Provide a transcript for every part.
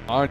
Un-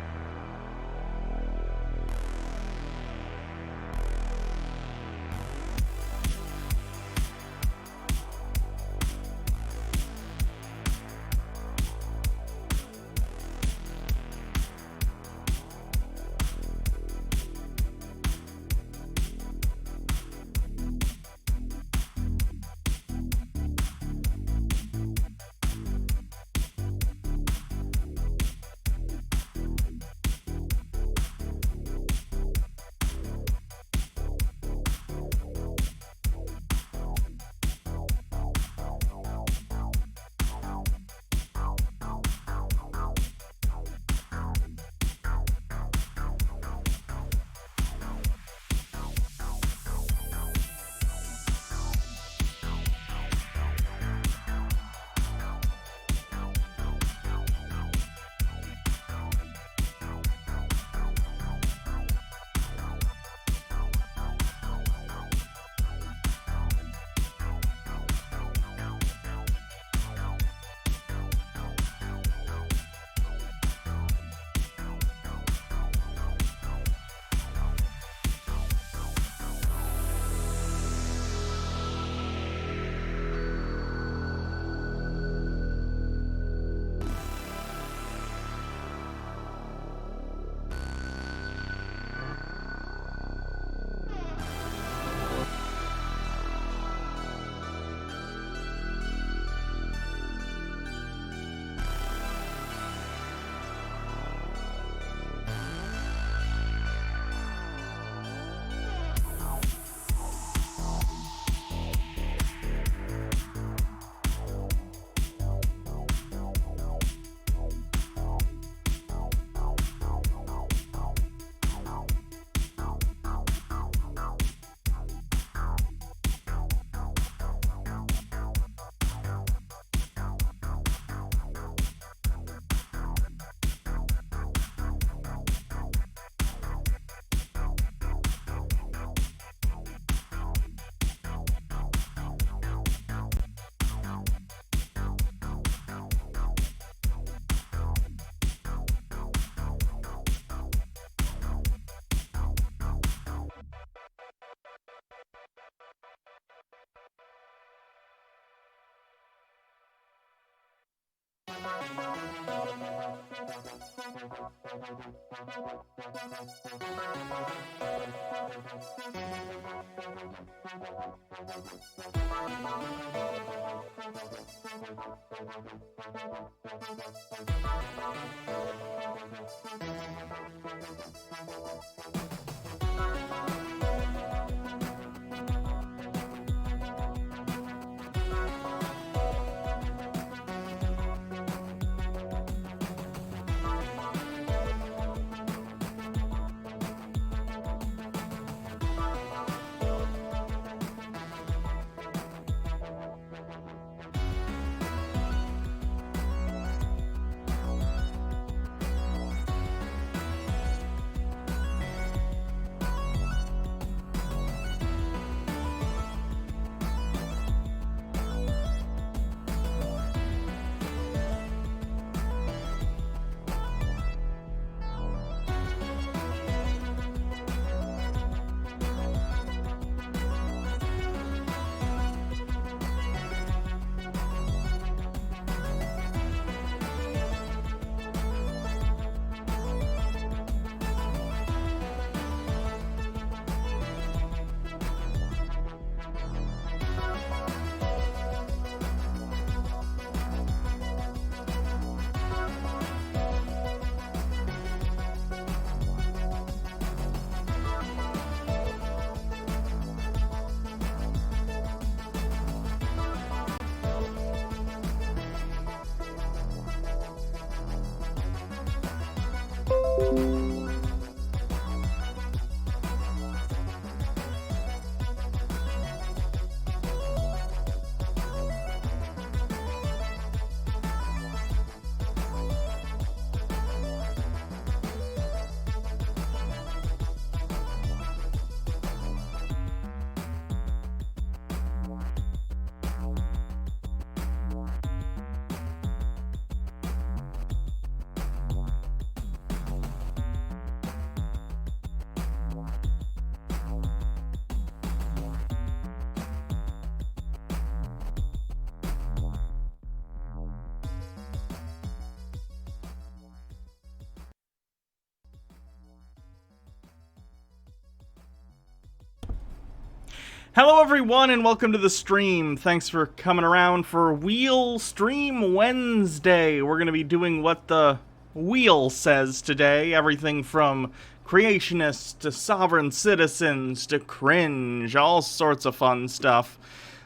Hello everyone and welcome to the stream. Thanks for coming around for Wheel Stream Wednesday. We're going to be doing what the wheel says today. Everything from creationists to sovereign citizens to cringe. All sorts of fun stuff.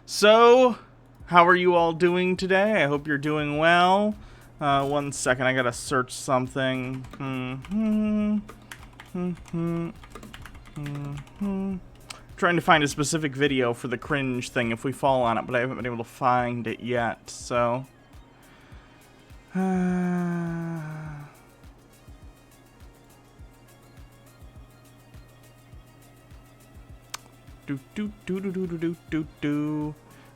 So, how are you all doing today? I hope you're doing well. One second, I gotta search something. Trying to find a specific video for the cringe thing if we fall on it, but I haven't been able to find it yet, so...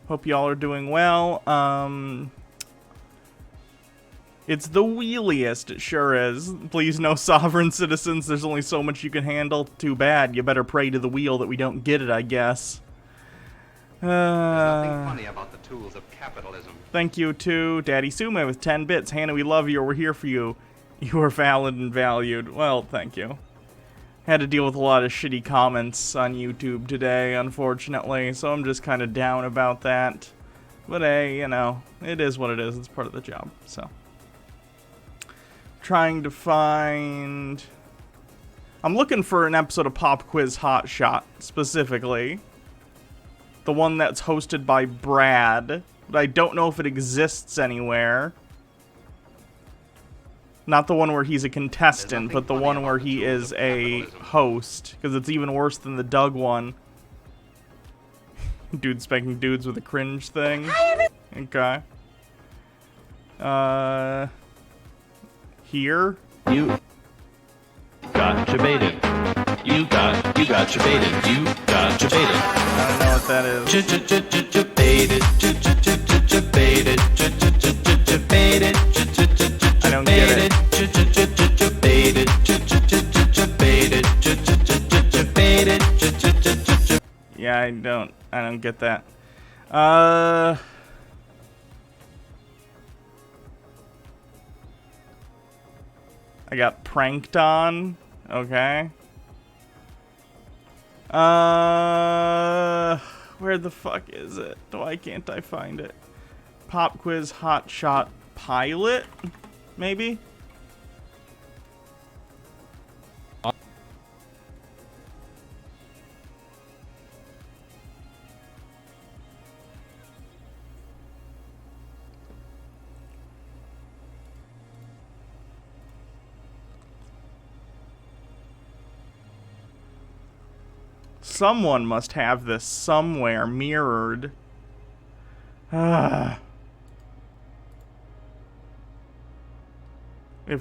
Hope y'all are doing well. It's the wheeliest, it sure is. Please no sovereign citizens, there's only so much you can handle. Too bad, you better pray to the wheel that we don't get it, I guess. There's nothing funny about the tools of capitalism. Thank you to Daddy Sume with 10 bits. Hannah, we love you, we're here for you. You are valid and valued. Well, thank you. Had to deal with a lot of shitty comments on YouTube today, unfortunately, so I'm just kind of down about that. But hey, you know, it is what it is, it's part of the job, so... Trying to find... I'm looking for an episode of Pop Quiz Hot Shot, specifically. The one that's hosted by Brad. But I don't know if it exists anywhere. Not the one where he's a contestant, but the one where he is a host. Because it's even worse than the Doug one. Dude spanking dudes with a cringe thing. Okay. Here. You got baited. You got baited. You got baited. I don't know what that is. Baited. Baited. I don't get it. Yeah, I don't get that. I got pranked on. Okay. Where the fuck is it? Why can't I find it? Pop Quiz Hot Shot Pilot? Maybe? Someone must have this somewhere mirrored. If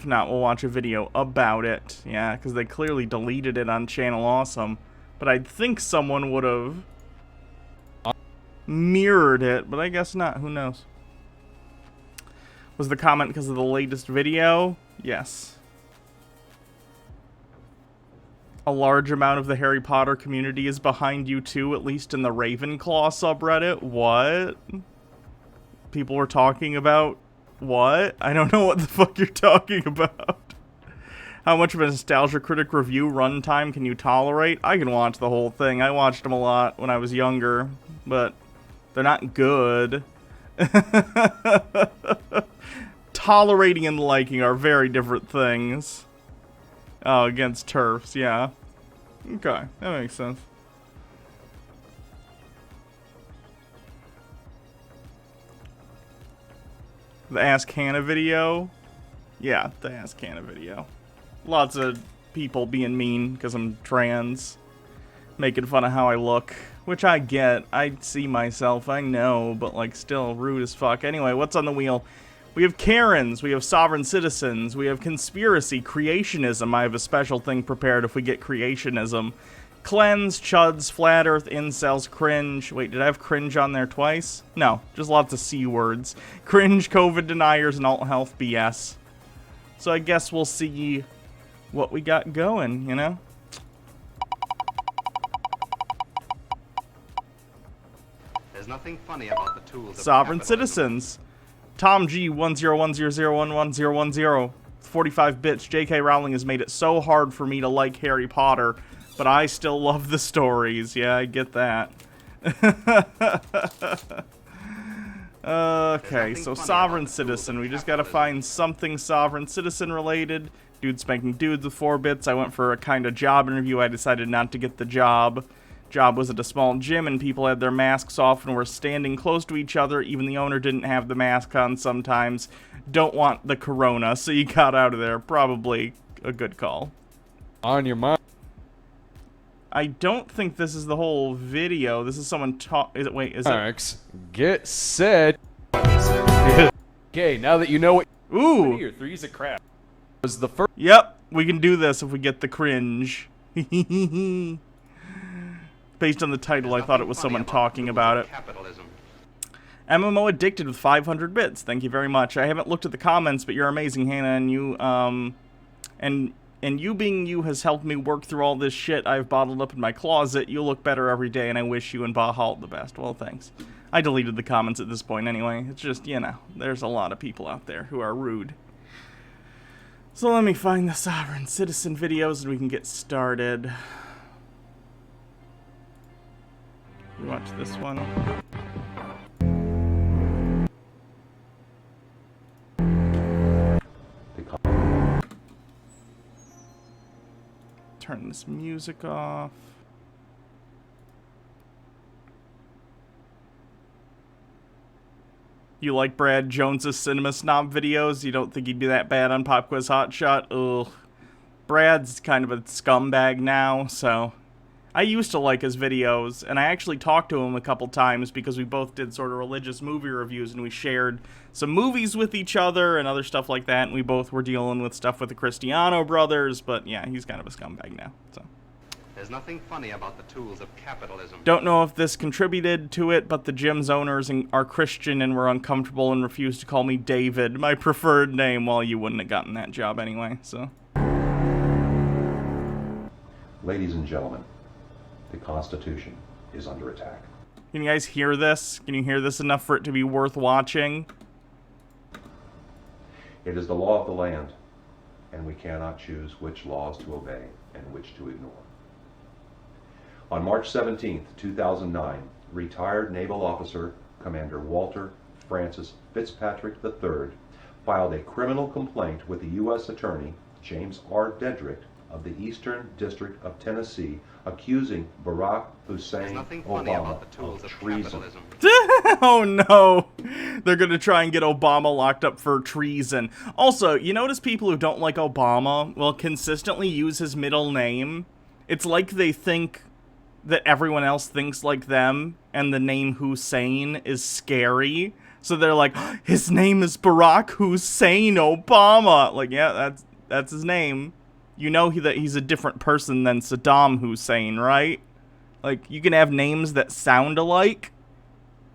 not, we'll watch a video about it. Yeah, because they clearly deleted it on Channel Awesome. But I'd think someone would have mirrored it, but I guess not. Who knows? Was the comment because of the latest video? Yes. A large amount of the Harry Potter community is behind you too, at least in the Ravenclaw subreddit. What? People were talking about what? I don't know what the fuck you're talking about. How much of a Nostalgia Critic review runtime can you tolerate? I can watch the whole thing. I watched them a lot when I was younger, but they're not good. Tolerating and liking are very different things. Oh, against TERFs, yeah. Okay, that makes sense. The Ask Hannah video? Yeah, the Ask Hannah video. Lots of people being mean because I'm trans. Making fun of how I look. Which I get. I see myself, I know, but like still rude as fuck. Anyway, what's on the wheel? We have Karens, we have sovereign citizens, we have conspiracy, creationism. I have a special thing prepared if we get creationism. Cleanse, chuds, flat earth, incels, cringe. Wait, did I have cringe on there twice? No, just lots of C words. Cringe, COVID deniers, and alt health BS. So I guess we'll see what we got going, you know? There's nothing funny about the tools of Sovereign capitalism. citizens. Tom G 1010011010, 45 bits. J.K. Rowling has made it so hard for me to like Harry Potter, but I still love the stories. Yeah, I get that. Okay, so sovereign citizen. We just gotta find something sovereign citizen related. Dude spanking dudes with 4 bits. I went for a kind of job interview. I decided not to get the job. Job was at a small gym and people had their masks off and were standing close to each other. Even the owner didn't have the mask on sometimes. Don't want the corona, so you got out of there. Probably a good call. On your mind. I don't think this is the whole video. This is someone talk. Is it? Wait, is it? Marks, get set. Okay, now that you know what. Ooh. Here, three's a crap. Was the first. Yep, we can do this if we get the cringe. Based on the title, I thought it was someone talking about it. Capitalism. MMO addicted with 500 bits. Thank you very much. I haven't looked at the comments, but you're amazing, Hannah, and you and you being you has helped me work through all this shit I've bottled up in my closet. You look better every day, and I wish you and Bahal the best. Well, thanks. I deleted the comments at this point anyway. It's just, you know, there's a lot of people out there who are rude. So let me find the sovereign citizen videos and we can get started. You watch this one. Turn this music off. You like Brad Jones's Cinema Snob videos? You don't think he'd be that bad on Pop Quiz Hotshot? Ugh. Brad's kind of a scumbag now, so... I used to like his videos, and I actually talked to him a couple times because we both did sort of religious movie reviews, and we shared some movies with each other and other stuff like that, and we both were dealing with stuff with the Cristiano brothers, but yeah, he's kind of a scumbag now, so... There's nothing funny about the tools of capitalism. Don't know if this contributed to it, but the gym's owners are Christian and were uncomfortable and refused to call me David, my preferred name. Well, you wouldn't have gotten that job anyway, so... Ladies and gentlemen, the Constitution is under attack. Can you guys hear this? Can you hear this enough for it to be worth watching? It is the law of the land, and we cannot choose which laws to obey and which to ignore. On March 17, 2009, retired naval officer Commander Walter Francis Fitzpatrick III filed a criminal complaint with the U.S. Attorney James R. Dedrick of the Eastern District of Tennessee, accusing Barack Hussein Obama of treason. Oh no! They're gonna try and get Obama locked up for treason. Also, you notice people who don't like Obama will consistently use his middle name. It's like they think that everyone else thinks like them, and the name Hussein is scary. So they're like, his name is Barack Hussein Obama. Like, yeah, that's his name. You know that he's a different person than Saddam Hussein, right? Like, you can have names that sound alike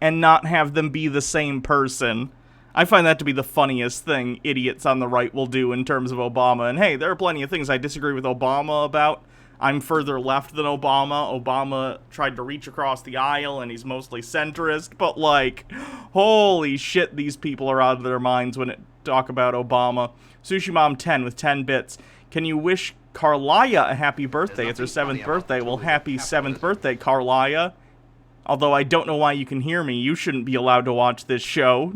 and not have them be the same person. I find that to be the funniest thing idiots on the right will do in terms of Obama. And hey, there are plenty of things I disagree with Obama about. I'm further left than Obama. Obama tried to reach across the aisle, and he's mostly centrist. But, like, holy shit, these people are out of their minds when it talk about Obama. Sushi Mom 10 with 10 bits. Can you wish Carlia a happy birthday? It's her 7th birthday. Well, happy 7th birthday, Carlia. Although I don't know why you can hear me. You shouldn't be allowed to watch this show.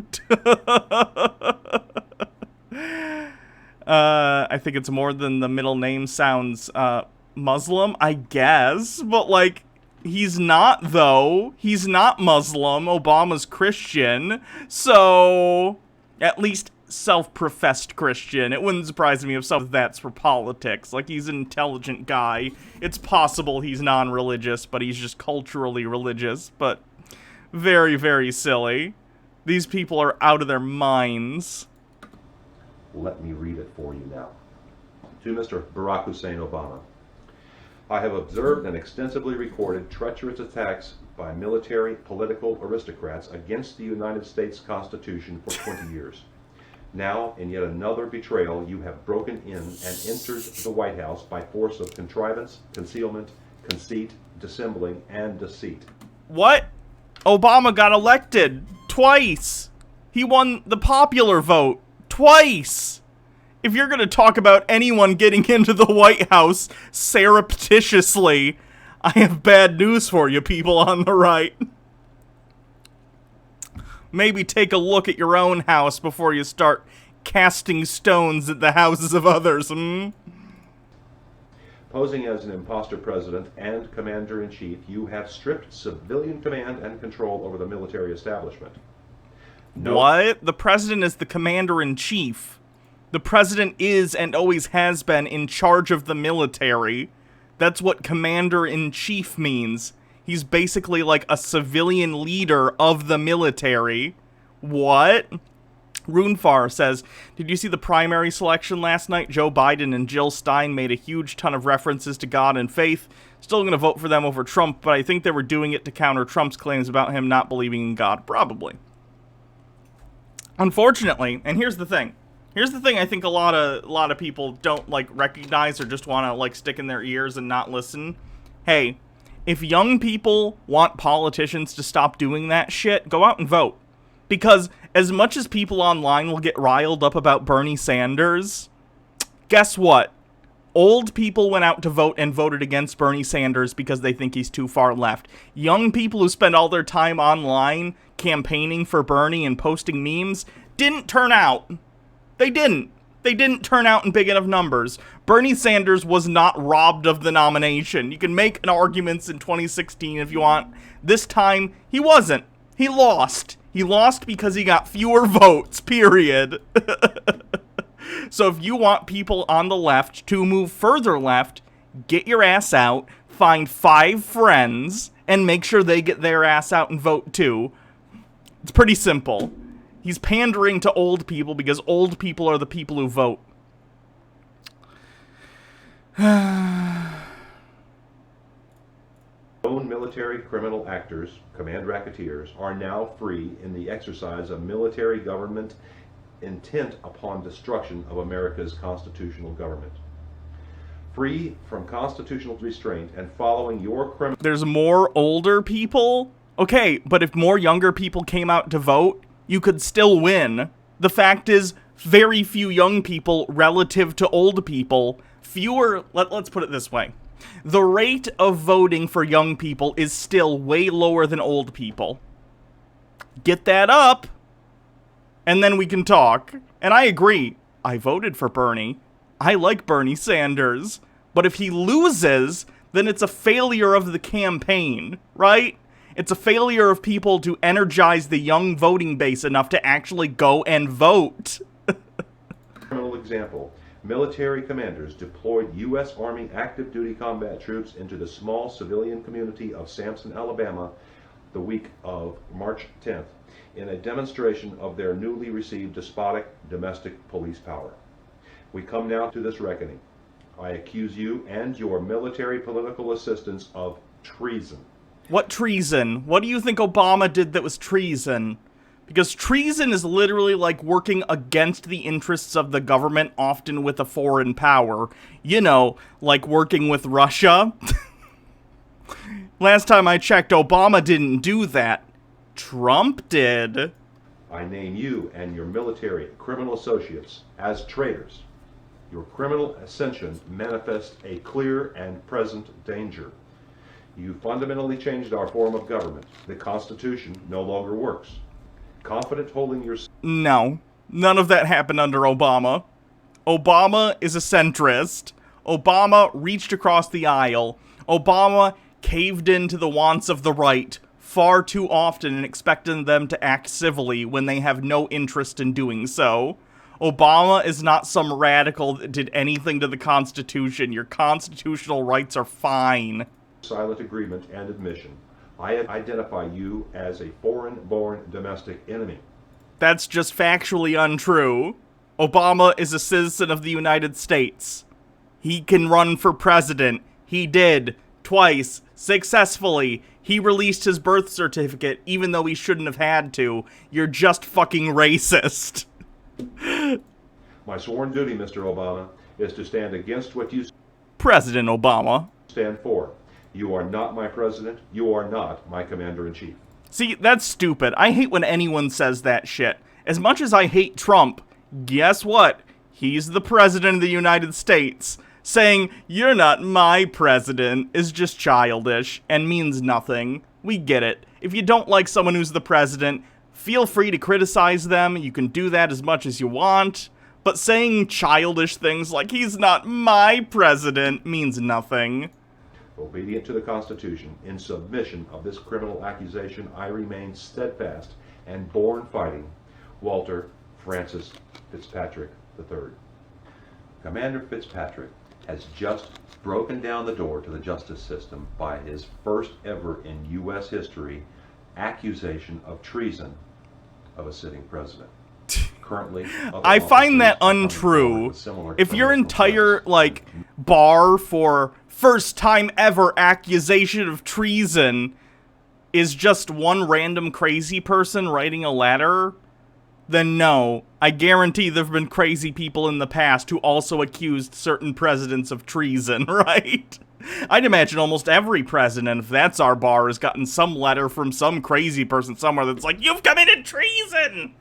I think it's more than the middle name sounds Muslim, I guess. But, like, he's not, though. He's not Muslim. Obama's Christian. So, at least self-professed Christian. It wouldn't surprise me if some of that's for politics. Like, he's an intelligent guy. It's possible he's non-religious, but he's just culturally religious. But very, very silly. These people are out of their minds. Let me read it for you now. To Mr. Barack Hussein Obama, I have observed and extensively recorded treacherous attacks by military political aristocrats against the United States Constitution for 20 years. Now, in yet another betrayal, you have broken in and entered the White House by force of contrivance, concealment, conceit, dissembling, and deceit. What? Obama got elected twice. He won the popular vote twice. If you're going to talk about anyone getting into the White House surreptitiously, I have bad news for you people on the right. Maybe take a look at your own house before you start casting stones at the houses of others, Posing as an imposter president and commander-in-chief, you have stripped civilian command and control over the military establishment. No. What? The president is the commander-in-chief. The president is and always has been in charge of the military. That's what commander-in-chief means. He's basically like a civilian leader of the military. What? Runefar says, did you see the primary selection last night? Joe Biden and Jill Stein made a huge ton of references to God and faith. Still going to vote for them over Trump, but I think they were doing it to counter Trump's claims about him not believing in God. Probably. Unfortunately, and here's the thing. Here's the thing I think a lot of people don't, like, recognize or just want to, like, stick in their ears and not listen. Hey, if young people want politicians to stop doing that shit, go out and vote. Because as much as people online will get riled up about Bernie Sanders, guess what? Old people went out to vote and voted against Bernie Sanders because they think he's too far left. Young people who spend all their time online campaigning for Bernie and posting memes didn't turn out. They didn't. They didn't turn out in big enough numbers. Bernie Sanders was not robbed of the nomination. You can make an argument in 2016 if you want. This time, he wasn't. He lost. He lost because he got fewer votes, period. So if you want people on the left to move further left, get your ass out, find 5 friends, and make sure they get their ass out and vote too. It's pretty simple. He's pandering to old people because old people are the people who vote. Known military criminal actors, command racketeers, are now free in the exercise of military government intent upon destruction of America's constitutional government. Free from constitutional restraint and following your criminal... There's more older people? Okay, but if more younger people came out to vote, you could still win. The fact is, very few young people relative to old people. Fewer... Let's put it this way. The rate of voting for young people is still way lower than old people. Get that up, and then we can talk. And I agree. I voted for Bernie. I like Bernie Sanders. But if he loses, then it's a failure of the campaign, right? It's a failure of people to energize the young voting base enough to actually go and vote. Criminal example. Military commanders deployed U.S. Army active duty combat troops into the small civilian community of Sampson, Alabama, the week of March 10th, in a demonstration of their newly received despotic domestic police power. We come now to this reckoning. I accuse you and your military political assistants of treason. What treason? What do you think Obama did that was treason? Because treason is literally like working against the interests of the government, often with a foreign power. You know, like working with Russia. Last time I checked, Obama didn't do that. Trump did. I name you and your military criminal associates as traitors. Your criminal ascension manifests a clear and present danger. You fundamentally changed our form of government. The Constitution no longer works. Confident holding your... No. None of that happened under Obama. Obama is a centrist. Obama reached across the aisle. Obama caved into the wants of the right far too often and expected them to act civilly when they have no interest in doing so. Obama is not some radical that did anything to the Constitution. Your constitutional rights are fine. Silent agreement and admission. I identify you as a foreign-born domestic enemy. That's just factually untrue. Obama is a citizen of the United States. He can run for president. He did. Twice. Successfully. He released his birth certificate, even though he shouldn't have had to. You're just fucking racist. My sworn duty, Mr. Obama, is to stand against what you President Obama. stand for. You are not my president. You are not my commander-in-chief. See, that's stupid. I hate when anyone says that shit. As much as I hate Trump, guess what? He's the president of the United States. saying, "You're not my president," is just childish and means nothing. We get it. If you don't like someone who's the president, feel free to criticize them. You can do that as much as you want. But saying childish things like, "He's not my president," means nothing. Obedient to the Constitution, in submission of this criminal accusation, I remain steadfast and born fighting, Walter Francis Fitzpatrick III. Commander Fitzpatrick has just broken down the door to the justice system by his first ever in U.S. history accusation of treason of a sitting president. Currently, I find that untrue. If your entire, like, bar for first time ever accusation of treason is just one random crazy person writing a letter, then no. I guarantee there have been crazy people in the past who also accused certain presidents of treason, right? I'd imagine almost every president, if that's our bar, has gotten some letter from some crazy person somewhere that's like, "You've committed treason!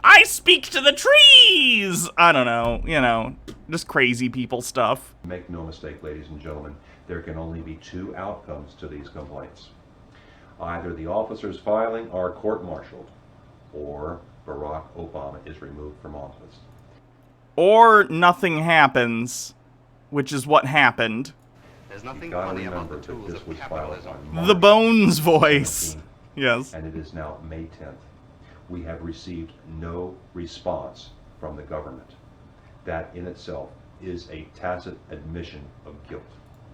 I speak to the trees!" I don't know, you know, just crazy people stuff. Make no mistake, ladies and gentlemen, there can only be two outcomes to these complaints. Either the officers filing are court-martialed, or Barack Obama is removed from office. Or nothing happens, which is what happened. There's nothing You gotta funny about remember the that tools this of was filed capitalism. on March The Bones voice. 17th, Yes. and it is now May 10th. We have received no response from the government. That in itself is a tacit admission of guilt.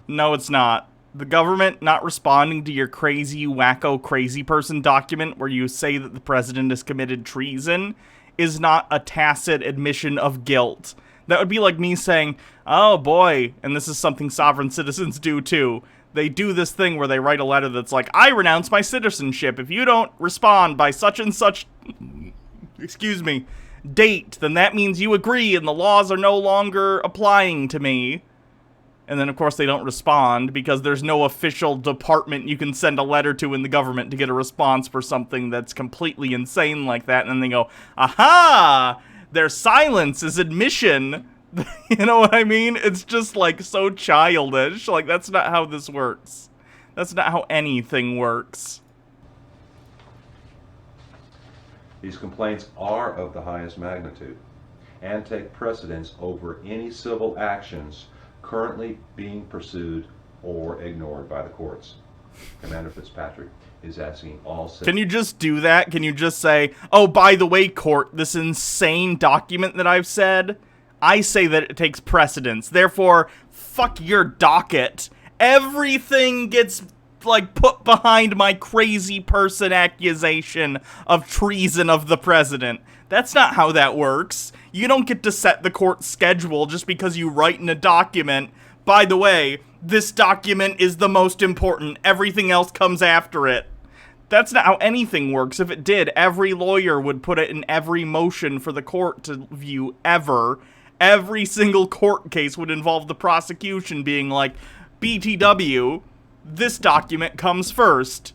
No, it's not. The government not responding to your crazy, wacko, crazy person document where you say that the president has committed treason is not a tacit admission of guilt. That would be like me saying, "Oh boy," and this is something sovereign citizens do too. They do this thing where they write a letter that's like, "I renounce my citizenship. If you don't respond by such and such, excuse me, date, then that means you agree and the laws are no longer applying to me." And then, of course, they don't respond because there's no official department you can send a letter to in the government to get a response for something that's completely insane like that. And then they go, "Aha! Their silence is admission." You know what I mean? It's just, like, so childish. Like, that's not how this works. That's not how anything works. These complaints are of the highest magnitude and take precedence over any civil actions currently being pursued or ignored by the courts. Commander Fitzpatrick is asking all citizens... Can you just do that? Can you just say, "Oh, by the way, court, this insane document that I've said, I say that it takes precedence. Therefore, fuck your docket. Everything gets, like, put behind my crazy person accusation of treason of the president." That's not how that works. You don't get to set the court schedule just because you write in a document, "By the way, this document is the most important. Everything else comes after it." That's not how anything works. If it did, every lawyer would put it in every motion for the court to view ever. Every single court case would involve the prosecution being like, "BTW, this document comes first."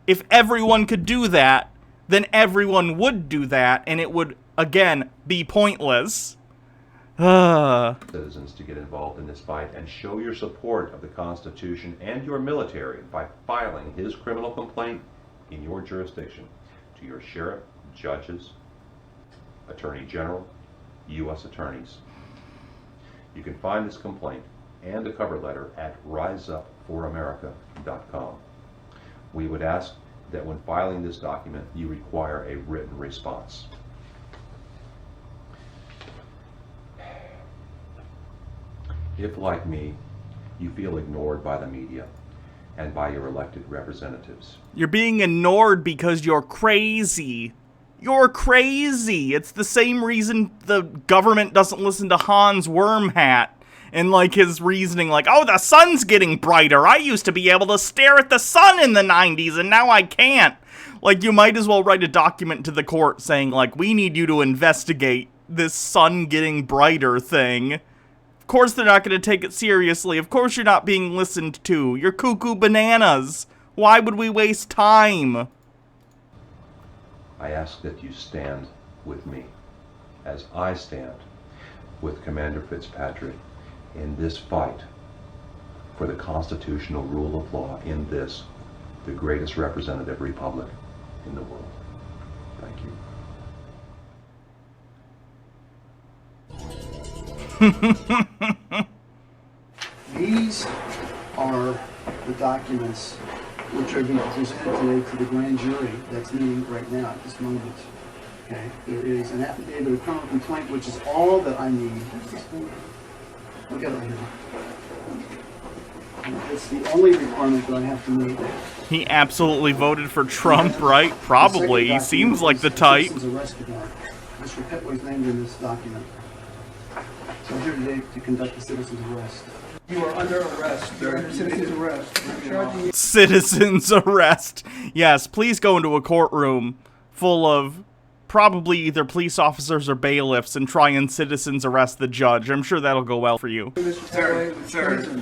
If everyone could do that, then everyone would do that, and it would, again, be pointless. Citizens to get involved in this fight and show your support of the Constitution and your military by filing his criminal complaint in your jurisdiction to your sheriff, judges, attorney general, U.S. attorneys. You can find this complaint and the cover letter at riseupforamerica.com. We would ask that when filing this document, you require a written response. If, like me, you feel ignored by the media and by your elected representatives. You're being ignored because you're crazy. You're crazy. It's the same reason the government doesn't listen to Hans Wormhat and, like, his reasoning, like, "Oh, the sun's getting brighter. I used to be able to stare at the sun in the 90s, and now I can't." Like, you might as well write a document to the court saying, like, "We need you to investigate this sun getting brighter thing." Of course they're not going to take it seriously. Of course you're not being listened to. You're cuckoo bananas. Why would we waste time? I ask that you stand with me as I stand with Commander Fitzpatrick in this fight for the constitutional rule of law in this, the greatest representative republic in the world. Thank you. These are the documents which are being presented today to the grand jury that's meeting right now at this moment. Okay, there is an affidavit of criminal complaint, which is all that I need. Look at it right here. It's the only requirement that I have to meet. He absolutely voted for Trump, right? Probably. He seems like the type. Citizen's arrest warrant. Mr. Petway's named in this document. So I'm here today to conduct a citizen's arrest. You are under arrest. You're under citizen's arrest. Citizen's arrest. Yes, please go into a courtroom full of probably either police officers or bailiffs and try and citizen's arrest the judge. I'm sure that'll go well for you. Sir,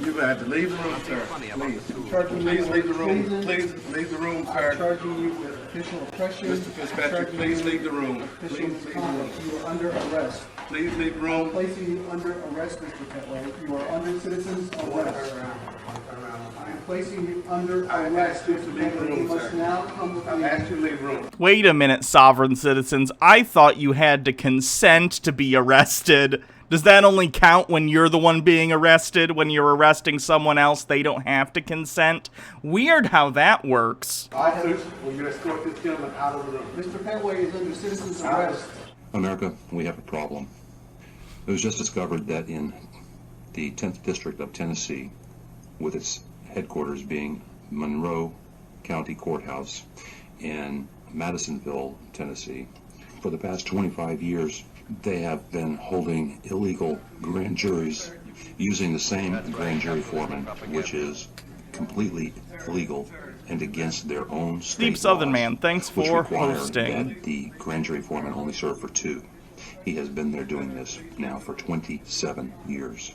you have to leave the room, sir. Please. Please leave the room. Please leave the room, sir. Charging you with official oppression. Mr. Fitzpatrick, please leave the room. Please leave the room. You are under arrest. Please leave the room. Placing you under arrest, Mr. Petway. You are under citizen's arrest. I'm placing you under arrest, Mr. Petway. You must now come with I've me. asked you to leave the room. Wait a minute, sovereign citizens. I thought you had to consent to be arrested. Does that only count when you're the one being arrested? When you're arresting someone else, they don't have to consent? Weird how that works. Will you escort this gentleman out of the room? Mr. Petway is under citizen's arrest. America, we have a problem. It was just discovered that in the 10th District of Tennessee, with its headquarters being Monroe County Courthouse in Madisonville, Tennessee, for the past 25 years, they have been holding illegal grand juries using the same grand jury foreman, which is completely illegal and against their own state Steve Southern laws, Man, thanks which for require hosting. that the grand jury foreman only serve for 2. He has been there doing this now for 27 years.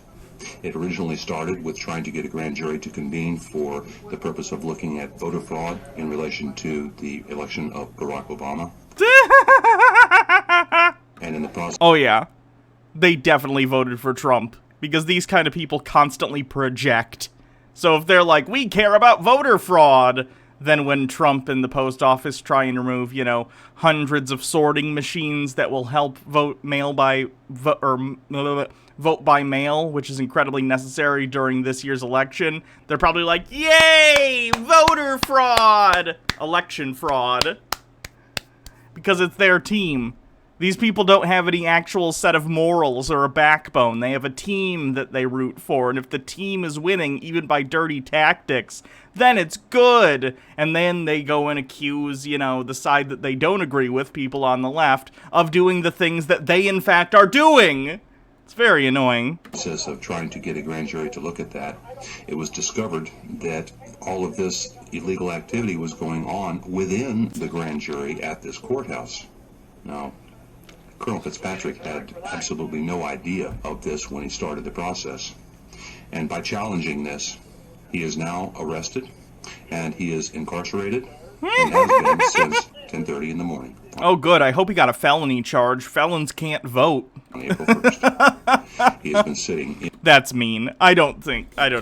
It originally started with trying to get a grand jury to convene for the purpose of looking at voter fraud in relation to the election of Barack Obama. And in the process... Oh yeah, they definitely voted for Trump, because these kind of people constantly project. So if they're like, we care about voter fraud, then when Trump and the post office try and remove, you know, hundreds of sorting machines that will help vote by mail, which is incredibly necessary during this year's election, they're probably like, yay, voter fraud, election fraud, because it's their team. These people don't have any actual set of morals or a backbone. They have a team that they root for, and if the team is winning, even by dirty tactics, then it's good. And then they go and accuse, you know, the side that they don't agree with, people on the left, of doing the things that they, in fact, are doing. It's very annoying. Process of trying to get a grand jury to look at that, it was discovered that all of this illegal activity was going on within the grand jury at this courthouse. Now, Colonel Fitzpatrick had absolutely no idea of this when he started the process. And by challenging this, he is now arrested, and he is incarcerated, and has been since 10:30 in the morning. Oh, good. I hope he got a felony charge. Felons can't vote. On April 1st. He has been sitting in... That's mean. I don't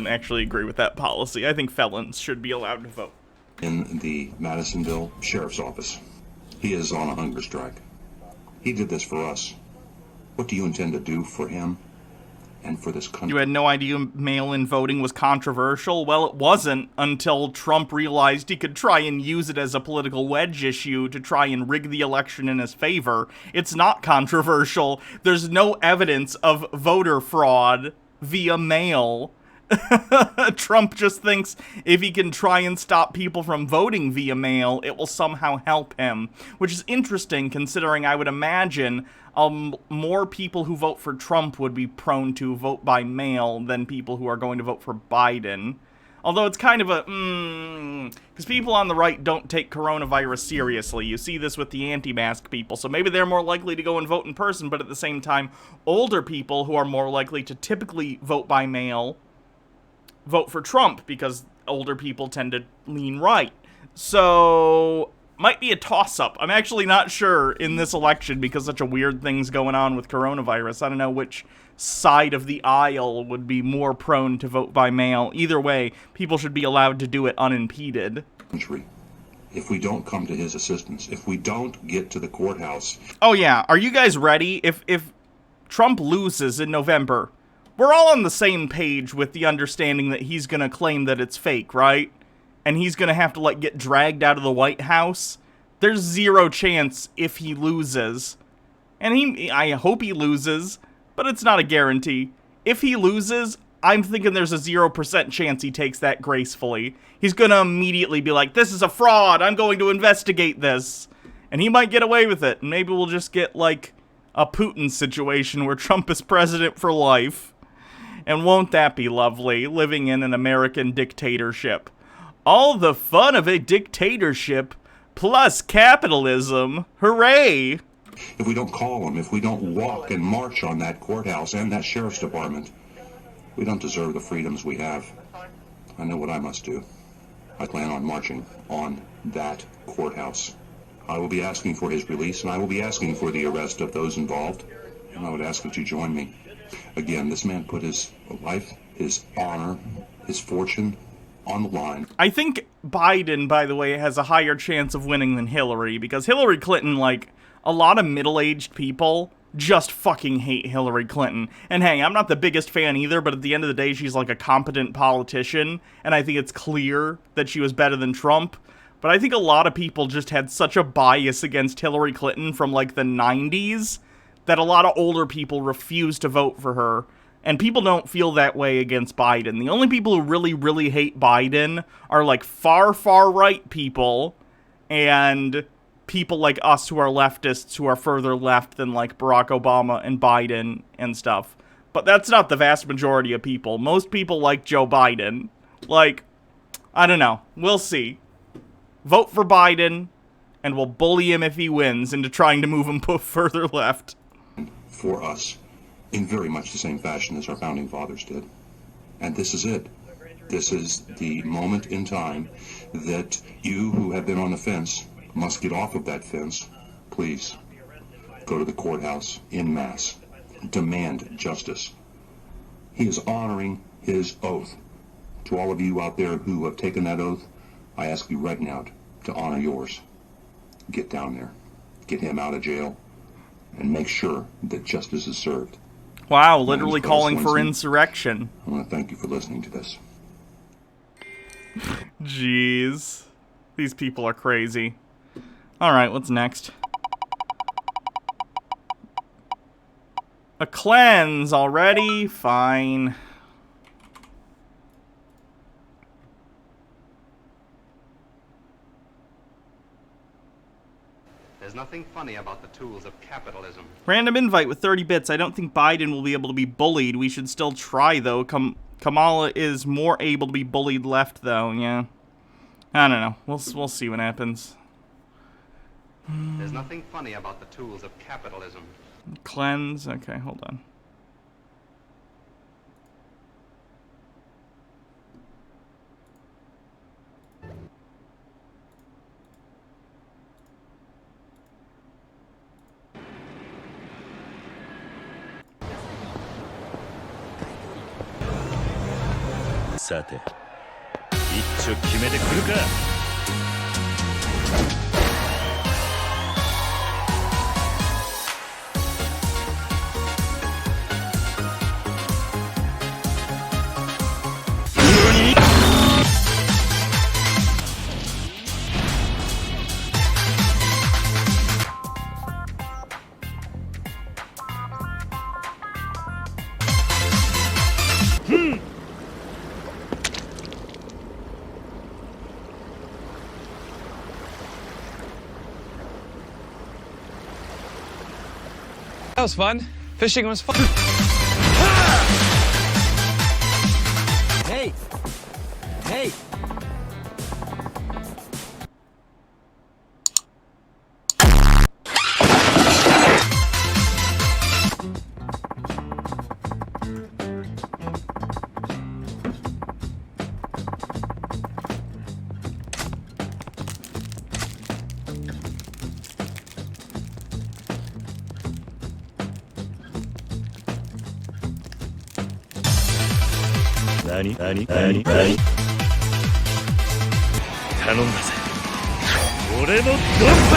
actually agree with that policy. I think felons should be allowed to vote. in the Madisonville Sheriff's Office. He is on a hunger strike. He did this for us. What do you intend to do for him and for this country? You had no idea mail-in voting was controversial? Well, it wasn't until Trump realized he could try and use it as a political wedge issue to try and rig the election in his favor. It's not controversial. There's no evidence of voter fraud via mail. Trump just thinks if he can try and stop people from voting via mail, it will somehow help him, which is interesting considering I would imagine more people who vote for Trump would be prone to vote by mail than people who are going to vote for Biden. Although it's kind of a, because people on the right don't take coronavirus seriously. You see this with the anti-mask people, so maybe they're more likely to go and vote in person, but at the same time, older people who are more likely to typically vote by mail vote for Trump because older people tend to lean right. So, might be a toss-up. I'm actually not sure in this election because such a weird thing's going on with coronavirus. I don't know which side of the aisle would be more prone to vote by mail. Either way, people should be allowed to do it unimpeded. If we don't come to his assistance, if we don't get to the courthouse. Oh yeah, are you guys ready? If Trump loses in November, we're all on the same page with the understanding that he's gonna claim that it's fake, right? And he's gonna have to, like, get dragged out of the White House. There's zero chance if he loses. And I hope he loses, but it's not a guarantee. If he loses, I'm thinking there's a 0% chance he takes that gracefully. He's gonna immediately be like, this is a fraud, I'm going to investigate this. And he might get away with it, and maybe we'll just get, like, a Putin situation where Trump is president for life. And won't that be lovely, living in an American dictatorship? All the fun of a dictatorship, plus capitalism. Hooray! If we don't call him, if we don't walk and march on that courthouse and that sheriff's department, we don't deserve the freedoms we have. I know what I must do. I plan on marching on that courthouse. I will be asking for his release, and I will be asking for the arrest of those involved. And I would ask that you join me. Again, this man put his life, his honor, his fortune on the line. I think Biden, by the way, has a higher chance of winning than Hillary, because Hillary Clinton, like, a lot of middle-aged people just fucking hate Hillary Clinton. And hey, I'm not the biggest fan either, but at the end of the day, she's like a competent politician, and I think it's clear that she was better than Trump. But I think a lot of people just had such a bias against Hillary Clinton from, like, the 90s that a lot of older people refuse to vote for her. And people don't feel that way against Biden. The only people who really, really hate Biden are, like, far, far right people and people like us who are leftists who are further left than, like, Barack Obama and Biden and stuff. But that's not the vast majority of people. Most people like Joe Biden. Like, I don't know. We'll see. Vote for Biden, and we'll bully him if he wins into trying to move him further left. For us, in very much the same fashion as our founding fathers did. And this is it. This is the moment in time that you who have been on the fence must get off of that fence. Please, go to the courthouse en masse. Demand justice. He is honoring his oath. To all of you out there who have taken that oath, I ask you right now to honor yours. Get down there. Get him out of jail. And make sure that justice is served. Wow, literally calling for insurrection. I want to thank you for listening to this. Jeez. These people are crazy. Alright, what's next? A cleanse already? Fine. There's nothing funny about the tools of capitalism. Random invite with 30 bits. I don't think Biden will be able to be bullied. We should still try, though. Kamala is more able to be bullied left, though, yeah. I don't know. We'll see what happens. There's nothing funny about the tools of capitalism. Cleanse? Okay, hold on.さて一丁決めてくるかThat was fun. Fishing was fun. Hey! Hey! 何頼んだぜ俺のドンパ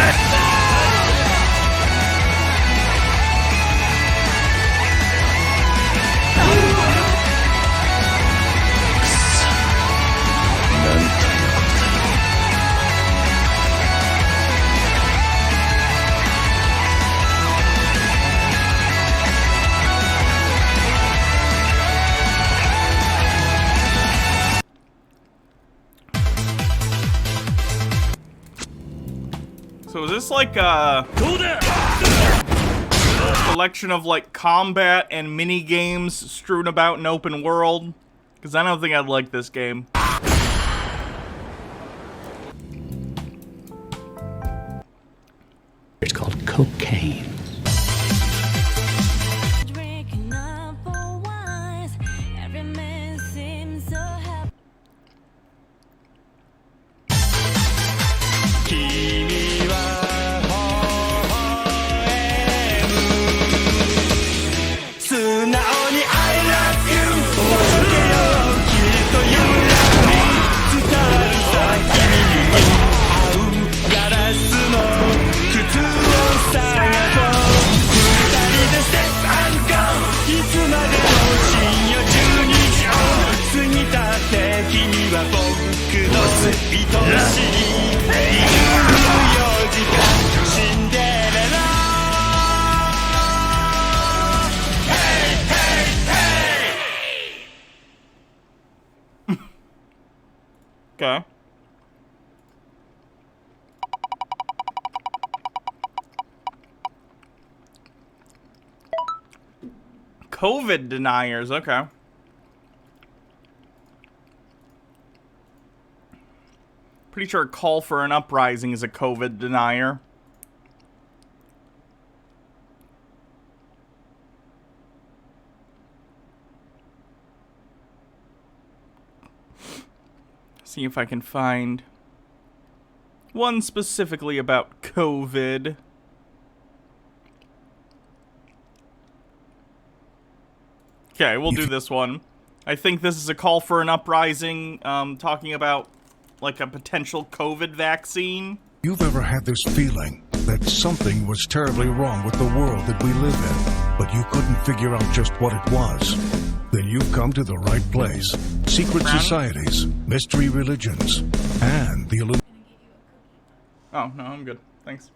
So is this like a collection of like combat and mini games strewn about an open world? Because I don't think I'd like this game. It's called cocaine. Okay. COVID deniers, okay. Pretty sure a call for an uprising is a COVID denier. See if I can find one specifically about COVID. Okay, we'll do this one. I think this is a call for an uprising, talking about like a potential COVID vaccine. You've ever had this feeling that something was terribly wrong with the world that we live in, but you couldn't figure out just what it was? Then you've come to the right place. Secret societies, mystery religions, and the Oh, no, I'm good. Thanks.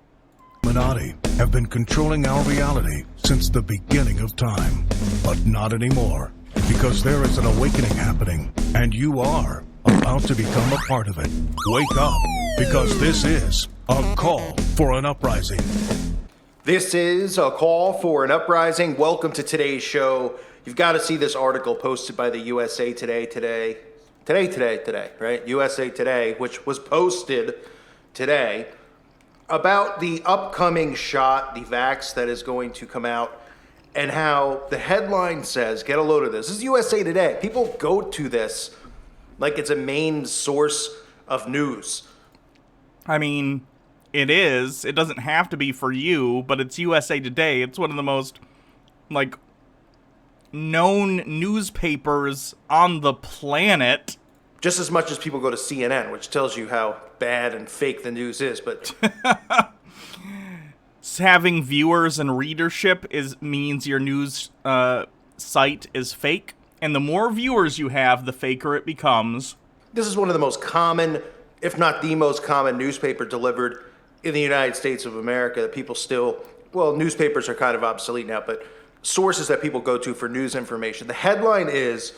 Illuminati have been controlling our reality since the beginning of time. But not anymore, because there is an awakening happening, and you are about to become a part of it. Wake up, because this is a call for an uprising. This is a call for an uprising. Welcome to today's show. You've got to see this article posted by the USA Today, right? USA Today, which was posted today about the upcoming shot, the vax that is going to come out, and how the headline says, get a load of this. This is USA Today. People go to this like it's a main source of news. I mean, it is. It doesn't have to be for you, but it's USA Today. It's one of the most, like, known newspapers on the planet. Just as much as people go to CNN, which tells you how bad and fake the news is, but having viewers and readership means your news site is fake, and the more viewers you have, the faker it becomes. This is one of the most common, if not the most common, newspaper delivered in the United States of America that people still, well, newspapers are kind of obsolete now, but sources that people go to for news information. The headline is,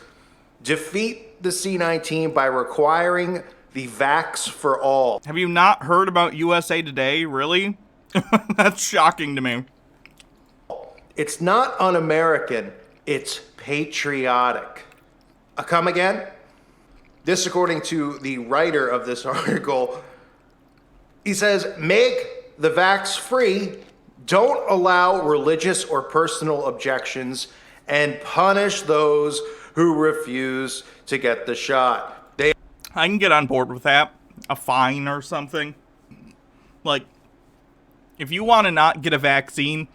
defeat the C-19 by requiring the vax for all. Have you not heard about USA Today, really? That's shocking to me. It's not un-American, it's patriotic. Come again? This, according to the writer of this article, he says, make the vax free, don't allow religious or personal objections, and punish those who refuse to get the shot. I can get on board with that. A fine or something. Like, if you want to not get a vaccine,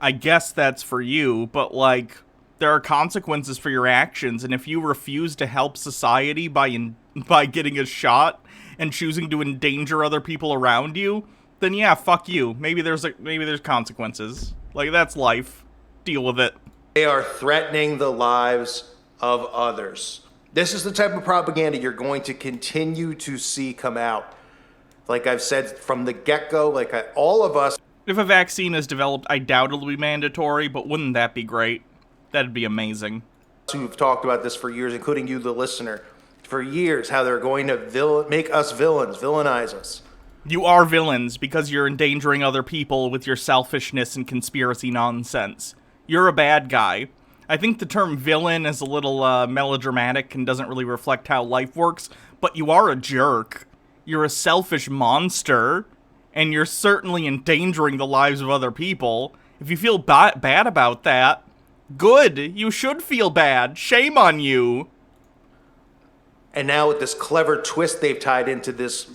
I guess that's for you, but like, There are consequences for your actions, and if you refuse to help society by getting a shot and choosing to endanger other people around you, then yeah, fuck you. Maybe there's consequences. Like, that's life. Deal with it. They are threatening the lives of others. This is the type of propaganda you're going to continue to see come out. Like I've said from the get-go, all of us. If a vaccine is developed, I doubt it'll be mandatory, but wouldn't that be great? That'd be amazing. Who've talked about this for years, including you, the listener, for years, how they're going to make us villains, villainize us. You are villains because you're endangering other people with your selfishness and conspiracy nonsense. You're a bad guy. I think the term villain is a little melodramatic and doesn't really reflect how life works, but you are a jerk. You're a selfish monster, and you're certainly endangering the lives of other people. If you feel bad about that, good. You should feel bad. Shame on you. And now with this clever twist they've tied into this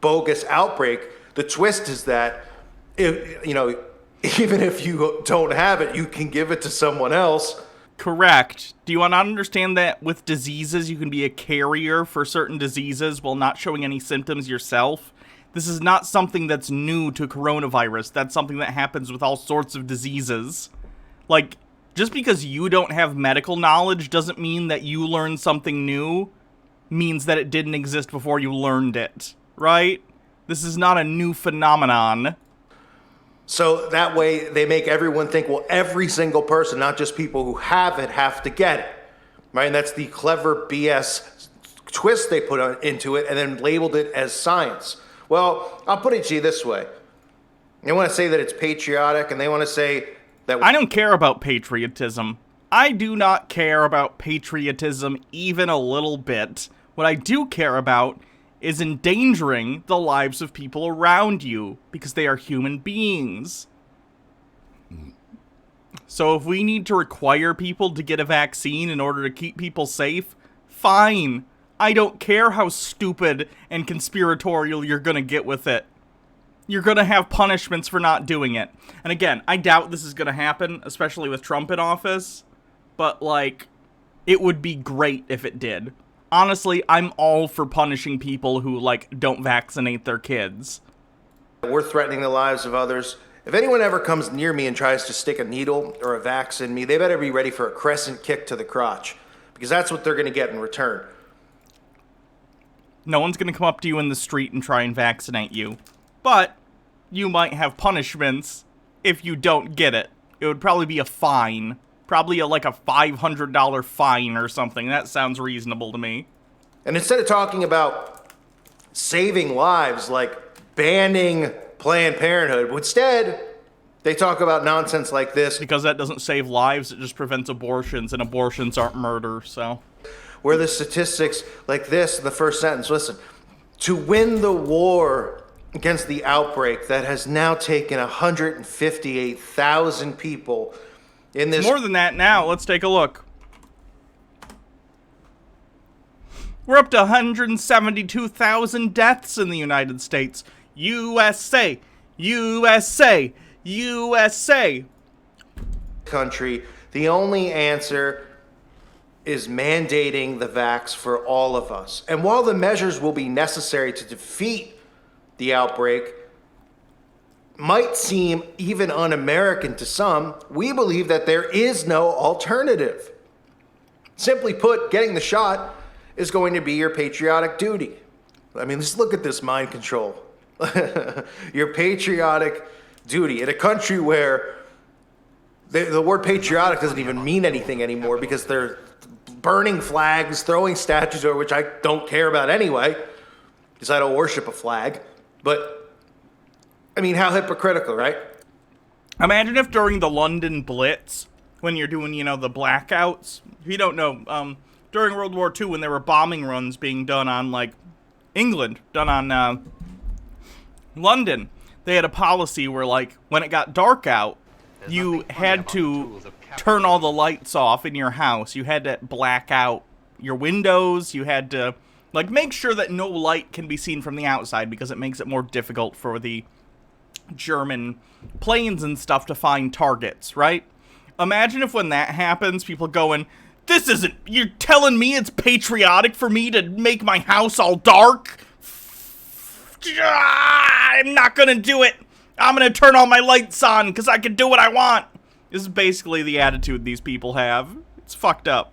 bogus outbreak, the twist is that, even if you don't have it, you can give it to someone else. Correct. Do you not understand that with diseases, you can be a carrier for certain diseases while not showing any symptoms yourself? This is not something that's new to coronavirus. That's something that happens with all sorts of diseases. Like, just because you don't have medical knowledge doesn't mean that you learn something new means that it didn't exist before you learned it, right? This is not a new phenomenon. So that way they make everyone think, well, every single person, not just people who have it, have to get it, right? And that's the clever BS twist they put into it and then labeled it as science. Well, I'll put it to you this way. They want to say that it's patriotic, and they want to say that... I don't care about patriotism. I do not care about patriotism even a little bit. What I do care about is endangering the lives of people around you, because they are human beings. So if we need to require people to get a vaccine in order to keep people safe, fine. I don't care how stupid and conspiratorial you're gonna get with it. You're gonna have punishments for not doing it. And again, I doubt this is gonna happen, especially with Trump in office, but like, it would be great if it did. Honestly, I'm all for punishing people who, like, don't vaccinate their kids. We're threatening the lives of others. If anyone ever comes near me and tries to stick a needle or a vax in me, they better be ready for a crescent kick to the crotch, because that's what they're going to get in return. No one's going to come up to you in the street and try and vaccinate you. But you might have punishments if you don't get it. It would probably be a fine. Probably like a $500 fine or something. That sounds reasonable to me. And instead of talking about saving lives, like banning Planned Parenthood, instead they talk about nonsense like this. Because that doesn't save lives, it just prevents abortions, and abortions aren't murder, so. Where the statistics like this, the first sentence, listen. To win the war against the outbreak that has now taken 158,000 people in this... More than that now. Let's take a look. We're up to 172,000 deaths in the United States. USA! USA! USA! Country, the only answer is mandating the vax for all of us. And while the measures will be necessary to defeat the outbreak, might seem even un-American to some, we believe that there is no alternative. Simply put, getting the shot is going to be your patriotic duty. I mean, let's look at this mind control. Your patriotic duty in a country where the word patriotic doesn't even mean anything anymore, because they're burning flags, throwing statues over, which I don't care about anyway, because I don't worship a flag. But I mean, how hypocritical, right? Imagine if during the London Blitz, when you're doing, the blackouts, if you don't know, during World War II, when there were bombing runs being done on, like, England, done on, London, they had a policy where, like, when it got dark out, you had to turn all the lights off in your house. You had to black out your windows. You had to, like, make sure that no light can be seen from the outside, because it makes it more difficult for the German planes and stuff to find targets, right? Imagine if when that happens, people going, this isn't, you're telling me it's patriotic for me to make my house all dark? I'm not gonna do it. I'm gonna turn all my lights on because I can do what I want. This is basically the attitude these people have. It's fucked up.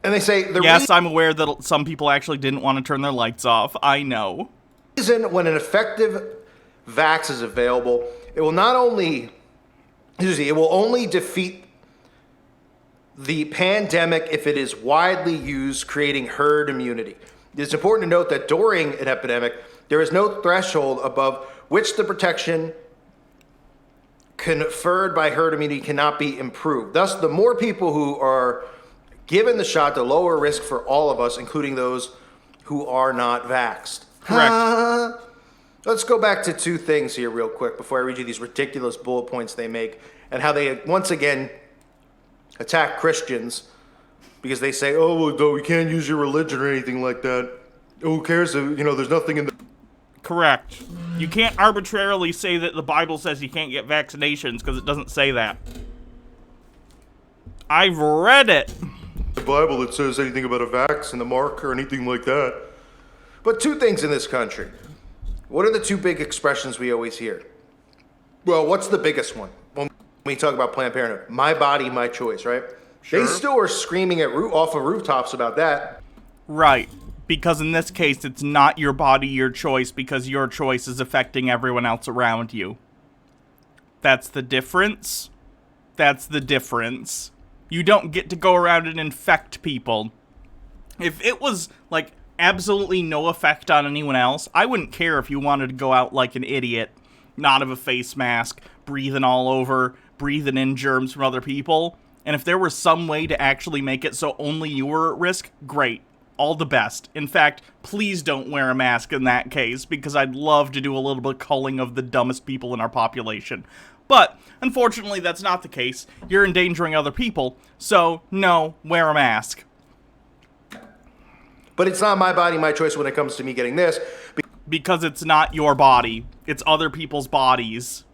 And they say yes, I'm aware that some people actually didn't want to turn their lights off. I know. Reason when an effective vax is available, it will not only, it will only defeat the pandemic if it is widely used, creating herd immunity. It's important to note that during an epidemic, there is no threshold above which the protection conferred by herd immunity cannot be improved. Thus, the more people who are given the shot, the lower risk for all of us, including those who are not vaxxed. Correct. Let's go back to two things here real quick before I read you these ridiculous bullet points they make and how they, once again, attack Christians because they say, oh, well, we can't use your religion or anything like that. Who cares? There's nothing in the... Correct. You can't arbitrarily say that the Bible says you can't get vaccinations because it doesn't say that. I've read it. The Bible that says anything about a vax and the mark or anything like that. But two things in this country. What are the two big expressions we always hear? Well, what's the biggest one? When we talk about Planned Parenthood, my body, my choice, right? Sure. They still are screaming off of rooftops about that. Right. Because in this case, it's not your body, your choice, because your choice is affecting everyone else around you. That's the difference. That's the difference. You don't get to go around and infect people. If it was, like, absolutely no effect on anyone else, I wouldn't care if you wanted to go out like an idiot, not have a face mask, breathing all over, breathing in germs from other people. And if there was some way to actually make it so only you were at risk, great. All the best. In fact, please don't wear a mask in that case, because I'd love to do a little bit of culling of the dumbest people in our population. But, unfortunately, that's not the case. You're endangering other people, so, no, wear a mask. But it's not my body, my choice when it comes to me getting this. Because it's not your body. It's other people's bodies.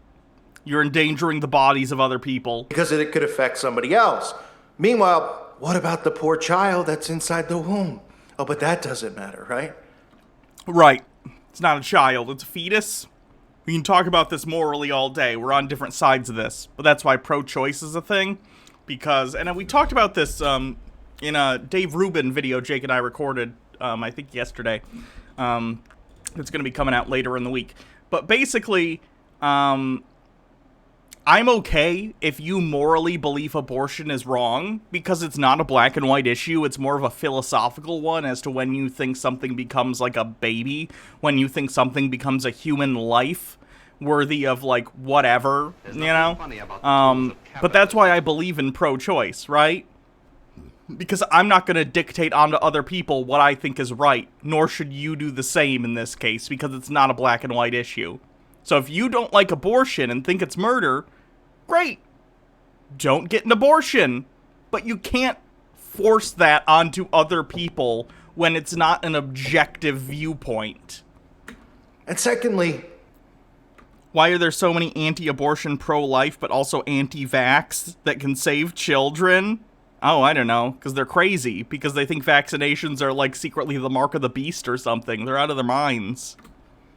You're endangering the bodies of other people. Because it could affect somebody else. Meanwhile, what about the poor child that's inside the womb? Oh, but that doesn't matter, right? Right. It's not a child. It's a fetus. We can talk about this morally all day. We're on different sides of this. But that's why pro-choice is a thing. Because, and we talked about this in a Dave Rubin video Jake and I recorded, I think yesterday. It's going to be coming out later in the week. But basically, I'm okay if you morally believe abortion is wrong, because it's not a black and white issue. It's more of a philosophical one as to when you think something becomes like a baby, when you think something becomes a human life worthy of, like, whatever, you know? But that's why I believe in pro-choice, right? Because I'm not going to dictate onto other people what I think is right, nor should you do the same in this case, because it's not a black and white issue. So if you don't like abortion and think it's murder, great. Don't get an abortion. But you can't force that onto other people when it's not an objective viewpoint. And secondly, why are there so many anti-abortion, pro-life, but also anti-vax that can save children? Oh, I don't know, because they're crazy, because they think vaccinations are, like, secretly the mark of the beast or something. They're out of their minds.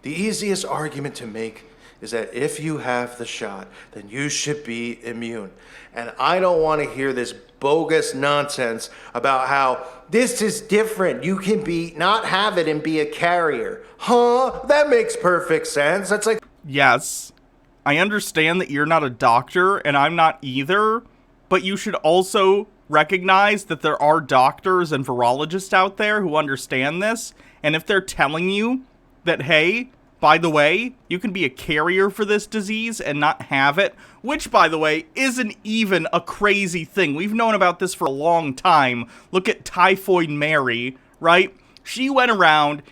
The easiest argument to make is that if you have the shot, then you should be immune. And I don't want to hear this bogus nonsense about how this is different. You can not have it and be a carrier. Huh? That makes perfect sense. That's like... Yes. I understand that you're not a doctor, and I'm not either, but you should also recognize that there are doctors and virologists out there who understand this, and if they're telling you that, hey, by the way, you can be a carrier for this disease and not have it, which, by the way, isn't even a crazy thing. We've known about this for a long time. Look at Typhoid Mary, right? She went around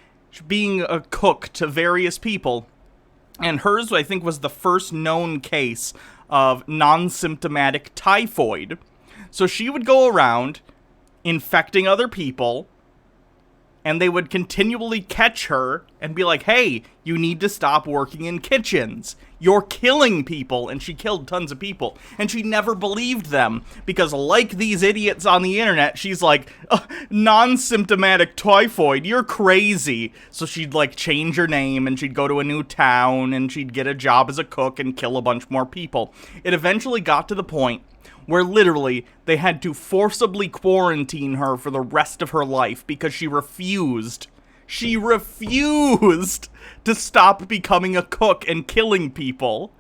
being a cook to various people, and hers, I think, was the first known case of non-symptomatic typhoid. So she would go around infecting other people, and they would continually catch her and be like, hey, you need to stop working in kitchens. You're killing people. And she killed tons of people. And she never believed them because, like these idiots on the internet, she's like, non-symptomatic typhoid, you're crazy. So she'd like change her name and she'd go to a new town and she'd get a job as a cook and kill a bunch more people. It eventually got to the point where literally they had to forcibly quarantine her for the rest of her life because she refused. She refused to stop becoming a cook and killing people.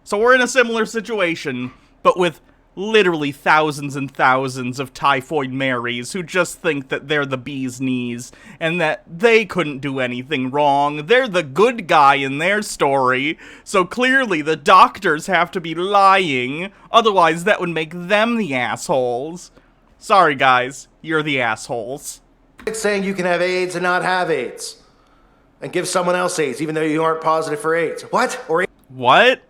So we're in a similar situation, but with literally thousands and thousands of Typhoid Marys who just think that they're the bee's knees and that they couldn't do anything wrong. They're the good guy in their story, so clearly the doctors have to be lying, otherwise that would make them the assholes. Sorry guys, you're the assholes. It's saying you can have AIDS and not have AIDS, and give someone else AIDS even though you aren't positive for AIDS. What? What?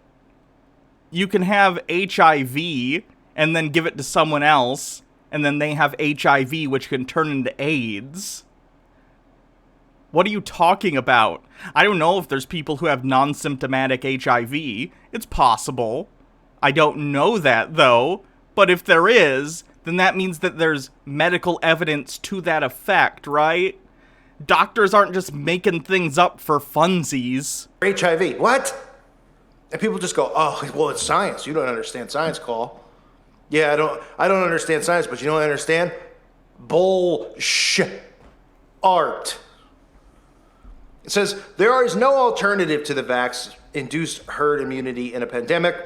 You can have HIV and then give it to someone else, and then they have HIV, which can turn into AIDS. What are you talking about? I don't know if there's people who have non-symptomatic HIV. It's possible. I don't know that, though. But if there is, then that means that there's medical evidence to that effect, right? Doctors aren't just making things up for funsies. HIV. What? And people just go, oh, well, it's science. You don't understand science, Call. Yeah, I don't understand science, but you know what I understand? Bullshit. Art. It says, there is no alternative to the vax-induced herd immunity in a pandemic.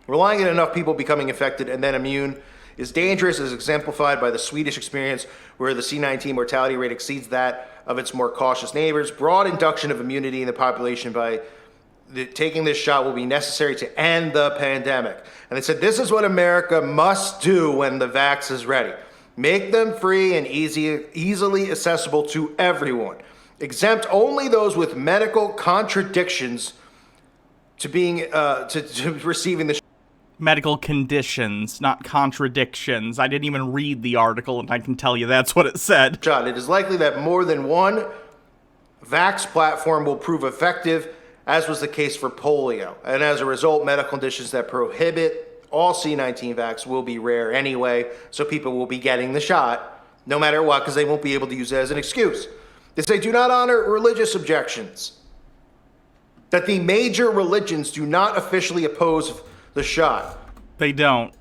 Relying on enough people becoming infected and then immune is dangerous, as exemplified by the Swedish experience, where the C-19 mortality rate exceeds that of its more cautious neighbors. Broad induction of immunity in the population by taking this shot will be necessary to end the pandemic. And they said, this is what America must do when the vax is ready. Make them free and easily accessible to everyone. Exempt only those with medical contradictions to being to receiving the medical conditions, not contradictions. I didn't even read the article, and I can tell you that's what it said. Shot. It is likely that more than one vax platform will prove effective, as was the case for polio. And as a result, medical conditions that prohibit all C-19 vax will be rare anyway, so people will be getting the shot no matter what, because they won't be able to use it as an excuse. They say, do not honor religious objections. That the major religions do not officially oppose the shot. They don't.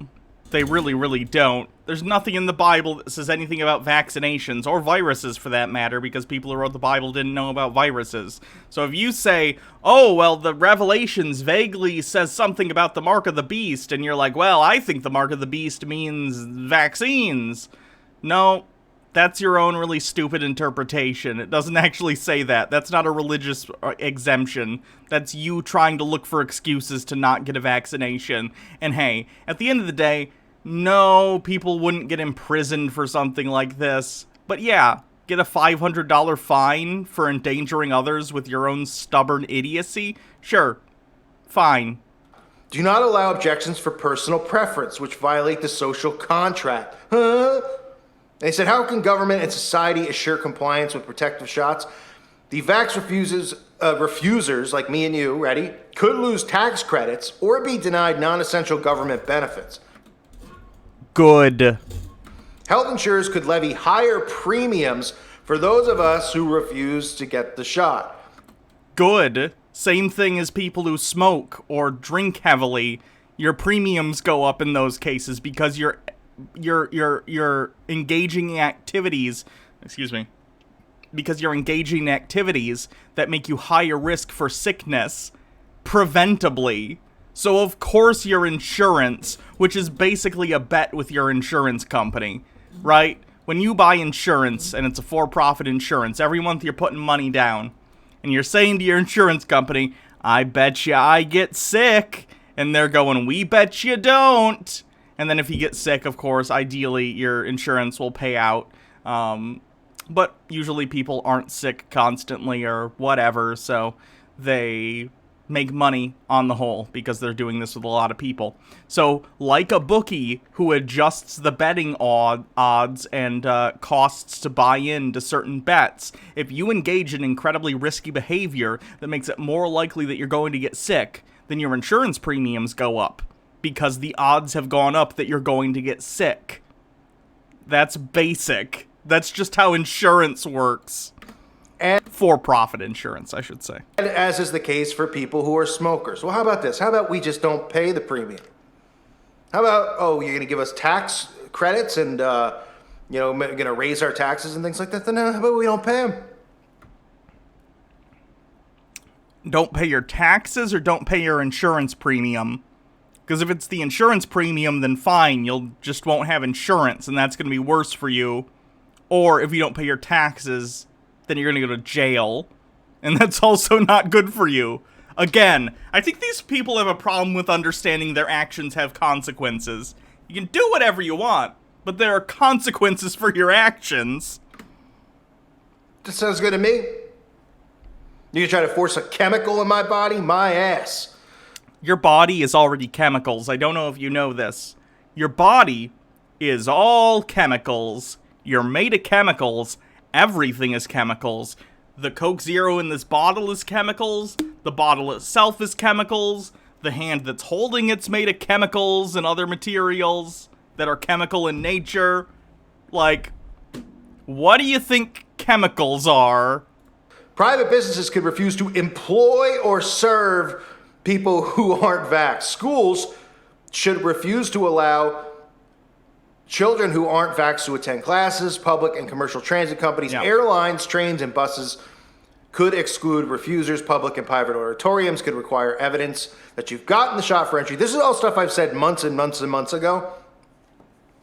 They really, really don't. There's nothing in the Bible that says anything about vaccinations, or viruses for that matter, because people who wrote the Bible didn't know about viruses. So if you say, oh, well, the Revelations vaguely says something about the mark of the beast, and you're like, well, I think the mark of the beast means vaccines. No, that's your own really stupid interpretation. It doesn't actually say that. That's not a religious exemption. That's you trying to look for excuses to not get a vaccination. And hey, at the end of the day, no, people wouldn't get imprisoned for something like this. But yeah, get a $500 fine for endangering others with your own stubborn idiocy? Sure, fine. Do not allow objections for personal preference, which violate the social contract. Huh? They said, how can government and society assure compliance with protective shots? The vax refusers, like me and you, ready, could lose tax credits or be denied non-essential government benefits. Good. Health insurers could levy higher premiums for those of us who refuse to get the shot. Good. Same thing as people who smoke or drink heavily. Your premiums go up in those cases because you're engaging in activities, because you're engaging in activities that make you higher risk for sickness preventably. So of course your insurance, which is basically a bet with your insurance company, right? When you buy insurance, and it's a for-profit insurance, every month you're putting money down, and you're saying to your insurance company, I bet you I get sick, and they're going, we bet you don't. And then if you get sick, of course, ideally your insurance will pay out. But usually people aren't sick constantly or whatever, so they make money on the whole because they're doing this with a lot of people. So, like a bookie who adjusts the betting odds and costs to buy in to certain bets, if you engage in incredibly risky behavior that makes it more likely that you're going to get sick, then your insurance premiums go up because the odds have gone up that you're going to get sick. That's basic. That's just how insurance works. And for-profit insurance, I should say. And as is the case for people who are smokers. Well, how about this? How about we just don't pay the premium? How about, oh, you're going to give us tax credits and, you know, going to raise our taxes and things like that? Then how about we don't pay them? Don't pay your taxes or don't pay your insurance premium? Because if it's the insurance premium, then fine, you'll just won't have insurance, and that's going to be worse for you. Or if you don't pay your taxes, then you're going to go to jail, and that's also not good for you. Again, I think these people have a problem with understanding their actions have consequences. You can do whatever you want, but there are consequences for your actions. That sounds good to me. You try to force a chemical in my body? My ass. Your body is already chemicals. I don't know if you know this. Your body is all chemicals. You're made of chemicals. Everything is chemicals. The Coke Zero in this bottle is chemicals. The bottle itself is chemicals. The hand that's holding it's made of chemicals and other materials that are chemical in nature. Like, what do you think chemicals are? Private businesses could refuse to employ or serve people who aren't vaxxed. Schools should refuse to allow children who aren't vaxxed to attend classes. Public and commercial transit companies, airlines, trains, and buses could exclude refusers. Public and private auditoriums could require evidence that you've gotten the shot for entry. This is all stuff I've said months and months and months ago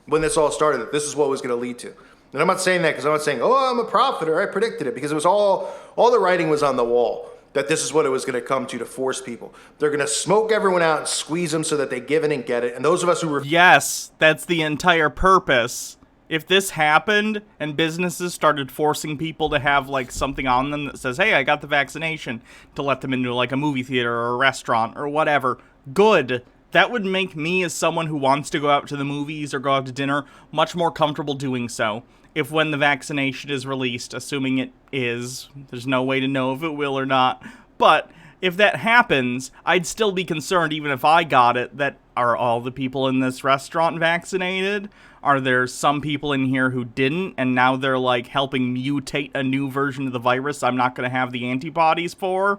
when this all started, that this is what it was going to lead to. And I'm not saying that because I'm not saying, oh, I'm a prophet or I predicted it, because it was all the writing was on the wall that this is what it was going to come to force people. They're going to smoke everyone out and squeeze them so that they give in and get it. And those of us who Yes, that's the entire purpose. If this happened and businesses started forcing people to have like something on them that says, hey, I got the vaccination, to let them into like a movie theater or a restaurant or whatever, good. That would make me, as someone who wants to go out to the movies or go out to dinner, much more comfortable doing so. If when the vaccination is released, assuming it is, there's no way to know if it will or not, but if that happens, I'd still be concerned, even if I got it, that are all the people in this restaurant vaccinated? Are there some people in here who didn't, and now they're like helping mutate a new version of the virus I'm not going to have the antibodies for?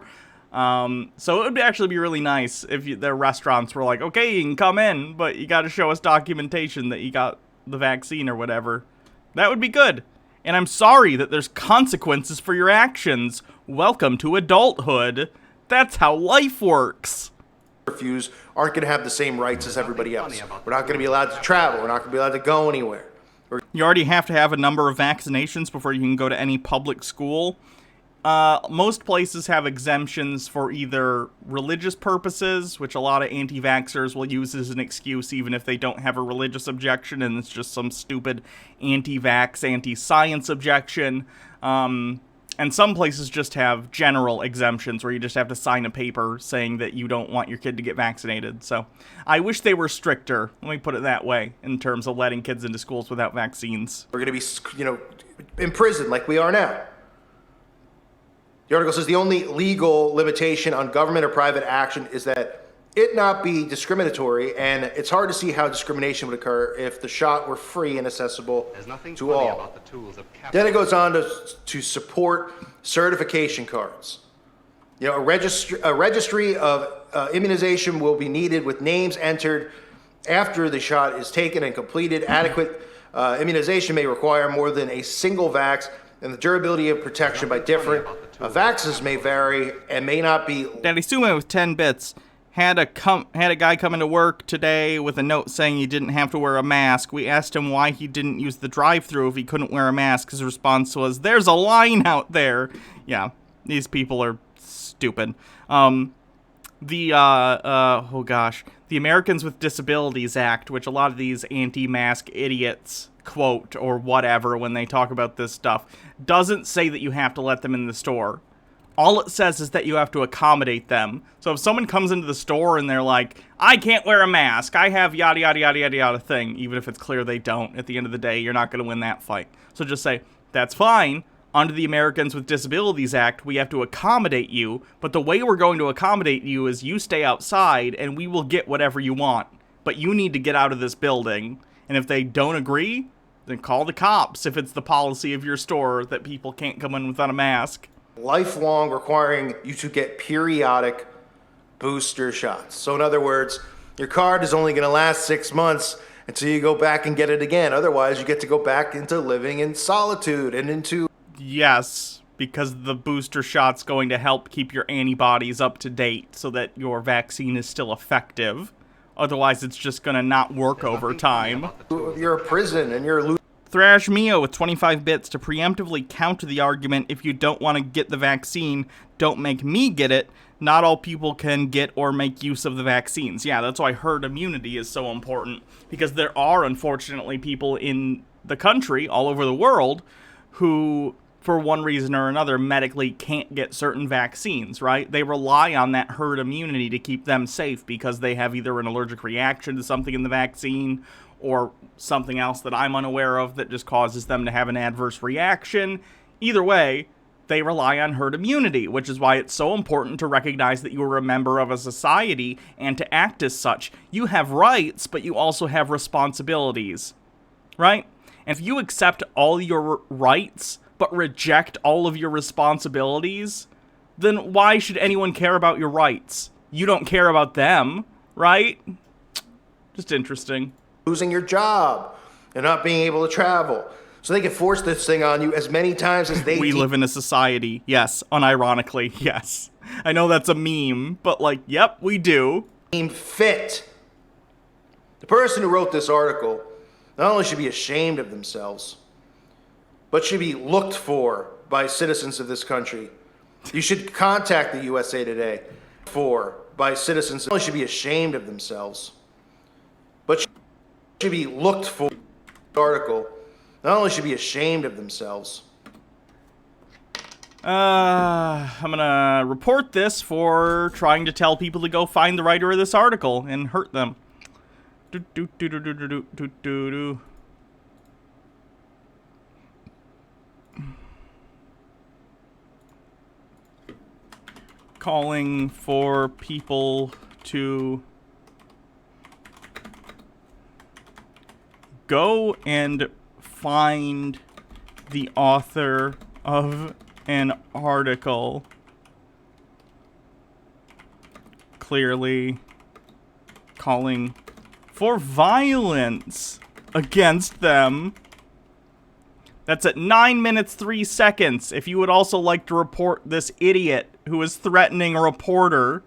So it would actually be really nice if their restaurants were like, okay, you can come in, but you got to show us documentation that you got the vaccine or whatever. That would be good. And I'm sorry that there's consequences for your actions. Welcome to adulthood. That's how life works. refuse aren't going to have the same rights as everybody else. We're not going to be allowed to travel. We're not going to be allowed to go anywhere. You already have to have a number of vaccinations before you can go to any public school. Most places have exemptions for either religious purposes, which a lot of anti-vaxxers will use as an excuse even if they don't have a religious objection and it's just some stupid anti-vax, anti-science objection. And some places just have general exemptions where you just have to sign a paper saying that you don't want your kid to get vaccinated. So I wish they were stricter, let me put it that way, in terms of letting kids into schools without vaccines. We're going to be, in prison like we are now. The article says the only legal limitation on government or private action is that it not be discriminatory, and it's hard to see how discrimination would occur if the shot were free and accessible to all. About the tools of Then it goes on to support certification cards. A registry of immunization will be needed with names entered after the shot is taken and completed. Adequate immunization may require more than a single vax, and the durability of protection by different vaxes may vary and may not be. Daddy Sumo with 10 bits. Had a guy come into work today with a note saying he didn't have to wear a mask. We asked him why he didn't use the drive-thru if he couldn't wear a mask. His response was, "There's a line out there." Yeah, these people are stupid. The Americans with Disabilities Act, which a lot of these anti-mask idiots quote or whatever when they talk about this stuff, doesn't say that you have to let them in the store. All it says is that you have to accommodate them. So if someone comes into the store and they're like, I can't wear a mask, I have yada yada yada yada yada thing, even if it's clear they don't, at the end of the day, you're not going to win that fight. So just say, that's fine. Under the Americans with Disabilities Act, we have to accommodate you, but the way we're going to accommodate you is you stay outside and we will get whatever you want. But you need to get out of this building. And if they don't agree, then call the cops if it's the policy of your store that people can't come in without a mask. Lifelong, requiring you to get periodic booster shots. So in other words, your card is only going to last 6 months until you go back and get it again. Otherwise, you get to go back into living in solitude and into... Yes, because the booster shot's going to help keep your antibodies up to date so that your vaccine is still effective. Otherwise, it's just going to not work over time. You're a prison and you're... Thrash Mio with 25 bits to preemptively counter the argument, if you don't want to get the vaccine, don't make me get it. Not all people can get or make use of the vaccines. Yeah, that's why herd immunity is so important, because there are, unfortunately, people in the country, all over the world, who, for one reason or another, medically can't get certain vaccines, right? They rely on that herd immunity to keep them safe because they have either an allergic reaction to something in the vaccine or something else that I'm unaware of that just causes them to have an adverse reaction. Either way, they rely on herd immunity, which is why it's so important to recognize that you are a member of a society and to act as such. You have rights, but you also have responsibilities, right? And if you accept all your rights, but reject all of your responsibilities, then why should anyone care about your rights? You don't care about them, right? Just interesting. Losing your job and not being able to travel. So they can force this thing on you as many times as they... We live in a society. Yes, unironically, yes. I know that's a meme, but like, yep, we do. Deem fit. The person who wrote this article not only should be ashamed of themselves, but should be looked for by citizens of this country. You should contact the USA Today by citizens who should be ashamed of themselves, but should be looked for. Article not only should be ashamed of themselves. I'm gonna report this for trying to tell people to go find the writer of this article and hurt them. Calling for people to go and find the author of an article. Clearly calling for violence against them. That's at 9 minutes 3 seconds. If you would also like to report this idiot who is threatening a reporter.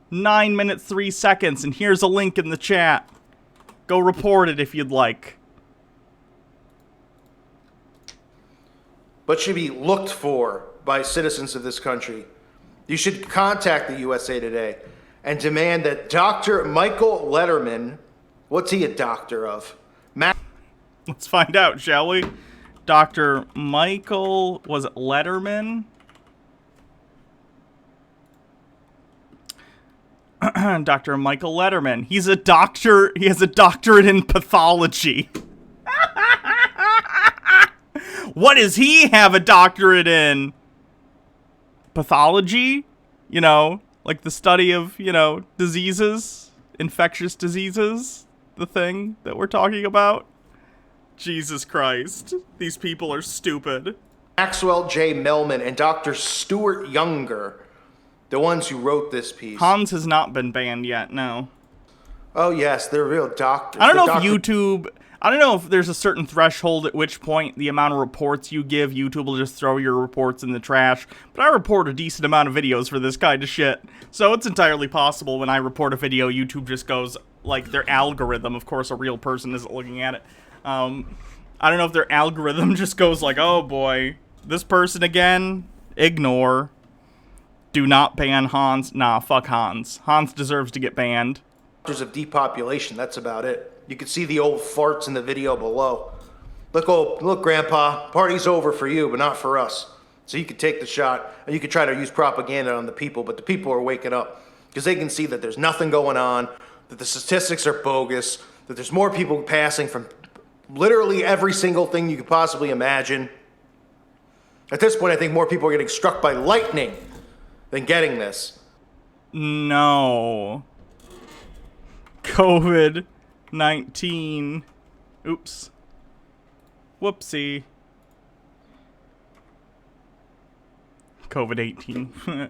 9 minutes 3 seconds, and here's a link in the chat. Go report it if you'd like. But should be looked for by citizens of this country. You should contact the USA Today and demand that Dr. Michael Letterman, what's he a doctor of? Let's find out, shall we? Dr. Michael, was it Letterman? Dr. Michael Letterman. He's a doctor. He has a doctorate in pathology. What does he have a doctorate in? Pathology? You know, like the study of, you know, diseases, infectious diseases, the thing that we're talking about. Jesus Christ. These people are stupid. Maxwell J. Mellman and Dr. Stuart Younger, the ones who wrote this piece. Hans has not been banned yet, no. Oh, yes, they're real doctors. I don't know if YouTube... I don't know if there's a certain threshold at which point the amount of reports you give, YouTube will just throw your reports in the trash. But I report a decent amount of videos for this kind of shit. So it's entirely possible when I report a video, YouTube just goes, like, their algorithm. Of course, a real person isn't looking at it. I don't know if their algorithm just goes like, oh boy, this person again? Ignore. Do not ban Hans. Nah, fuck Hans. Hans deserves to get banned. Of depopulation, that's about it. You can see the old farts in the video below. Look, Grandpa, party's over for you, but not for us. So you could take the shot and you could try to use propaganda on the people, but the people are waking up because they can see that there's nothing going on, that the statistics are bogus, that there's more people passing from literally every single thing you could possibly imagine. At this point, I think more people are getting struck by lightning than getting this. No. COVID-19. Oops. Whoopsie. COVID-18.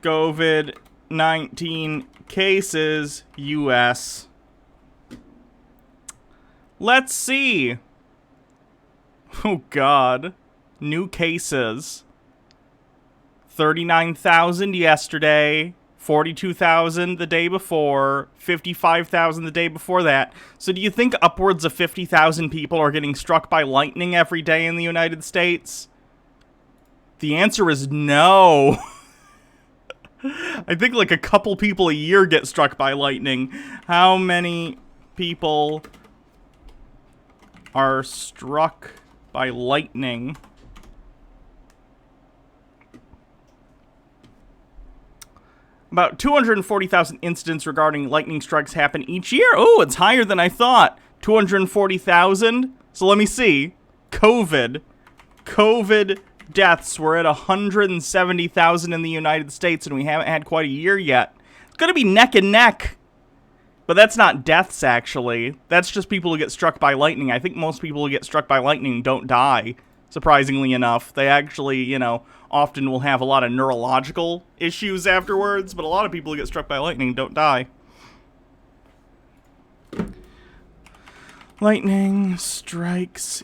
COVID-19 cases, U.S. Let's see. Oh, God. New cases. 39,000 yesterday. 42,000 the day before. 55,000 the day before that. So do you think upwards of 50,000 people are getting struck by lightning every day in the United States? The answer is no. I think like a couple people a year get struck by lightning. How many people are struck by lightning? About 240,000 incidents regarding lightning strikes happen each year. Oh, it's higher than I thought. 240,000? So let me see. COVID deaths were at 170,000 in the United States, and we haven't had quite a year yet. It's going to be neck and neck. But that's not deaths, actually. That's just people who get struck by lightning. I think most people who get struck by lightning don't die, surprisingly enough. They actually, you know, often will have a lot of neurological issues afterwards, but a lot of people who get struck by lightning don't die. Lightning strikes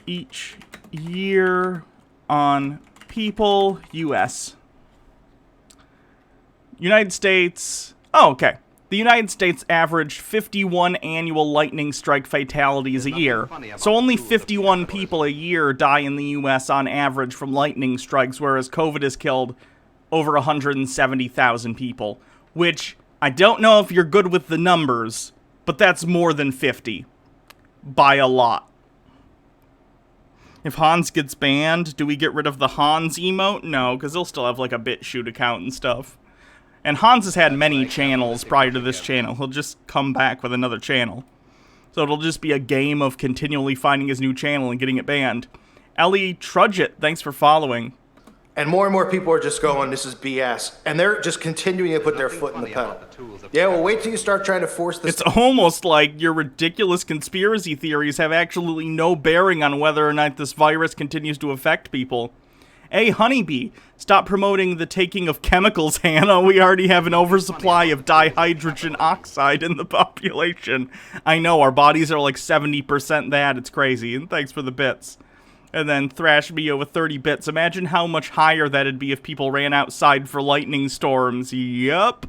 each year on people, U.S. United States. Oh, okay. The United States averaged 51 annual lightning strike fatalities a year. So only 51 people a year die in the U.S. on average from lightning strikes, whereas COVID has killed over 170,000 people. Which, I don't know if you're good with the numbers, but that's more than 50. By a lot. If Hans gets banned, do we get rid of the Hans emote? No, because he'll still have like a BitChute account and stuff. And Hans has had many channels prior to this channel. He'll just come back with another channel. So it'll just be a game of continually finding his new channel and getting it banned. Ellie Trudgett, thanks for following. And more people are just going, this is BS. And they're just continuing to put their foot in the pedal. Yeah, well, wait till you start trying to force this. It's almost like your ridiculous conspiracy theories have absolutely no bearing on whether or not this virus continues to affect people. Hey, Honeybee, stop promoting the taking of chemicals, Hannah. We already have an oversupply of dihydrogen oxide in the population. I know, our bodies are like 70% that. It's crazy. And thanks for the bits. And then Thrash Mio with 30 bits. Imagine how much higher that'd be if people ran outside for lightning storms. Yup.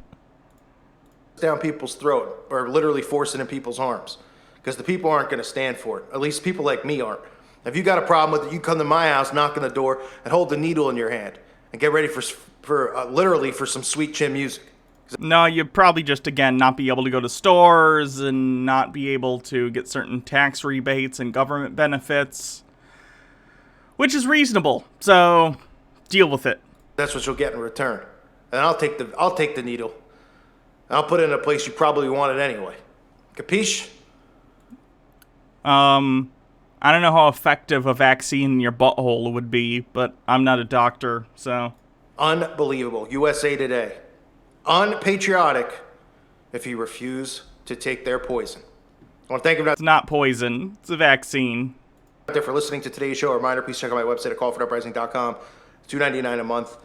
Down people's throat, or literally force it in people's arms. Because the people aren't going to stand for it. At least people like me aren't. If you got a problem with it, you come to my house, knock on the door, and hold the needle in your hand. And get ready literally for some sweet chin music. No, you'd probably just, again, not be able to go to stores and not be able to get certain tax rebates and government benefits. Which is reasonable, so deal with it. That's what you'll get in return. And I'll take the needle. And I'll put it in a place you probably want it anyway. Capiche? I don't know how effective a vaccine in your butthole would be, but I'm not a doctor, so. Unbelievable. USA Today. Unpatriotic if you refuse to take their poison. I want to thank you. It's not poison. It's a vaccine. There for listening to today's show. A reminder, please check out my website at callforuprising.com. It's $2.99 a month.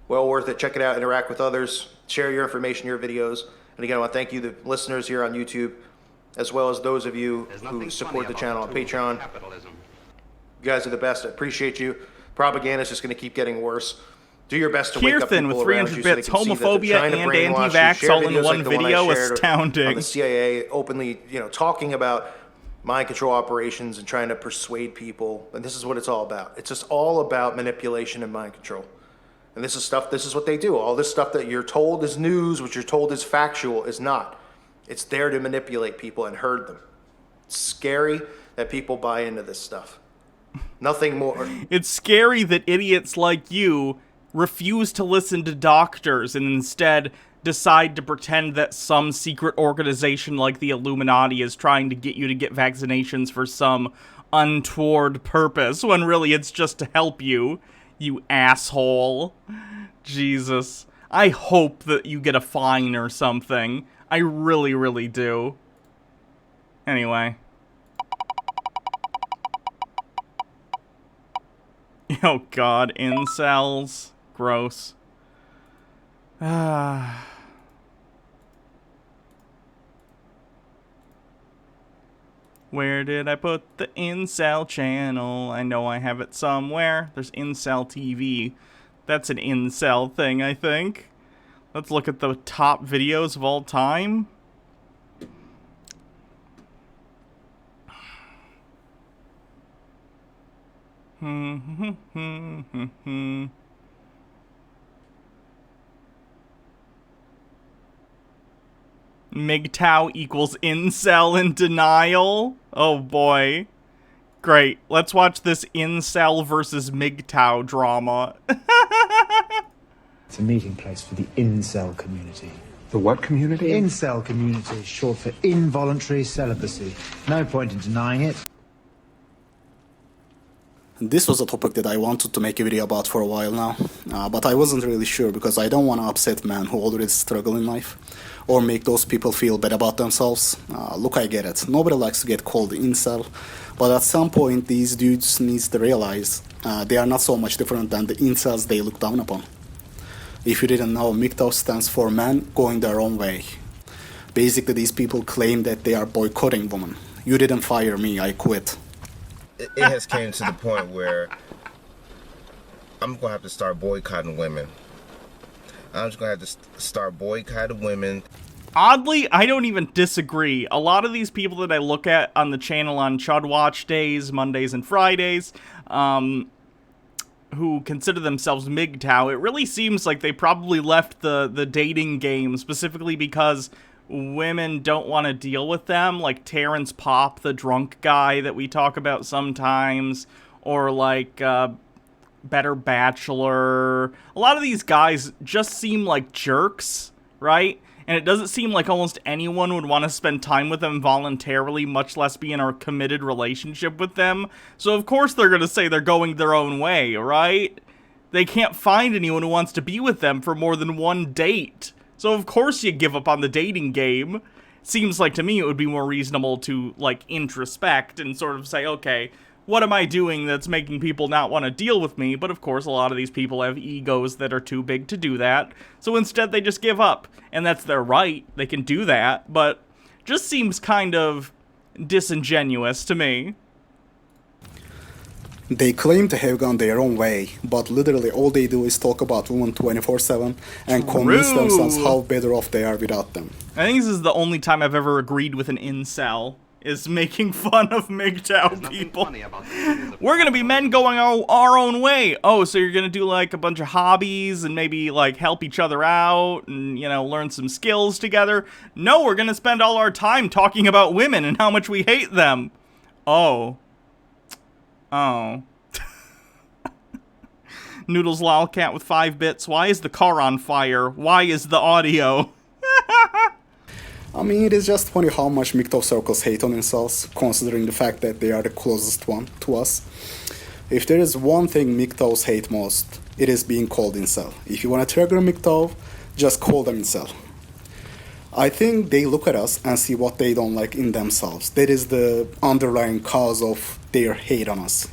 Well worth it. Check it out. Interact with others. Share your information, your videos. And again, I want to thank you, the listeners here on YouTube, as well as those of you who support the channel on Patreon. You guys are the best. I appreciate you. Propaganda is just going to keep getting worse. Do your best to wake up people with around 300 you bits, so they can homophobia see that and they're trying to brainwash you. anti-vax Share all in videos one like the one I video. shared Astounding. on the CIA openly, talking about mind control operations and trying to persuade people. And this is what it's all about. It's just all about manipulation and mind control. And this is what they do. All this stuff that you're told is news, what you're told is factual, is not. It's there to manipulate people and herd them. It's scary that people buy into this stuff. Nothing more. It's scary that idiots like you refuse to listen to doctors and instead decide to pretend that some secret organization like the Illuminati is trying to get you to get vaccinations for some untoward purpose, when really it's just to help you, you asshole. Jesus. I hope that you get a fine or something. I really, really do. Anyway. Oh god, incels. Gross. Where did I put the incel channel? I know I have it somewhere. There's incel TV. That's an incel thing, I think. Let's look at the top videos of all time. MGTOW equals incel in denial. Oh boy. Great. Let's watch this incel versus MGTOW drama. It's a meeting place for the incel community. The what community? Incel community, short for involuntary celibacy. No point in denying it. This was a topic that I wanted to make a video about for a while now, but I wasn't really sure because I don't want to upset men who already struggle in life, or make those people feel bad about themselves. Look, I get it. Nobody likes to get called incel, but at some point these dudes needs to realize they are not so much different than the incels they look down upon. If you didn't know, MGTOW stands for men going their own way. Basically, these people claim that they are boycotting women. You didn't fire me, I quit. It has came to the point where I'm gonna have to start boycotting women. I'm just gonna have to start boycotting women. Oddly, I don't even disagree. A lot of these people that I look at on the channel on Chud Watch days, Mondays and Fridays, who consider themselves MGTOW, it really seems like they probably left the dating game specifically because women don't want to deal with them, like Terrence Popp, the drunk guy that we talk about sometimes, or like Better Bachelor. A lot of these guys just seem like jerks, right? And it doesn't seem like almost anyone would want to spend time with them voluntarily, much less be in a committed relationship with them. So of course they're going to say they're going their own way, right? They can't find anyone who wants to be with them for more than one date. So of course you give up on the dating game. Seems like to me it would be more reasonable to, like, introspect and sort of say, okay, what am I doing that's making people not want to deal with me? But of course, a lot of these people have egos that are too big to do that. So instead, they just give up. And that's their right. They can do that. But just seems kind of disingenuous to me. They claim to have gone their own way, but literally all they do is talk about women 24/7 and convince themselves how better off they are without them. I think this is the only time I've ever agreed with an incel, is making fun of MGTOW people. We're gonna be men going our own way. Oh, so you're gonna do like a bunch of hobbies and maybe like help each other out and, you know, learn some skills together? No, we're gonna spend all our time talking about women and how much we hate them. Oh. Noodles Lolcat with 5 bits. Why is the car on fire? Why is the audio? I mean, it is just funny how much MGTOW circles hate on incels, considering the fact that they are the closest one to us. If there is one thing MGTOWs hate most, it is being called incel. If you want to trigger MGTOW, just call them incel. I think they look at us and see what they don't like in themselves. That is the underlying cause of their hate on us.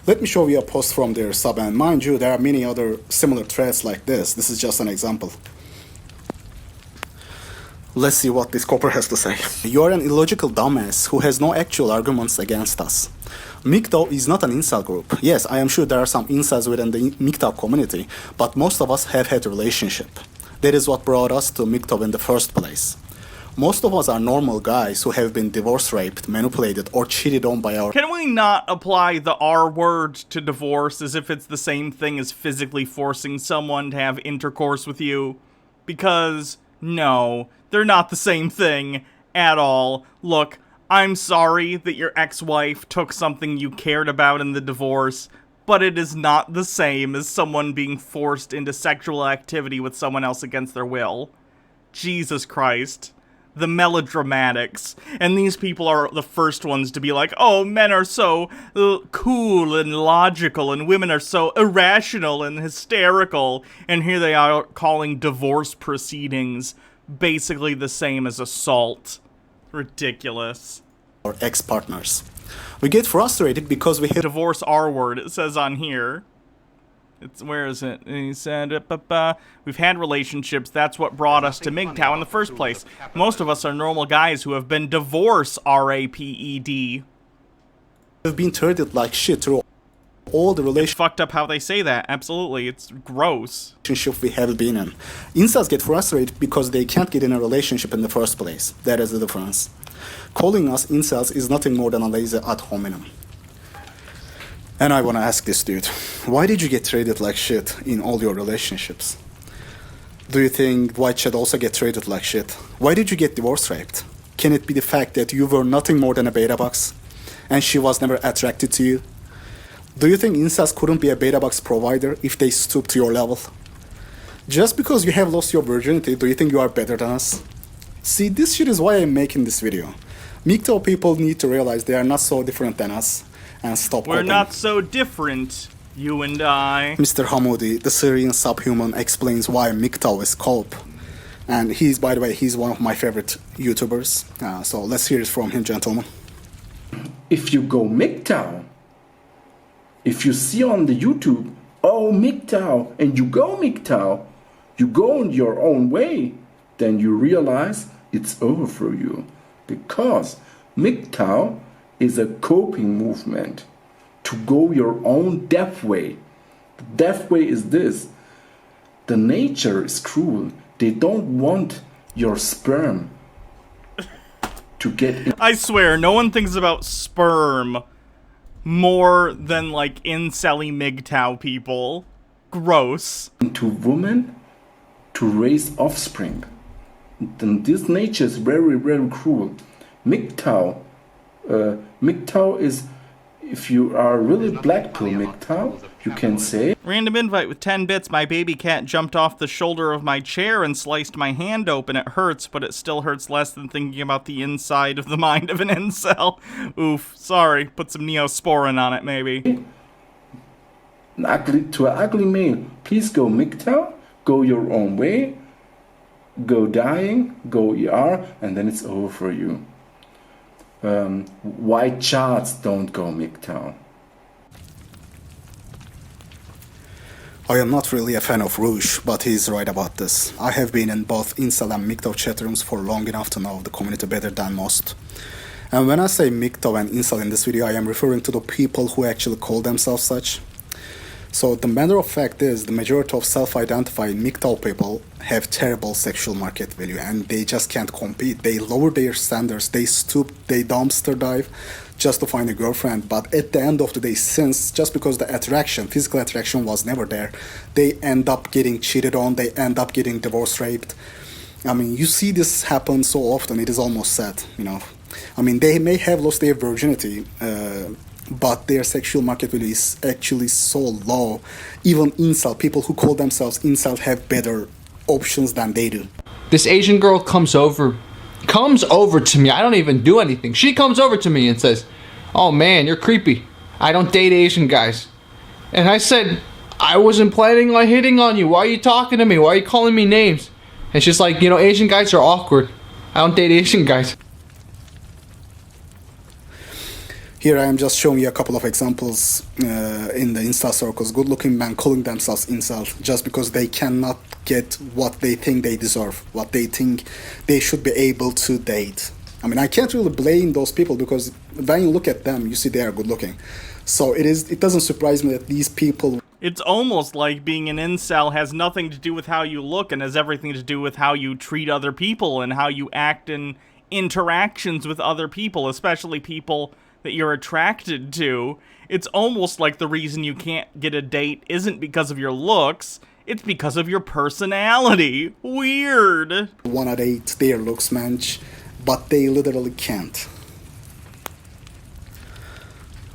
Let me show you a post from their sub, and mind you, there are many other similar threads like this. This is just an example. Let's see what this copper has to say. You are an illogical dumbass who has no actual arguments against us. MGTOW is not an incel group. Yes, I am sure there are some incels within the MGTOW community, but most of us have had a relationship. That is what brought us to MGTOW in the first place. Most of us are normal guys who have been divorce raped, manipulated, or cheated on by our... Can we not apply the R word to divorce as if it's the same thing as physically forcing someone to have intercourse with you? Because, no, they're not the same thing at all. Look, I'm sorry that your ex-wife took something you cared about in the divorce, but it is not the same as someone being forced into sexual activity with someone else against their will. Jesus Christ. The melodramatics. And these people are the first ones to be like, oh, men are so cool and logical, and women are so irrational and hysterical. And here they are calling divorce proceedings basically the same as assault. Ridiculous. Or ex-partners. We get frustrated because we have divorce R word, it says on here. Where is it? And he said, we've had relationships. That's what brought us to MGTOW in the first place. Most of us are normal guys who have been divorced, RAPED. We've been treated like shit through all the relationships. It's fucked up how they say that. Absolutely. It's gross. Relationship we have been in. Incels get frustrated because they can't get in a relationship in the first place. That is the difference. Calling us incels is nothing more than a lazy ad hominem. And I want to ask this dude, why did you get treated like shit in all your relationships? Do you think white shit also get treated like shit? Why did you get divorce raped? Can it be the fact that you were nothing more than a beta box and she was never attracted to you? Do you think incels couldn't be a beta box provider if they stooped to your level? Just because you have lost your virginity, do you think you are better than us? See, this shit is why I'm making this video. MGTOW people need to realize they are not so different than us. And stop We're not so different, you and I. Mr. Hamoudi, the Syrian subhuman, explains why MGTOW is cope. And he's, by the way, he's one of my favorite YouTubers. So let's hear it from him, gentlemen. If you go MGTOW, if you see on the YouTube, oh MGTOW, and you go MGTOW, you go in your own way, then you realize it's over for you. Because MGTOW is a coping movement to go your own death way. The death way is this. The nature is cruel. They don't want your sperm to get in. I swear, no one thinks about sperm more than like incelly MGTOW people. Gross. To women to raise offspring. Then this nature is very, very cruel. MGTOW is, if you are really black pill MGTOW, you can say, random invite with 10 bits. My baby cat jumped off the shoulder of my chair and sliced my hand open. It hurts, but it still hurts less than thinking about the inside of the mind of an incel. Oof, sorry. Put some Neosporin on it, maybe. to an ugly male, please go MGTOW, go your own way, go dying, go ER, and then it's over for you. White charts don't go MGTOW. I am not really a fan of Rouge, but he's right about this. I have been in both incel and MGTOW chat rooms for long enough to know the community better than most. And when I say MGTOW and incel in this video, I am referring to the people who actually call themselves such. So the matter of fact is, the majority of self-identifying MGTOW people have terrible sexual market value and they just can't compete. They lower their standards, they stoop, they dumpster dive just to find a girlfriend. But at the end of the day, since just because the attraction, physical attraction was never there, they end up getting cheated on, they end up getting divorce raped. I mean, you see this happen so often, it is almost sad, you know. I mean, they may have lost their virginity, but their sexual market value is actually so low. Even incel, people who call themselves incel, have better options than they do. This Asian girl comes over to me. I don't even do anything. She comes over to me and says, "Oh man, you're creepy. I don't date Asian guys." And I said, "I wasn't planning on hitting on you. Why are you talking to me? Why are you calling me names?" And she's like, "You know, Asian guys are awkward. I don't date Asian guys." Here I am just showing you a couple of examples in the incel circles. Good-looking men calling themselves incel just because they cannot get what they think they deserve, what they think they should be able to date. I mean, I can't really blame those people because when you look at them, you see they are good-looking. So it doesn't surprise me that these people... It's almost like being an incel has nothing to do with how you look and has everything to do with how you treat other people and how you act in interactions with other people, especially people that you're attracted to. It's almost like the reason you can't get a date isn't because of your looks, it's because of your personality. Weird. Wanna date their looks match, but they literally can't.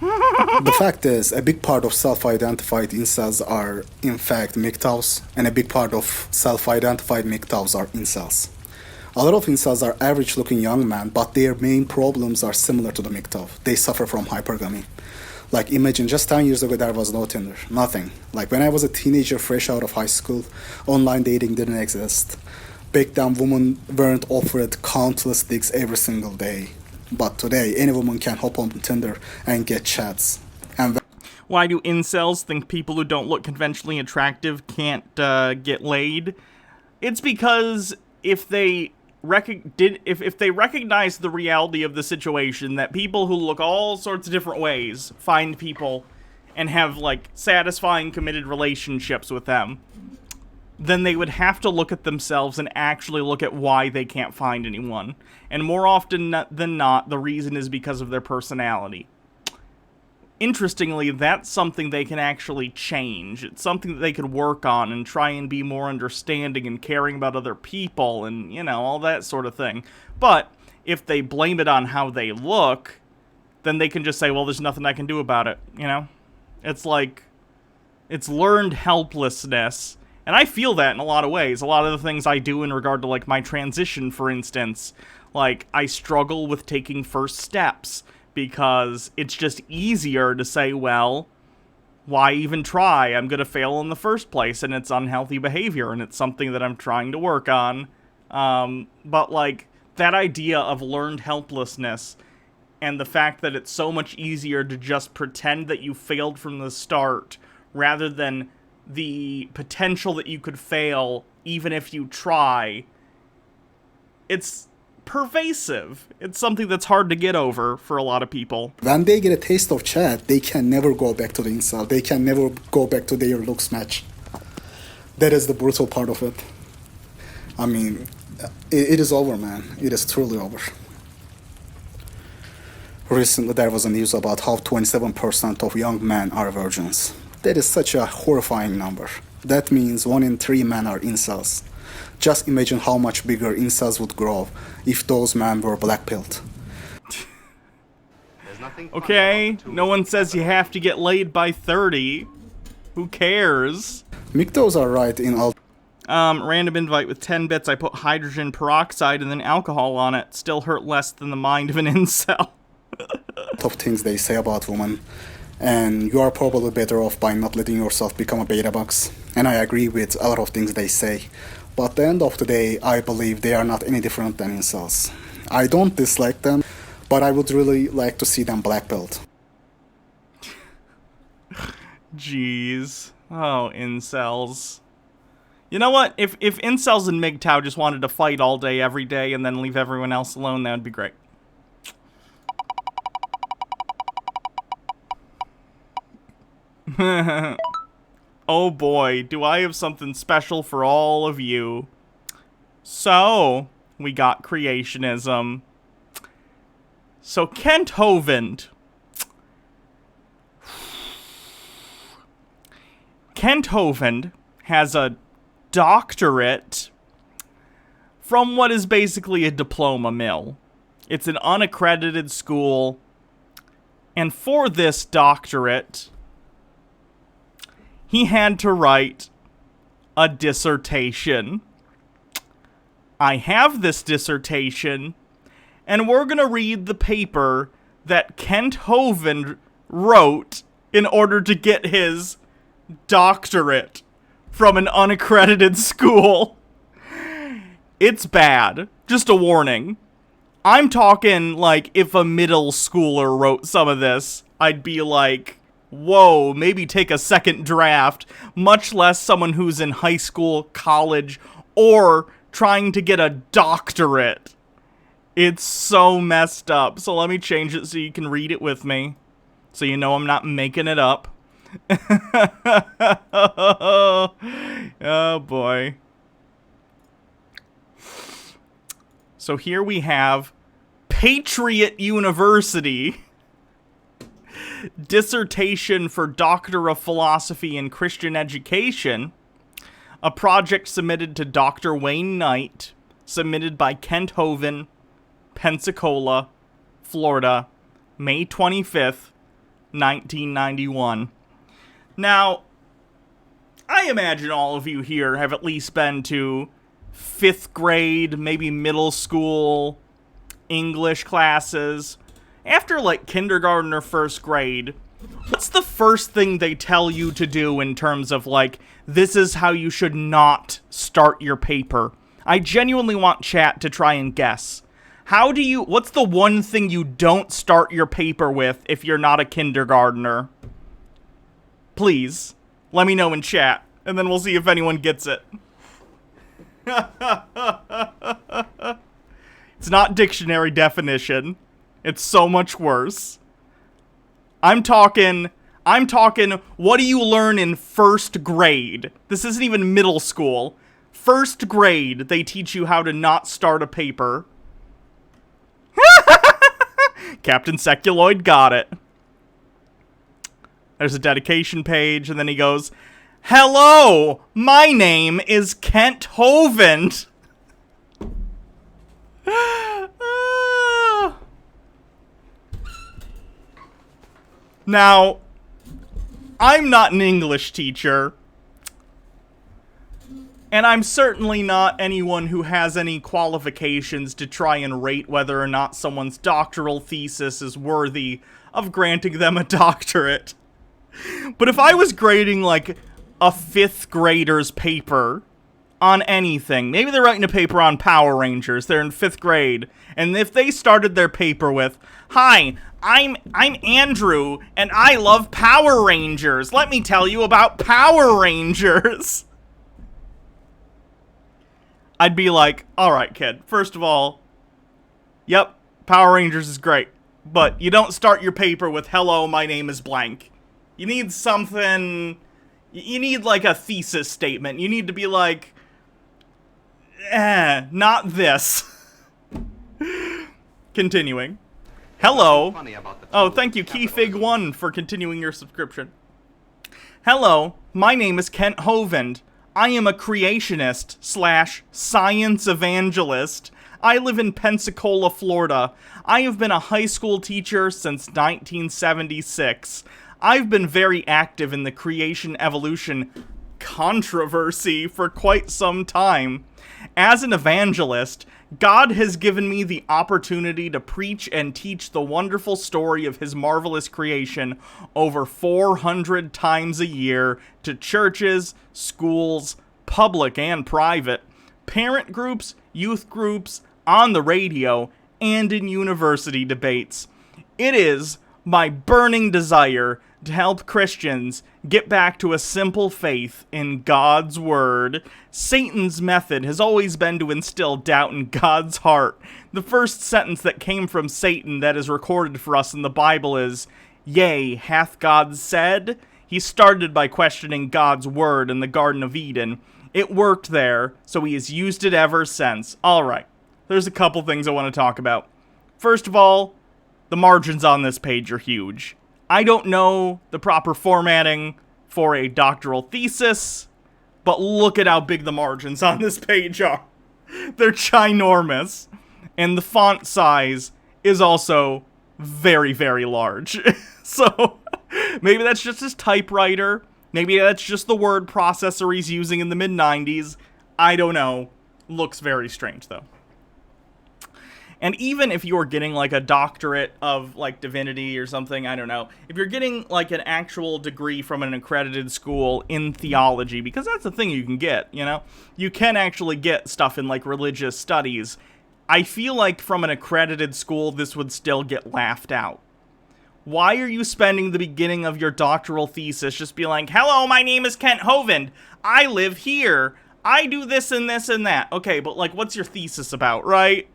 The fact is, a big part of self-identified incels are, in fact, MGTOWs, and a big part of self-identified MGTOWs are incels. A lot of incels are average-looking young men, but their main problems are similar to the MGTOW. They suffer from hypergamy. Like, imagine, just 10 years ago, there was no Tinder. Nothing. Like, when I was a teenager fresh out of high school, online dating didn't exist. Back then, women weren't offered countless dicks every single day. But today, any woman can hop on Tinder and get chats. And why do incels think people who don't look conventionally attractive can't get laid? It's because if they recognize the reality of the situation, that people who look all sorts of different ways find people and have, like, satisfying, committed relationships with them, then they would have to look at themselves and actually look at why they can't find anyone. And more often than not, the reason is because of their personality. Interestingly, that's something they can actually change. It's something that they could work on and try and be more understanding and caring about other people and, you know, all that sort of thing. But if they blame it on how they look, then they can just say, well, there's nothing I can do about it, you know? It's like, it's learned helplessness. And I feel that in a lot of ways. A lot of the things I do in regard to, like, my transition, for instance, like, I struggle with taking first steps because it's just easier to say, well, why even try? I'm going to fail in the first place, and it's unhealthy behavior, and it's something that I'm trying to work on. But, like, that idea of learned helplessness and the fact that it's so much easier to just pretend that you failed from the start rather than the potential that you could fail even if you try, it's pervasive. It's something that's hard to get over for a lot of people. when they get a taste of chat, they can never go back to the incel. They can never go back to their looks match. That is the brutal part of it. I mean, it is over, man. It is truly over. Recently, there was a news about how 27% of young men are virgins. That is such a horrifying number. That means 1 in 3 men are incels. Just imagine how much bigger incels would grow if those men were blackpilled. Okay, no one says you have to get laid by 30. Who cares? MGTOWs are right in all. Random invite with 10 bits. I put hydrogen peroxide and then alcohol on it. Still hurt less than the mind of an incel. Of things they say about women. And you are probably better off by not letting yourself become a beta box. And I agree with a lot of things they say. But at the end of the day, I believe they are not any different than incels. I don't dislike them, but I would really like to see them blackpilled. Jeez. Oh, incels. You know what? If incels and MGTOW just wanted to fight all day, every day, and then leave everyone else alone, that would be great. Oh boy, do I have something special for all of you. So, we got creationism. So, Kent Hovind. Kent Hovind has a doctorate from what is basically a diploma mill. It's an unaccredited school. And for this doctorate, he had to write a dissertation. I have this dissertation, and we're going to read the paper that Kent Hovind wrote in order to get his doctorate from an unaccredited school. It's bad. Just a warning. I'm talking, like, if a middle schooler wrote some of this, I'd be like, whoa, maybe take a second draft, much less someone who's in high school, college, or trying to get a doctorate. It's so messed up. So let me change it so you can read it with me, so you know I'm not making it up. Oh boy. So here we have Patriot University. Dissertation for Doctor of Philosophy in Christian Education, a project submitted to Dr. Wayne Knight, submitted by Kent Hovind, Pensacola, Florida, May 25th, 1991. Now, I imagine all of you here have at least been to 5th grade, maybe middle school English classes. After, like, kindergarten or 1st grade, what's the first thing they tell you to do in terms of, like, this is how you should not start your paper? I genuinely want chat to try and guess. What's the one thing you don't start your paper with if you're not a kindergartner? Please, let me know in chat, and then we'll see if anyone gets it. It's not dictionary definition. It's so much worse. I'm talking, what do you learn in 1st grade? This isn't even middle school. 1st grade, they teach you how to not start a paper. Captain Seculoid got it. There's a dedication page, and then he goes, "Hello, my name is Kent Hovind." Now, I'm not an English teacher, and I'm certainly not anyone who has any qualifications to try and rate whether or not someone's doctoral thesis is worthy of granting them a doctorate. But if I was grading, like, a 5th grader's paper on anything, maybe they're writing a paper on Power Rangers, they're in 5th grade, and if they started their paper with, "Hi, I'm Andrew, and I love Power Rangers. Let me tell you about Power Rangers." I'd be like, alright, kid, first of all, yep, Power Rangers is great, but you don't start your paper with, "Hello, my name is blank." You need something, you need like a thesis statement. You need to be like, not this. Continuing. Hello. Oh, thank you, KeyFig1, for continuing your subscription. "Hello, my name is Kent Hovind. I am a creationist / science evangelist. I live in Pensacola, Florida. I have been a high school teacher since 1976. I've been very active in the creation-evolution controversy for quite some time. As an evangelist, God has given me the opportunity to preach and teach the wonderful story of his marvelous creation over 400 times a year to churches, schools, public and private, parent groups, youth groups, on the radio, and in university debates. It is my burning desire to help Christians get back to a simple faith in God's word. Satan's method has always been to instill doubt in God's heart. The first sentence that came from Satan that is recorded for us in the Bible is, "Yea, hath God said?" He started by questioning God's word in the Garden of Eden. It worked there, so he has used it ever since. Alright, there's a couple things I want to talk about. First of all, the margins on this page are huge. I don't know the proper formatting for a doctoral thesis, but look at how big the margins on this page are. They're ginormous. And the font size is also very, very large. So, maybe that's just his typewriter. Maybe that's just the word processor he's using in the mid-90s. I don't know. Looks very strange, though. And even if you're getting, like, a doctorate of, like, divinity or something, I don't know. If you're getting, like, an actual degree from an accredited school in theology, because that's the thing you can get, you know? You can actually get stuff in, like, religious studies. I feel like from an accredited school, this would still get laughed out. Why are you spending the beginning of your doctoral thesis just being like, "Hello, my name is Kent Hovind. I live here. I do this and this and that." Okay, but, like, what's your thesis about, right?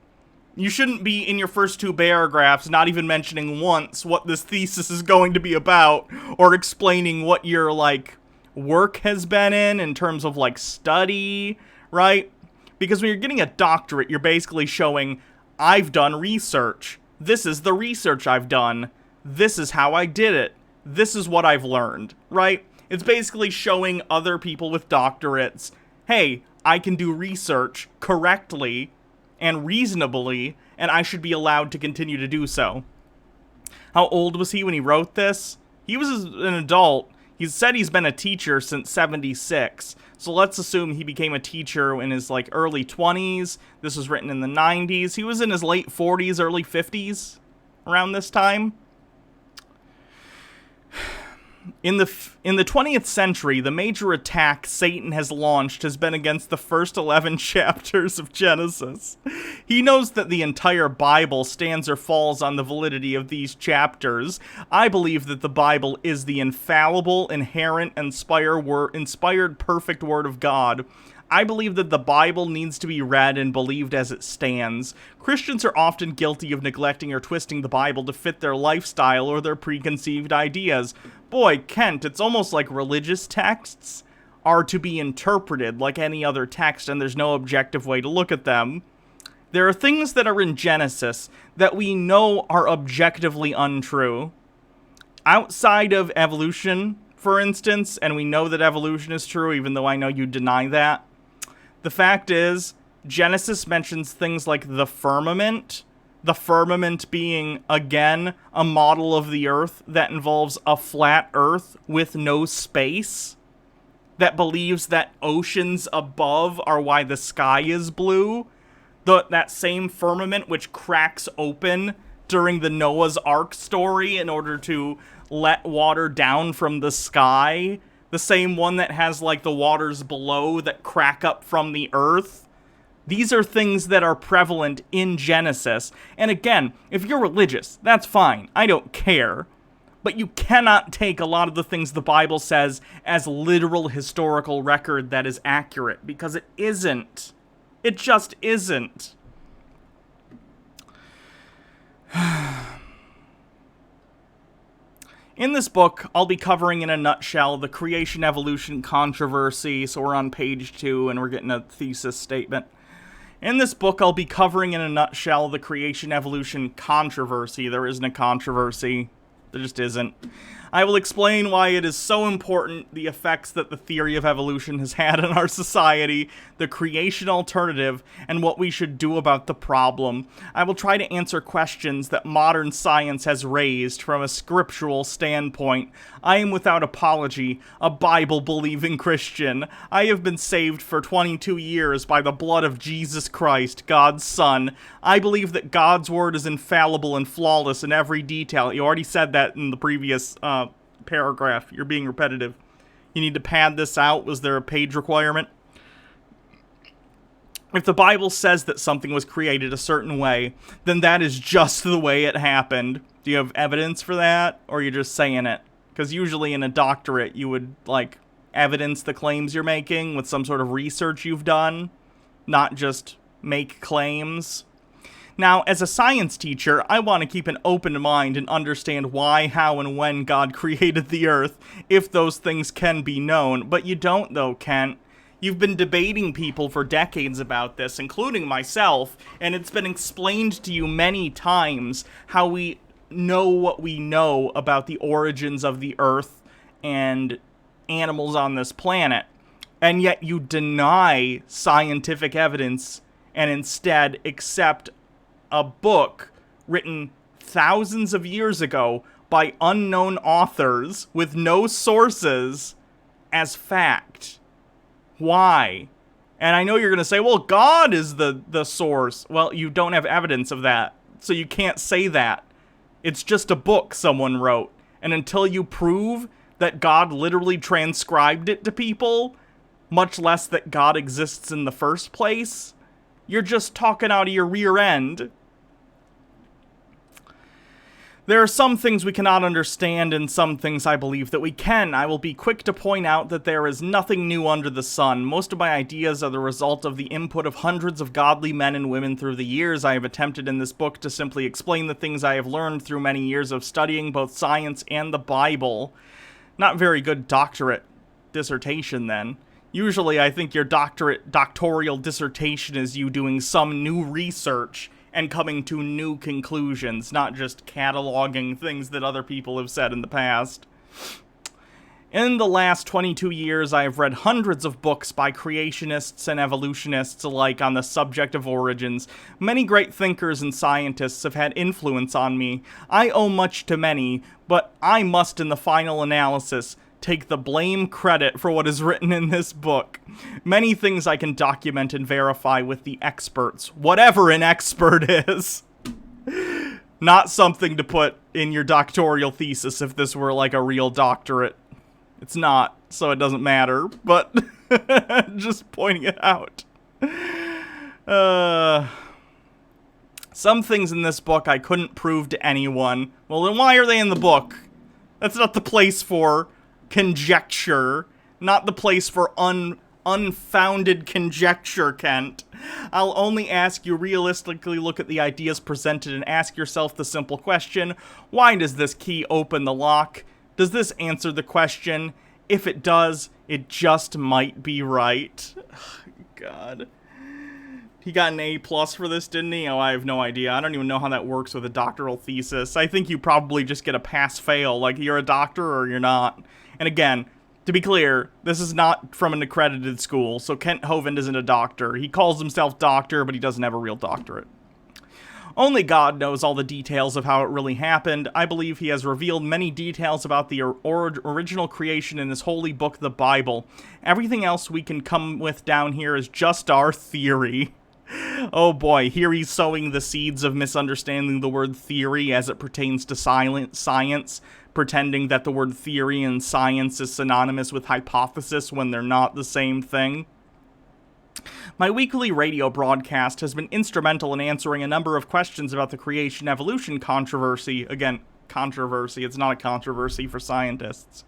You shouldn't be in your first 2 paragraphs not even mentioning once what this thesis is going to be about, or explaining what your, like, work has been in terms of, like, study, right? Because when you're getting a doctorate, you're basically showing, I've done research. This is the research I've done. This is how I did it. This is what I've learned, right? It's basically showing other people with doctorates, hey, I can do research correctly and reasonably, and I should be allowed to continue to do so. How old was he when he wrote this? He was an adult. He said he's been a teacher since 76. So let's assume he became a teacher in his like early 20s. This was written in the 90s. He was in his late 40s, early 50s around this time. In the 20th century, the major attack Satan has launched has been against the first 11 chapters of Genesis. He knows that the entire Bible stands or falls on the validity of these chapters. I believe that the Bible is the infallible, inherent, inspired perfect word of God. I believe that the Bible needs to be read and believed as it stands. Christians are often guilty of neglecting or twisting the Bible to fit their lifestyle or their preconceived ideas. Boy, Kent, it's almost like religious texts are to be interpreted like any other text, and there's no objective way to look at them. There are things that are in Genesis that we know are objectively untrue. Outside of evolution, for instance, and we know that evolution is true, even though I know you deny that. The fact is, Genesis mentions things like the firmament being, again, a model of the Earth that involves a flat Earth with no space, that believes that oceans above are why the sky is blue, that same firmament which cracks open during the Noah's Ark story in order to let water down from the sky, the same one that has like the waters below that crack up from the earth. These are things that are prevalent in Genesis. And again, if you're religious, that's fine. I don't care. But you cannot take a lot of the things the Bible says as literal historical record that is accurate, because it isn't. It just isn't. In this book, I'll be covering in a nutshell the creation-evolution controversy, so we're on page 2 and we're getting a thesis statement. In this book, I'll be covering in a nutshell the creation-evolution controversy. There isn't a controversy. There just isn't. I will explain why it is so important, the effects that the theory of evolution has had on our society, the creation alternative, and what we should do about the problem. I will try to answer questions that modern science has raised from a scriptural standpoint. I am without apology a Bible-believing Christian. I have been saved for 22 years by the blood of Jesus Christ, God's Son. I believe that God's word is infallible and flawless in every detail. You already said that in the previous paragraph. You're being repetitive. You need to pad this out. Was there a page requirement? If the Bible says that something was created a certain way, then that is just the way it happened. Do you have evidence for that, or are you just saying it? Because usually in a doctorate, you would, like, evidence the claims you're making with some sort of research you've done, not just make claims. Now, as a science teacher, I want to keep an open mind and understand why, how, and when God created the Earth, if those things can be known. But you don't, though, Kent. You've been debating people for decades about this, including myself, and it's been explained to you many times how we know what we know about the origins of the Earth and animals on this planet. And yet you deny scientific evidence and instead accept a book written thousands of years ago by unknown authors with no sources as fact. Why? And I know you're going to say, well, God is the source. Well, you don't have evidence of that, so you can't say that. It's just a book someone wrote. And until you prove that God literally transcribed it to people, much less that God exists in the first place, you're just talking out of your rear end. There are some things we cannot understand and some things I believe that we can. I will be quick to point out that there is nothing new under the sun. Most of my ideas are the result of the input of hundreds of godly men and women through the years. I have attempted in this book to simply explain the things I have learned through many years of studying both science and the Bible. Not very good doctorate dissertation, then. Usually I think your doctoral dissertation is you doing some new research and coming to new conclusions, not just cataloging things that other people have said in the past. In the last 22 years, I have read hundreds of books by creationists and evolutionists alike on the subject of origins. Many great thinkers and scientists have had influence on me. I owe much to many, but I must, in the final analysis, take the blame credit for what is written in this book. Many things I can document and verify with the experts, whatever an expert is. Not something to put in your doctoral thesis if this were like a real doctorate. It's not, so it doesn't matter, but just pointing it out. Some things in this book I couldn't prove to anyone. Well, then why are they in the book? That's not the place for conjecture, not the place for unfounded conjecture, Kent. I'll only ask you realistically look at the ideas presented and ask yourself the simple question, why does this key open the lock? Does this answer the question? If it does, it just might be right. God. He got an A+ for this, didn't he? Oh, I have no idea. I don't even know how that works with a doctoral thesis. I think you probably just get a pass-fail, like you're a doctor or you're not. And again, to be clear, this is not from an accredited school, so Kent Hovind isn't a doctor. He calls himself doctor, but he doesn't have a real doctorate. Only God knows all the details of how it really happened. I believe he has revealed many details about the original creation in his holy book, the Bible. Everything else we can come with down here is just our theory. Oh boy, here he's sowing the seeds of misunderstanding the word theory as it pertains to science, pretending that the word theory and science is synonymous with hypothesis when they're not the same thing. My weekly radio broadcast has been instrumental in answering a number of questions about the creation-evolution controversy. Again, controversy. It's not a controversy for scientists.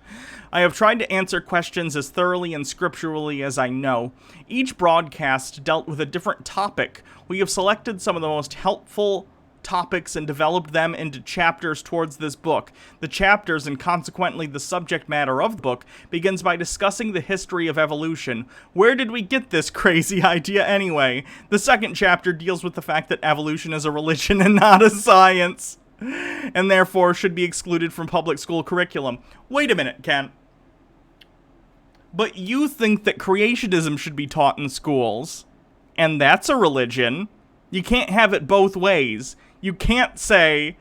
I have tried to answer questions as thoroughly and scripturally as I know. Each broadcast dealt with a different topic. We have selected some of the most helpful topics and developed them into chapters towards this book. The chapters, and consequently the subject matter of the book, begins by discussing the history of evolution. Where did we get this crazy idea anyway? The second chapter deals with the fact that evolution is a religion and not a science, and therefore should be excluded from public school curriculum. Wait a minute, Ken. But you think that creationism should be taught in schools, and that's a religion. You can't have it both ways. You can't say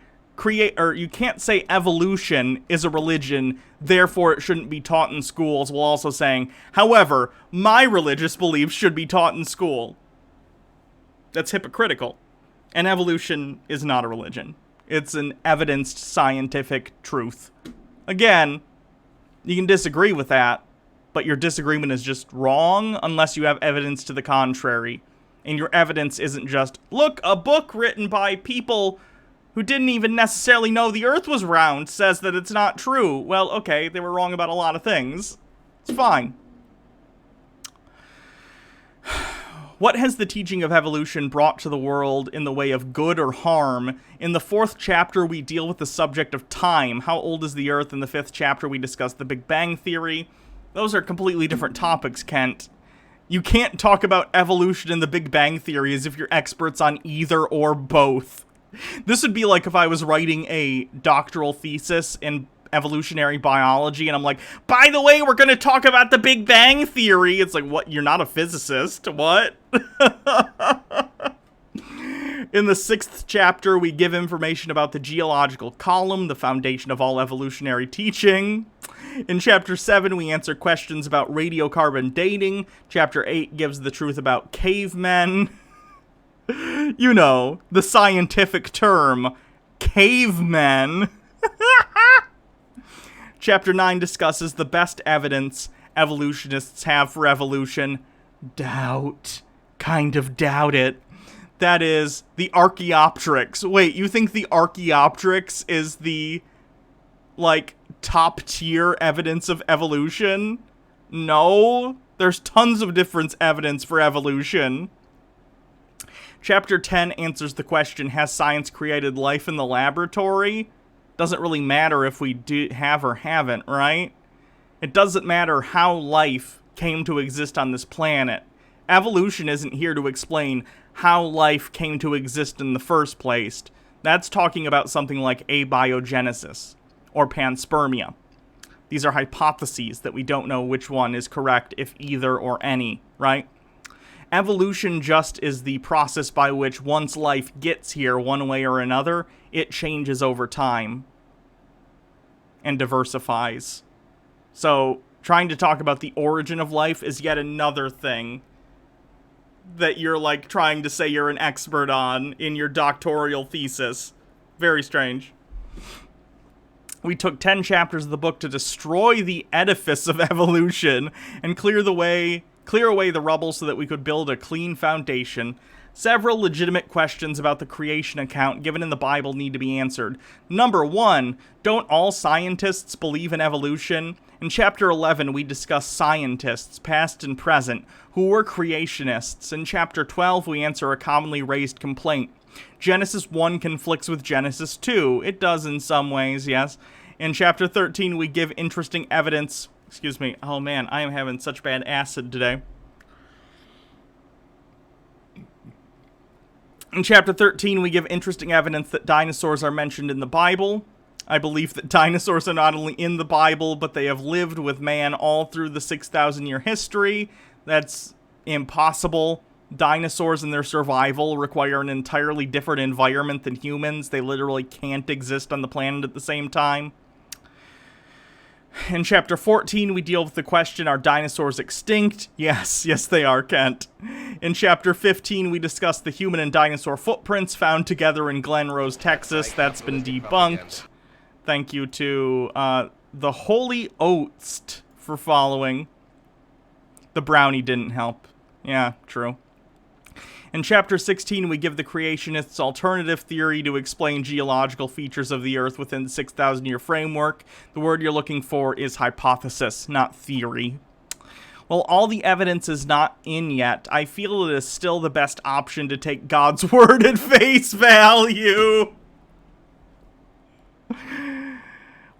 you can't say evolution is a religion, therefore it shouldn't be taught in schools, while also saying, however, my religious beliefs should be taught in school. That's hypocritical. And evolution is not a religion. It's an evidenced scientific truth. Again, you can disagree with that, but your disagreement is just wrong unless you have evidence to the contrary. And your evidence isn't just, look, a book written by people who didn't even necessarily know the Earth was round says that it's not true. Well, okay, they were wrong about a lot of things. It's fine. What has the teaching of evolution brought to the world in the way of good or harm? In the 4th chapter, we deal with the subject of time. How old is the Earth? In the 5th chapter, we discuss the Big Bang Theory. Those are completely different topics, Kent. You can't talk about evolution and the Big Bang Theory as if you're experts on either or both. This would be like if I was writing a doctoral thesis in evolutionary biology and I'm like, by the way, we're going to talk about the Big Bang Theory. It's like, what? You're not a physicist? What? In the 6th chapter, we give information about the geological column, the foundation of all evolutionary teaching. In Chapter 7, we answer questions about radiocarbon dating. Chapter 8 gives the truth about cavemen. You know, the scientific term, cavemen. Chapter 9 discusses the best evidence evolutionists have for evolution. Doubt. Kind of doubt it. That is, the Archaeopteryx. Wait, you think the Archaeopteryx is the, like, top-tier evidence of evolution? No. There's tons of different evidence for evolution. Chapter 10 answers the question, has science created life in the laboratory? Doesn't really matter if we do have or haven't, right? It doesn't matter how life came to exist on this planet. Evolution isn't here to explain how life came to exist in the first place. That's talking about something like abiogenesis or panspermia. These are hypotheses that we don't know which one is correct, if either or any, right? Evolution just is the process by which once life gets here one way or another, it changes over time and diversifies. So, trying to talk about the origin of life is yet another thing that you're, like, trying to say you're an expert on in your doctoral thesis. Very strange. We took 10 chapters of the book to destroy the edifice of evolution and clear away the rubble so that we could build a clean foundation. Several legitimate questions about the creation account given in the Bible need to be answered. Number 1, don't all scientists believe in evolution? In chapter 11, we discuss scientists, past and present, who were creationists. In chapter 12, we answer a commonly raised complaint. Genesis 1 conflicts with Genesis 2. It does in some ways, yes. In chapter 13, we give interesting evidence. Excuse me. Oh man, I am having such bad acid today. In chapter 13, we give interesting evidence that dinosaurs are mentioned in the Bible. I believe that dinosaurs are not only in the Bible, but they have lived with man all through the 6,000-year history. That's impossible. Dinosaurs and their survival require an entirely different environment than humans. They literally can't exist on the planet at the same time. In chapter 14, we deal with the question, are dinosaurs extinct? Yes, they are, Kent. In chapter 15, we discuss the human and dinosaur footprints found together in Glen Rose, Texas. That's been debunked. Thank you to the Holy Oats for following. The brownie didn't help. Yeah, true. In chapter 16, we give the creationists' alternative theory to explain geological features of the Earth within the 6,000-year framework. The word you're looking for is hypothesis, not theory. While all the evidence is not in yet, I feel it is still the best option to take God's word at face value.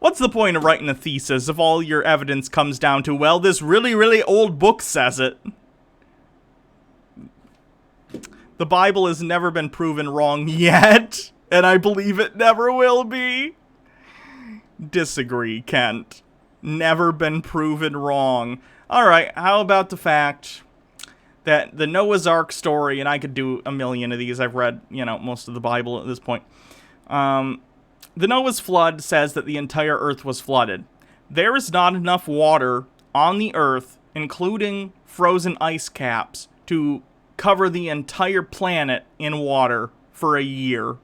What's the point of writing a thesis if all your evidence comes down to, well, this really, really old book says it? The Bible has never been proven wrong yet, and I believe it never will be. Disagree, Kent. Never been proven wrong. Alright, how about the fact that the Noah's Ark story, and I could do a million of these, I've read, most of the Bible at this point. The Noah's flood says that the entire earth was flooded. There is not enough water on the earth, including frozen ice caps, to cover the entire planet in water for a year.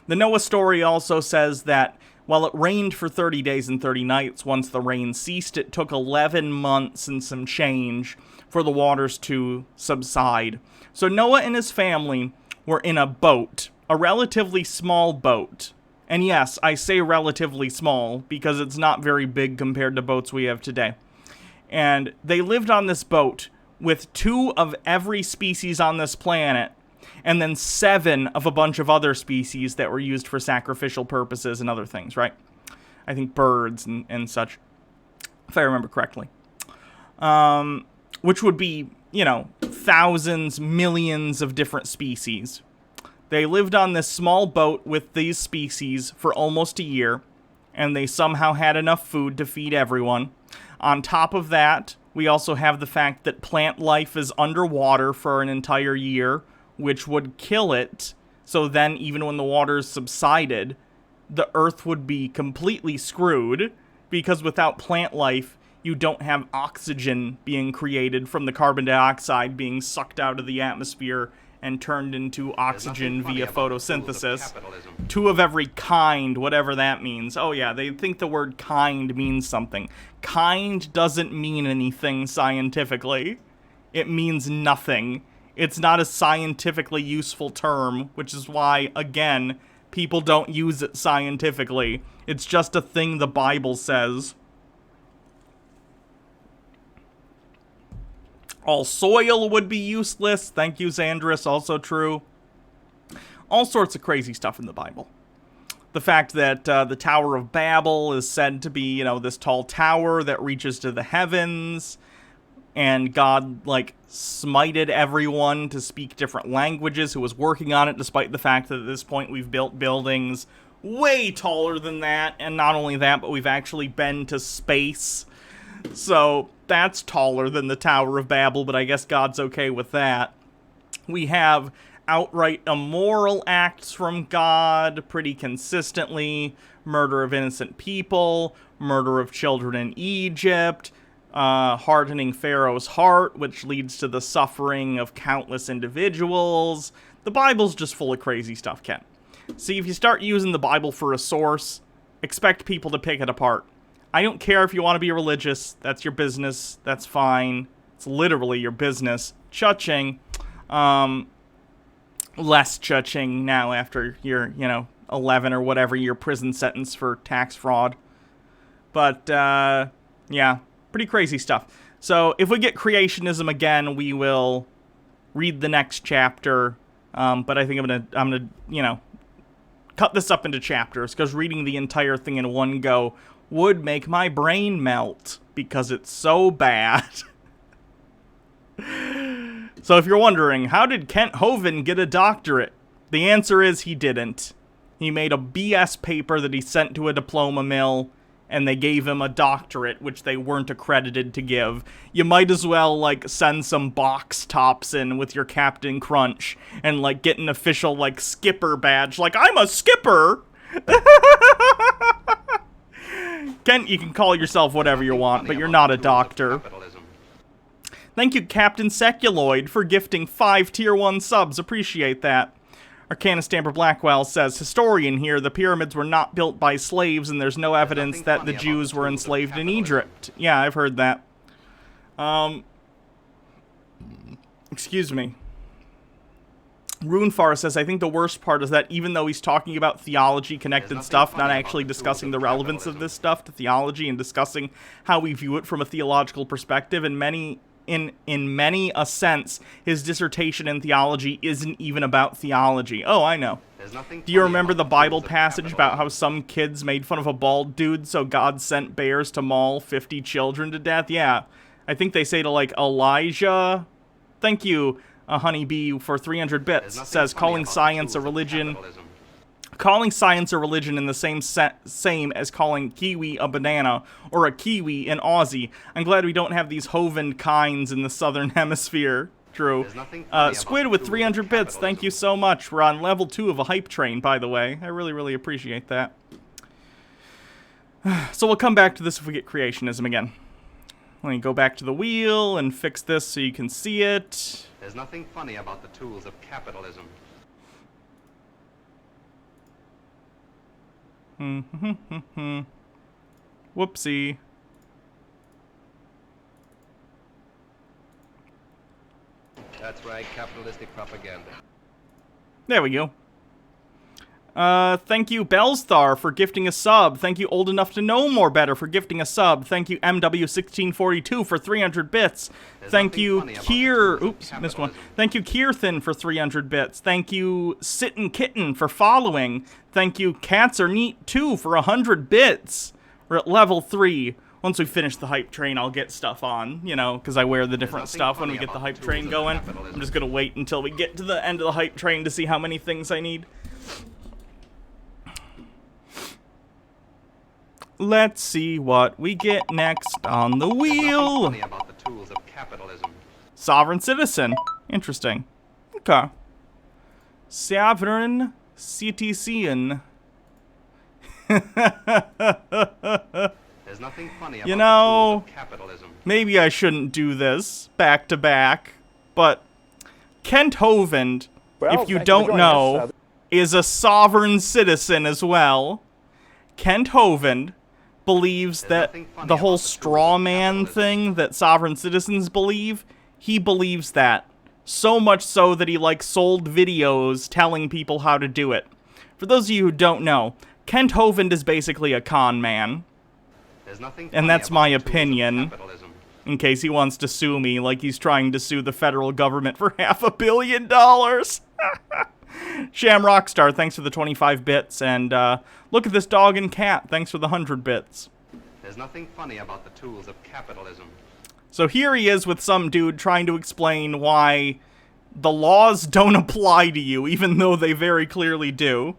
The Noah story also says that while it rained for 30 days and 30 nights, once the rain ceased, it took 11 months and some change for the waters to subside. So Noah and his family were in a boat, a relatively small boat. And yes, I say relatively small because it's not very big compared to boats we have today. And they lived on this boat with 2 of every species on this planet, and then 7 of a bunch of other species that were used for sacrificial purposes and other things, right? I think birds and such, if I remember correctly. Which would be, thousands, millions of different species. They lived on this small boat with these species for almost a year, and they somehow had enough food to feed everyone. On top of that, we also have the fact that plant life is underwater for an entire year, which would kill it. So then, even when the waters subsided, the Earth would be completely screwed, because without plant life, you don't have oxygen being created from the carbon dioxide being sucked out of the atmosphere and turned into oxygen via photosynthesis. 2 of every kind, whatever that means. Oh yeah, they think the word kind means something. Kind doesn't mean anything scientifically. It means nothing. It's not a scientifically useful term, which is why, again, people don't use it scientifically. It's just a thing the Bible says. All soil would be useless. Thank you, Xandris. Also true. All sorts of crazy stuff in the Bible. The fact that the Tower of Babel is said to be, this tall tower that reaches to the heavens. And God, smited everyone to speak different languages who was working on it, despite the fact that at this point we've built buildings way taller than that, and not only that, but we've actually been to space. So that's taller than the Tower of Babel, but I guess God's okay with that. We have outright immoral acts from God pretty consistently. Murder of innocent people, murder of children in Egypt, hardening Pharaoh's heart, which leads to the suffering of countless individuals. The Bible's just full of crazy stuff, Ken. See, if you start using the Bible for a source, expect people to pick it apart. I don't care if you want to be religious. That's your business. That's fine. It's literally your business. Churching, less churching now after your, 11 or whatever year prison sentence for tax fraud. But, yeah, pretty crazy stuff. So, if we get creationism again, we will read the next chapter. But I think I'm gonna, cut this up into chapters, because reading the entire thing in one go would make my brain melt, because it's so bad. So if you're wondering, how did Kent Hovind get a doctorate? The answer is he didn't. He made a BS paper that he sent to a diploma mill, and they gave him a doctorate, which they weren't accredited to give. You might as well, send some box tops in with your Captain Crunch, and, get an official, skipper badge. I'm a skipper! Kent, you can call yourself whatever you want, but you're not a doctor. Thank you, Captain Seculoid, for gifting 5 Tier 1 subs. Appreciate that. Arcana Stamper Blackwell says, historian here, the pyramids were not built by slaves, and there's no evidence that the Jews were enslaved in Egypt. Yeah, I've heard that. Excuse me. Runefar says, I think the worst part is that even though he's talking about theology-connected stuff, not actually discussing the relevance of this stuff to theology and discussing how we view it from a theological perspective, in many a sense, his dissertation in theology isn't even about theology. Oh, I know. Do you remember the Bible passage about how some kids made fun of a bald dude, so God sent bears to maul 50 children to death? Yeah. I think they say to, Elijah. Thank you, Honeybee, for 300 bits. Says, calling science a religion in the same as calling kiwi a banana, or a kiwi an Aussie. I'm glad we don't have these Hovind kinds in the southern hemisphere. True. Squid with 300 bits, thank you so much. We're on level 2 of a hype train, by the way. I really, really appreciate that. So we'll come back to this if we get creationism again. Let me go back to the wheel and fix this so you can see it. There's nothing funny about the tools of capitalism. Whoopsie. That's right, capitalistic propaganda. There we go. Thank you, Bellstar, for gifting a sub. Thank you, Old Enough to Know More Better, for gifting a sub. Thank you, MW1642, for 300 bits. Thank you, Kier... Oops, missed one. Thank you, Kierthin, for 300 bits. Thank you, Sittin' Kitten, for following. Thank you, Cats Are Neat, too, for 100 bits. We're at level 3. Once we finish the hype train, I'll get stuff on, because I wear the different stuff when we get the hype train going. I'm just gonna wait until we get to the end of the hype train to see how many things I need. Let's see what we get next on the wheel. Sovereign citizen. Interesting. Okay. Sovereign citizen. There's nothing funny about the tools of capitalism. Maybe I shouldn't do this back to back, but Kent Hovind, if you don't know, is a sovereign citizen as well. Kent Hovind believes that the whole straw man thing that sovereign citizens believe, he believes that. So much so that he, sold videos telling people how to do it. For those of you who don't know, Kent Hovind is basically a con man. And that's my opinion. In case he wants to sue me, like he's trying to sue the federal government for $500 million. Sham Rockstar, thanks for the 25 bits, and look at this dog and cat, thanks for the 100 bits. There's nothing funny about the tools of capitalism. So here he is with some dude trying to explain why the laws don't apply to you, even though they very clearly do.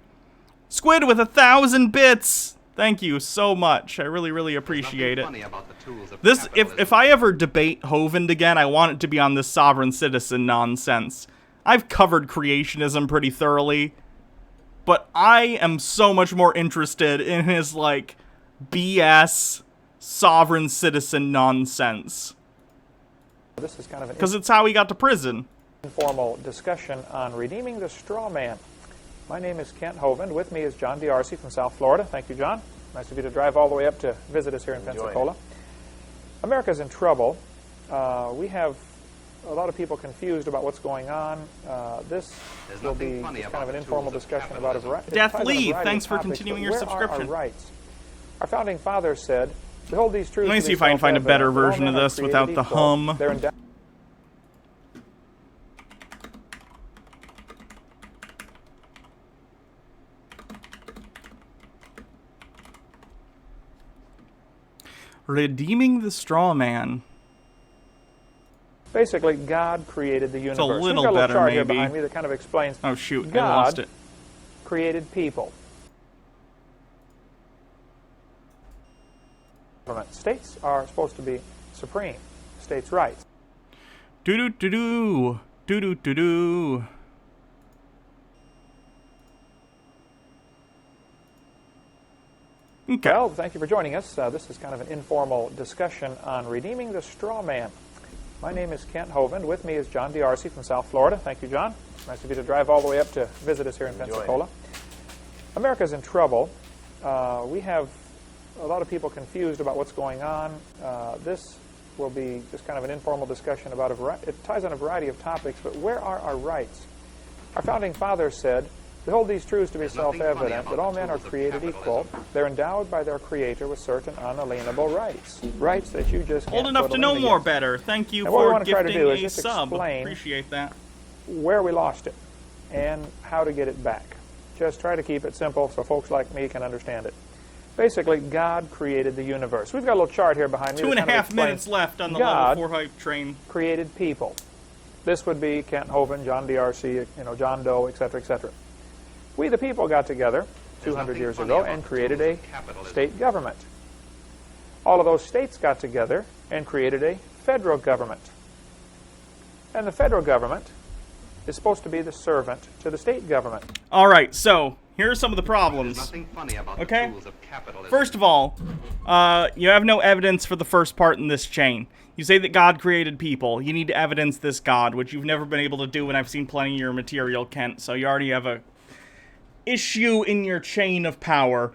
Squid with 1,000 bits. Thank you so much. I really, really appreciate it. This, if I ever debate Hovind again, I want it to be on this sovereign citizen nonsense. I've covered creationism pretty thoroughly, but I am so much more interested in his, like, BS sovereign citizen nonsense. This is kind of an because it's how he got to prison. Informal discussion on redeeming the straw man. My name is Kent Hovind. With me is John D'Arcy from South Florida. Thank you, John. Nice of you to drive all the way up to visit us here in Pensacola. America's in trouble. We have a lot of people confused about what's going on. This will be kind of an informal discussion about a variety. Death Lee, thanks for continuing your subscription. Our rights? Our founding fathers said, "Behold these truths." Let me see if I can find a better version of this without the hum. Redeeming the straw man. Basically, God created the universe. It's a little We've got a little better, chart here maybe. behind me that kind of explains. Oh shoot, God I lost it. Created people. States are supposed to be supreme. States' rights. Do-do-do-do. Do-do-do-do. Okay. Well, thank you for joining us. This is kind of an informal discussion on redeeming the straw man. My name is Kent Hovind. With me is John D'Arcy from South Florida. Thank you, John. Nice of you to drive all the way up to visit us here in Pensacola. America's in trouble. We have a lot of people confused about what's going on. This will be just kind of an informal discussion about it ties on a variety of topics, but where are our rights? Our founding fathers said, "Behold these truths to be self-evident, that all men are created equal. They're endowed by their Creator with certain unalienable rights. Rights that you just can't Old enough to know more better. Thank you for gifting a sub. Appreciate that. Where we lost it and how to get it back. Just try to keep it simple so folks like me can understand it. Basically, God created the universe. We've got a little chart here behind me. 2.5 minutes left on the level 4 hype train. Created people. This would be Kent Hovind, John D'Arcy, John Doe, etc., etc. We, the people, got together 200 years ago and created a state government. All of those states got together and created a federal government. And the federal government is supposed to be the servant to the state government. All right, so here are some of the problems. Okay? First of all, you have no evidence for the first part in this chain. You say that God created people. You need to evidence this God, which you've never been able to do, and I've seen plenty of your material, Kent, so you already have a issue in your chain of power.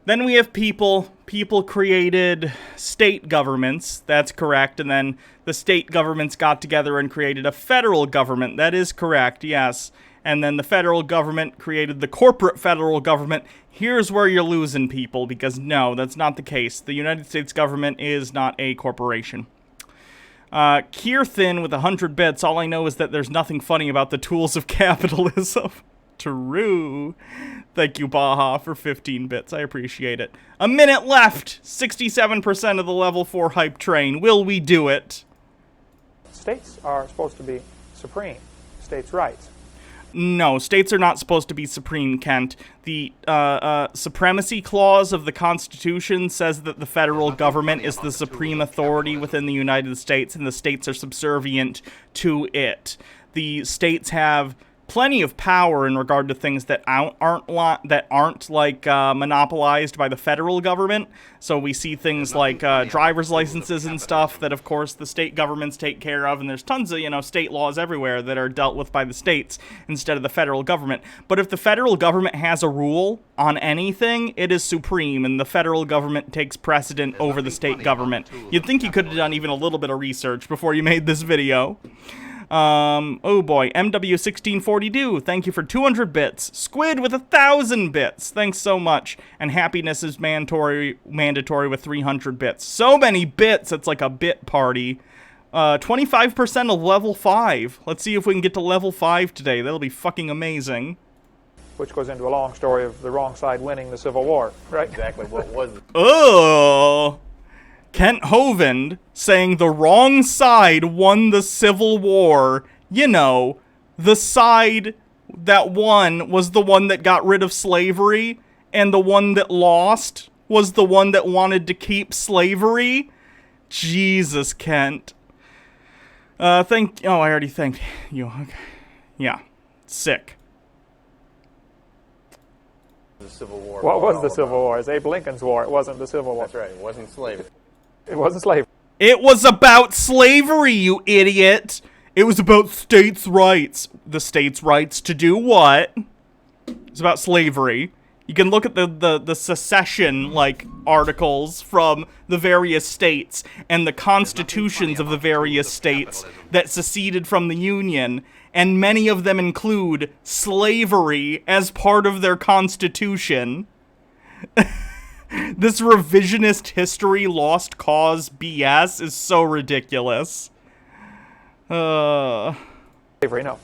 Then we have people. People created state governments. That's correct. And then the state governments got together and created a federal government. That is correct, yes. And then the federal government created the corporate federal government. Here's where you're losing people, because no, that's not the case. The United States government is not a corporation. Kirthin with 100 bits. All I know is that there's nothing funny about the tools of capitalism. True. Thank you, Baja, for 15 bits. I appreciate it. A minute left. 67% of the level 4 hype train. Will we do it? States are supposed to be supreme. States' rights. No, states are not supposed to be supreme, Kent. The supremacy clause of the Constitution says that the federal government is the supreme authority within the United States, and the states are subservient to it. The states have plenty of power in regard to things that aren't like monopolized by the federal government. So we see things like driver's licenses and stuff that, of course, the state governments take care of, and there's tons of state laws everywhere that are dealt with by the states instead of the federal government. But if the federal government has a rule on anything, it is supreme, and the federal government takes precedent over the state government. You'd think you could have done even a little bit of research before you made this video. Oh boy, MW1642, thank you for 200 bits. Squid with 1,000 bits, thanks so much. And Happiness is mandatory with 300 bits. So many bits, it's like a bit party. 25% of level 5. Let's see if we can get to level 5 today. That'll be fucking amazing. Which goes into a long story of the wrong side winning the Civil War, right? Exactly what was it? Oh! Kent Hovind saying the wrong side won the Civil War. The side that won was the one that got rid of slavery, and the one that lost was the one that wanted to keep slavery? Jesus, Kent. Oh, I already thanked you. Okay. Yeah. Sick. The Civil War. What was the Civil War? It's Abe Lincoln's war. It wasn't the Civil War. That's right. It wasn't slavery. It wasn't slavery. It was about slavery, you idiot. It was about states' rights. The states' rights to do what? It's about slavery. You can look at the secession, articles from the various states and the constitutions of the various states that seceded from the Union, and many of them include slavery as part of their constitution. This revisionist history lost cause BS is so ridiculous. Slavery, no.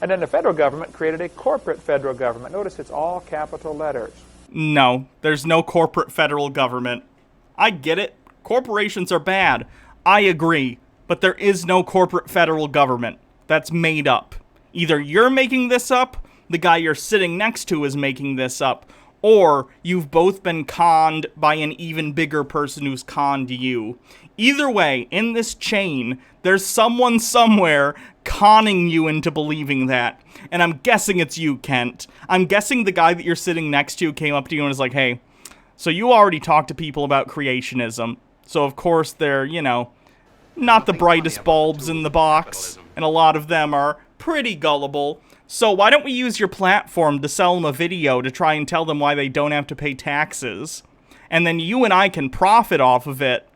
And then the federal government created a corporate federal government. Notice it's all capital letters. No, there's no corporate federal government. I get it. Corporations are bad. I agree. But there is no corporate federal government. That's made up. Either you're making this up, the guy you're sitting next to is making this up, or you've both been conned by an even bigger person who's conned you. Either way, in this chain, there's someone somewhere conning you into believing that. And I'm guessing it's you, Kent. I'm guessing the guy that you're sitting next to came up to you and was like, hey, so you already talked to people about creationism. So of course they're, not the brightest bulbs in the box. And a lot of them are pretty gullible. So why don't we use your platform to sell them a video to try and tell them why they don't have to pay taxes? And then you and I can profit off of it.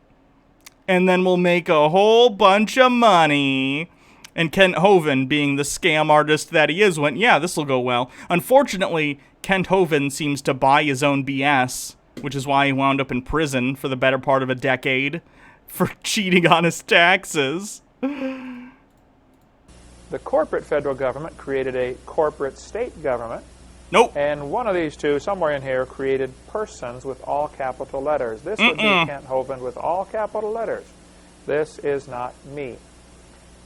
And then we'll make a whole bunch of money. And Kent Hovind, being the scam artist that he is, went, yeah, this will go well. Unfortunately, Kent Hovind seems to buy his own BS, which is why he wound up in prison for the better part of a decade for cheating on his taxes. The corporate federal government created a corporate state government. Nope. And one of these two, somewhere in here, created persons with all capital letters. This would be Kent Hovind with all capital letters. This is not me.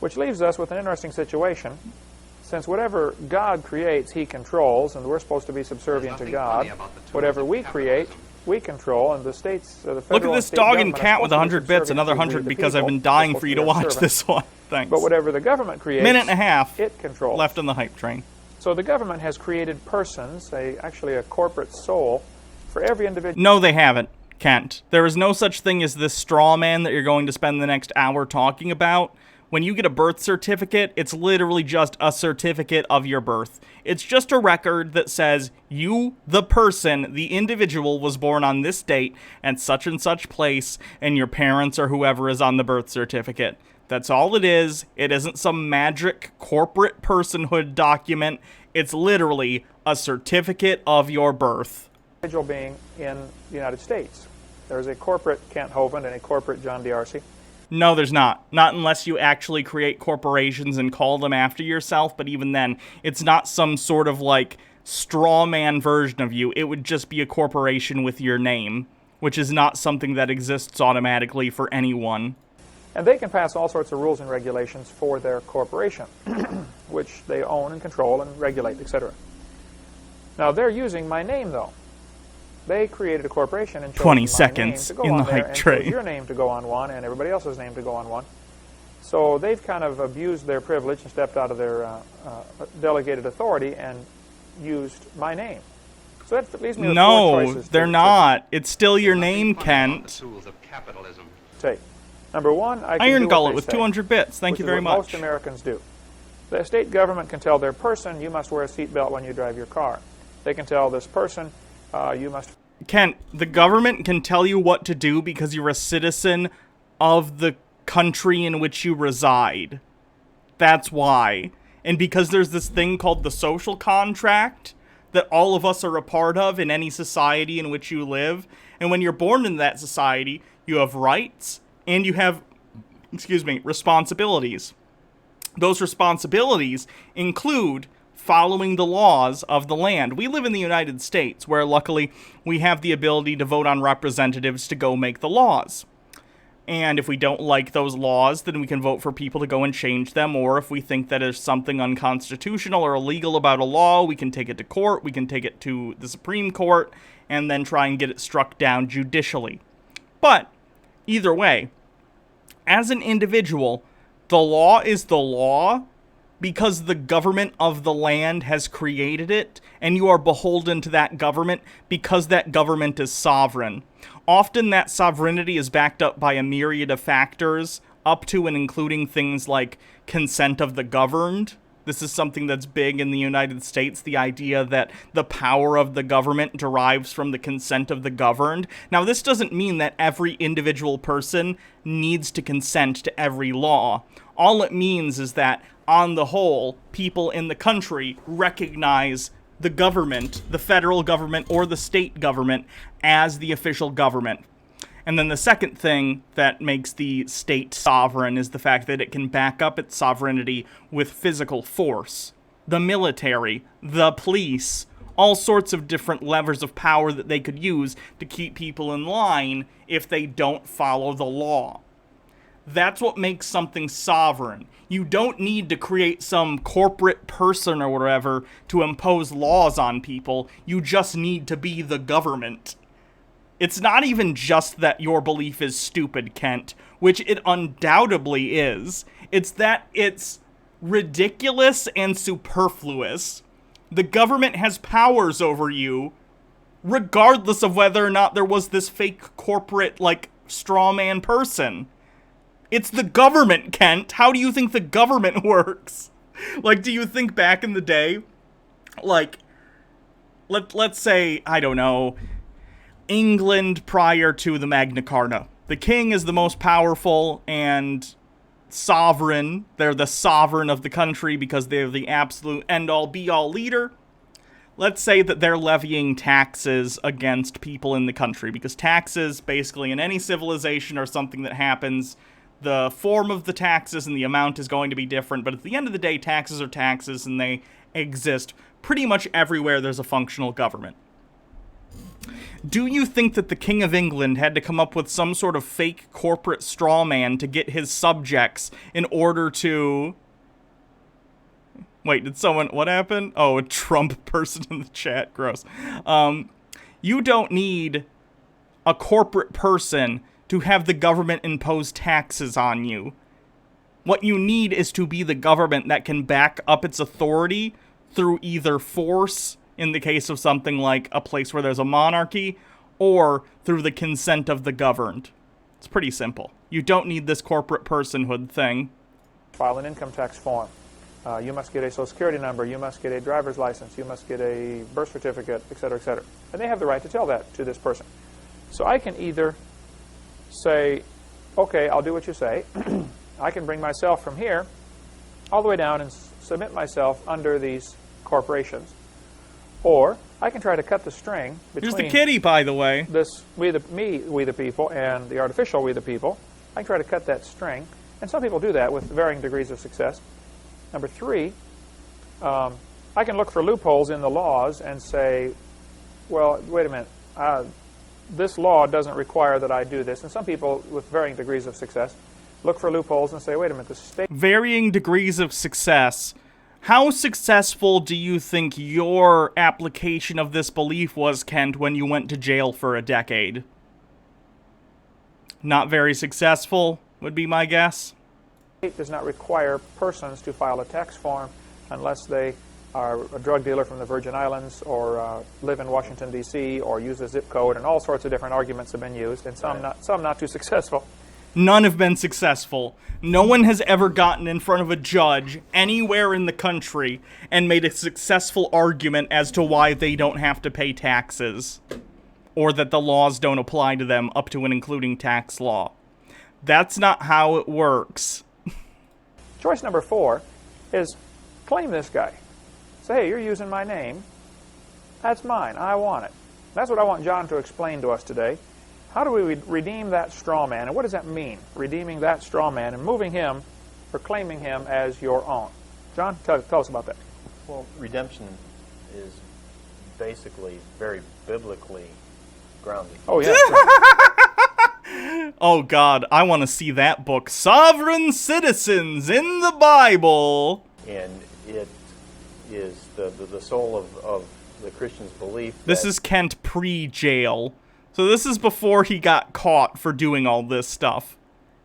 Which leaves us with an interesting situation. Since whatever God creates, he controls, and we're supposed to be subservient to God. Whatever we create, we control, and the states, the federal Look at this dog and cat with 100 bits, another 100 because I've been dying for you to watch this one. Thanks. But whatever the government creates, minute and a half it controls. Left on the hype train. So the government has created persons, actually a corporate soul, for every individual. No, they haven't, Kent. There is no such thing as this straw man that you're going to spend the next hour talking about. When you get a birth certificate, it's literally just a certificate of your birth. It's just a record that says you, the person, the individual, was born on this date and such place, and your parents or whoever is on the birth certificate. That's all it is. It isn't some magic corporate personhood document. It's literally a certificate of your birth. Individual being in the United States. There's a corporate Kent Hovind and a corporate John D'Arcy. No, there's not. Not unless you actually create corporations and call them after yourself, but even then, it's not some sort of, straw man version of you. It would just be a corporation with your name, which is not something that exists automatically for anyone. And they can pass all sorts of rules and regulations for their corporation, which they own and control and regulate, etc. Now, they're using my name, though. They created a corporation and chose 20 my seconds name to go in on the there hype and train. chose your name to go on one and everybody else's name to go on one. So they've kind of abused their privilege and stepped out of their delegated authority and used my name. So that leaves me with four choices. No, they're not. It's still your name, Kent. Take. Number one, I can Iron do what Gullet they with say, 200 bits. Thank you very much. Most Americans do. The state government can tell their person, you must wear a seatbelt when you drive your car. They can tell this person, you must... Kent, the government can tell you what to do because you're a citizen of the country in which you reside. That's why. And because there's this thing called the social contract that all of us are a part of in any society in which you live. And when you're born in that society, you have rights and you have, responsibilities. Those responsibilities include following the laws of the land. We live in the United States, where luckily we have the ability to vote on representatives to go make the laws. And if we don't like those laws, then we can vote for people to go and change them. Or if we think that there's something unconstitutional or illegal about a law, we can take it to court, we can take it to the Supreme Court, and then try and get it struck down judicially. But, either way, as an individual, the law is the law because the government of the land has created it, and you are beholden to that government because that government is sovereign. Often that sovereignty is backed up by a myriad of factors, up to and including things like consent of the governed. This is something that's big in the United States, the idea that the power of the government derives from the consent of the governed. Now, this doesn't mean that every individual person needs to consent to every law. All it means is that, on the whole, people in the country recognize the government, the federal government or the state government, as the official government. And then the second thing that makes the state sovereign is the fact that it can back up its sovereignty with physical force. The military, the police, all sorts of different levers of power that they could use to keep people in line if they don't follow the law. That's what makes something sovereign. You don't need to create some corporate person or whatever to impose laws on people. You just need to be the government. It's not even just that your belief is stupid, Kent, which it undoubtedly is. It's that it's ridiculous and superfluous. The government has powers over you, regardless of whether or not there was this fake corporate, straw man person. It's the government, Kent. How do you think the government works? Do you think back in the day, let's say, I don't know, England prior to the Magna Carta. The king is the most powerful and sovereign. They're the sovereign of the country because they're the absolute end-all, be-all leader. Let's say that they're levying taxes against people in the country, because taxes, basically in any civilization, are something that happens. The form of the taxes and the amount is going to be different, but at the end of the day, taxes are taxes, and they exist pretty much everywhere there's a functional government. Do you think that the King of England had to come up with some sort of fake corporate straw man to get his subjects in order to... Wait, did someone... What happened? Oh, a Trump person in the chat. Gross. You don't need a corporate person to have the government impose taxes on you. What you need is to be the government that can back up its authority through either force, in the case of something like a place where there's a monarchy, or through the consent of the governed. It's pretty simple. You don't need this corporate personhood thing. File an income tax form. You must get a Social Security number. You must get a driver's license. You must get a birth certificate, etc., etc. And they have the right to tell that to this person. So I can either say, okay, I'll do what you say. I can bring myself from here all the way down and submit myself under these corporations. Or I can try to cut the string between... Here's the kitty, by the way. This we the people, and the artificial we the people. I can try to cut that string. And some people do that with varying degrees of success. Number three, I can look for loopholes in the laws and say, well, wait a minute, this law doesn't require that I do this. And some people, with varying degrees of success, look for loopholes and say, wait a minute, the state... Varying degrees of success. How successful do you think your application of this belief was, Kent, when you went to jail for a decade? Not very successful, would be my guess. It does not require persons to file a tax form unless they are a drug dealer from the Virgin Islands or live in Washington, D.C., or use a zip code, and all sorts of different arguments have been used, and some not too successful. None have been successful. No one has ever gotten in front of a judge anywhere in the country and made a successful argument as to why they don't have to pay taxes, or that the laws don't apply to them up to and including tax law. That's not how it works. Choice number 4 is claim this guy. Say, hey, you're using my name. That's mine. I want it. That's what I want John to explain to us today. How do we redeem that straw man? And what does that mean, redeeming that straw man and moving him or claiming him as your own? John, tell us about that. Well, redemption is basically very biblically grounded. Oh, yeah. Oh God, I want to see that book. Sovereign Citizens in the Bible. And it is the soul of the Christian's belief. This is Kent pre-jail. So this is before he got caught for doing all this stuff.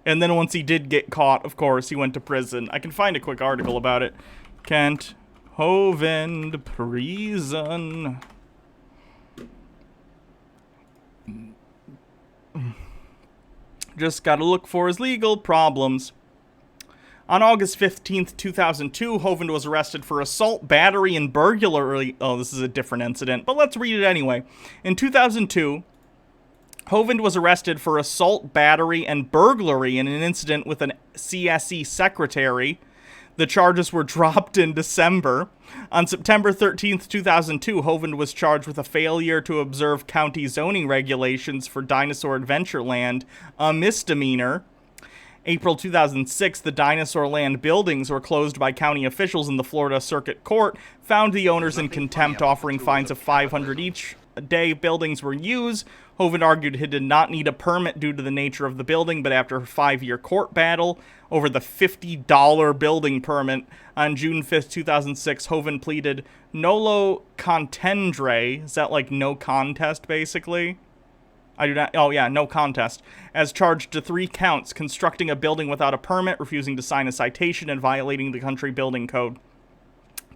And then once he did get caught, of course, he went to prison. I can find a quick article about it. Kent Hovind prison. Just gotta look for his legal problems. On August 15th, 2002, Hovind was arrested for assault, battery, and burglary. Oh, this is a different incident, but let's read it anyway. In 2002, Hovind was arrested for assault, battery, and burglary in an incident with an CSE secretary. The charges were dropped in December. On September 13th, 2002, Hovind was charged with a failure to observe county zoning regulations for Dinosaur Adventureland, a misdemeanor. April 2006, the Dinosaur Land buildings were closed by county officials in the Florida Circuit Court, found the owners in contempt, offering fines of $500 each day buildings were used. Hovind argued he did not need a permit due to the nature of the building, but after a 5-year court battle over the $50 building permit, on June 5th, 2006, Hovind pleaded nolo contendere. Is that like no contest, basically? I do not. Oh, yeah, no contest. As charged to 3 counts: constructing a building without a permit, refusing to sign a citation, and violating the county building code.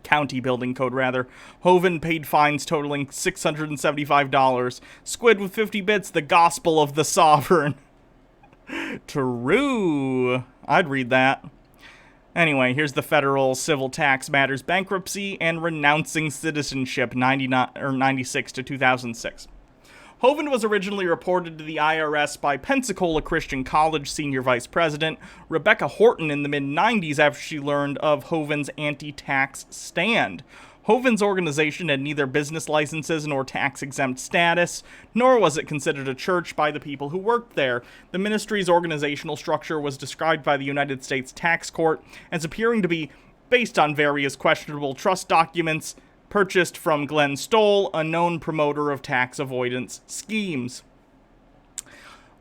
Hovind paid fines totaling $675. Squid with 50 bits, the gospel of the sovereign. True. I'd read that. Anyway, here's the federal civil tax matters bankruptcy and renouncing citizenship, 96 to 2006. Hovind was originally reported to the IRS by Pensacola Christian College senior vice president Rebecca Horton in the mid-90s after she learned of Hovind's anti-tax stand. Hovind's organization had neither business licenses nor tax-exempt status, nor was it considered a church by the people who worked there. The ministry's organizational structure was described by the United States Tax Court as appearing to be based on various questionable trust documents purchased from Glenn Stoll, a known promoter of tax avoidance schemes,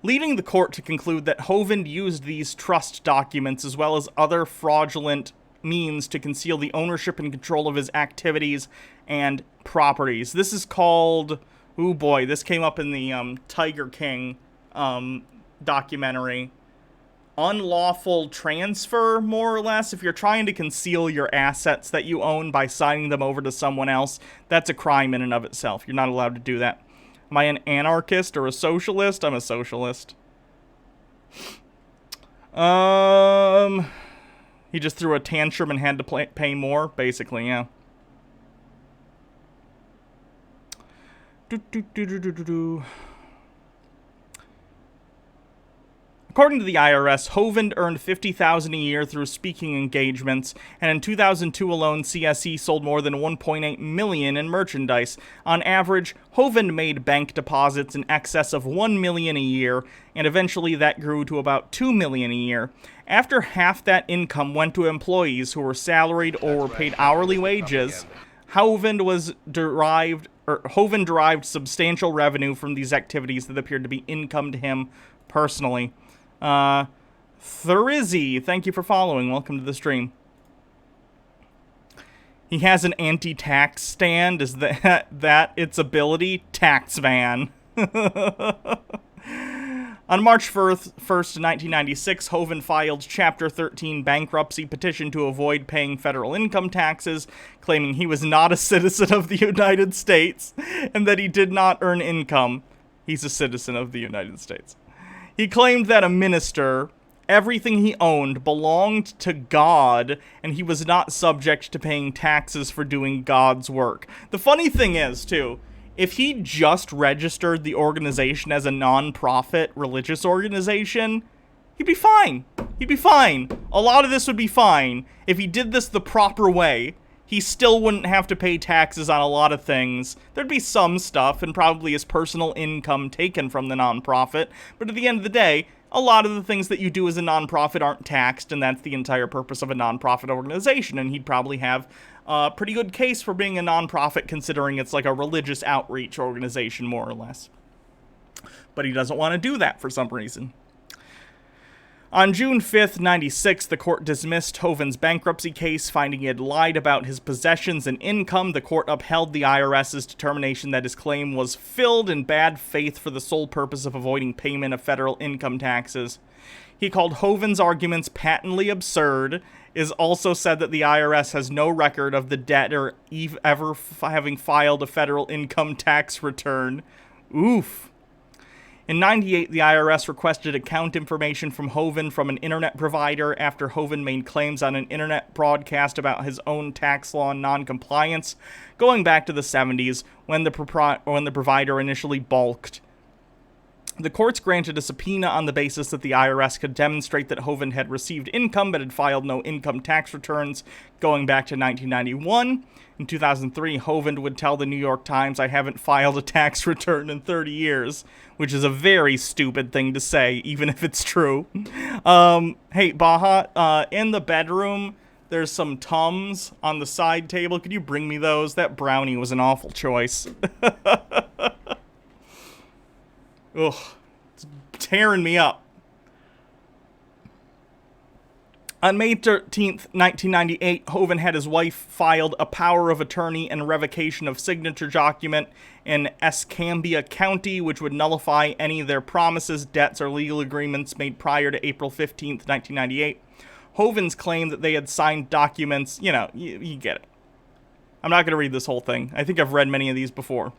leading the court to conclude that Hovind used these trust documents as well as other fraudulent means to conceal the ownership and control of his activities and properties. This is called, oh boy, this came up in the Tiger King documentary. Unlawful transfer, more or less. If you're trying to conceal your assets that you own by signing them over to someone else, that's a crime in and of itself. You're not allowed to do that. Am I an anarchist or a socialist? I'm a socialist. He just threw a tantrum and had to pay more, basically, yeah. According to the IRS, Hovind earned $50,000 a year through speaking engagements, and in 2002 alone, CSE sold more than $1.8 million in merchandise. On average, Hovind made bank deposits in excess of $1 million a year, and eventually that grew to about $2 million a year. After half that income went to employees who were salaried or were paid hourly wages, Hovind derived substantial revenue from these activities that appeared to be income to him personally. Thurizzi, thank you for following. Welcome to the stream. He has an anti-tax stand. Is that its ability? Tax van. On March 1st, 1996, Hovind filed Chapter 13 bankruptcy petition to avoid paying federal income taxes, claiming he was not a citizen of the United States and that he did not earn income. He's a citizen of the United States. He claimed that a minister, everything he owned belonged to God, and he was not subject to paying taxes for doing God's work. The funny thing is, too, if he just registered the organization as a non-profit religious organization, he'd be fine. He'd be fine. A lot of this would be fine. If he did this the proper way, he still wouldn't have to pay taxes on a lot of things. There'd be some stuff, and probably his personal income taken from the nonprofit, but at the end of the day, a lot of the things that you do as a nonprofit aren't taxed, and that's the entire purpose of a nonprofit organization, and he'd probably have a pretty good case for being a nonprofit, considering it's like a religious outreach organization, more or less. But he doesn't want to do that for some reason. On June 5th, 96, the court dismissed Hovind's bankruptcy case, finding he had lied about his possessions and income. The court upheld the IRS's determination that his claim was filled in bad faith for the sole purpose of avoiding payment of federal income taxes. He called Hovind's arguments patently absurd. Is also said that the IRS has no record of the debtor ever having filed a federal income tax return. Oof. In 98, the IRS requested account information from Hovind from an internet provider after Hovind made claims on an internet broadcast about his own tax law non-compliance, going back to the 70s when the provider initially balked. The courts granted a subpoena on the basis that the IRS could demonstrate that Hovind had received income but had filed no income tax returns going back to 1991. In 2003, Hovind would tell the New York Times, "I haven't filed a tax return in 30 years, which is a very stupid thing to say, even if it's true. Hey, Baja, in the bedroom, there's some Tums on the side table. Could you bring me those? That brownie was an awful choice. Ugh, it's tearing me up. On May 13th, 1998, Hovind had his wife filed a power of attorney and revocation of signature document in Escambia County, which would nullify any of their promises, debts, or legal agreements made prior to April 15th, 1998. Hovind's claim that they had signed documents, you know, you get it. I'm not going to read this whole thing. I think I've read many of these before.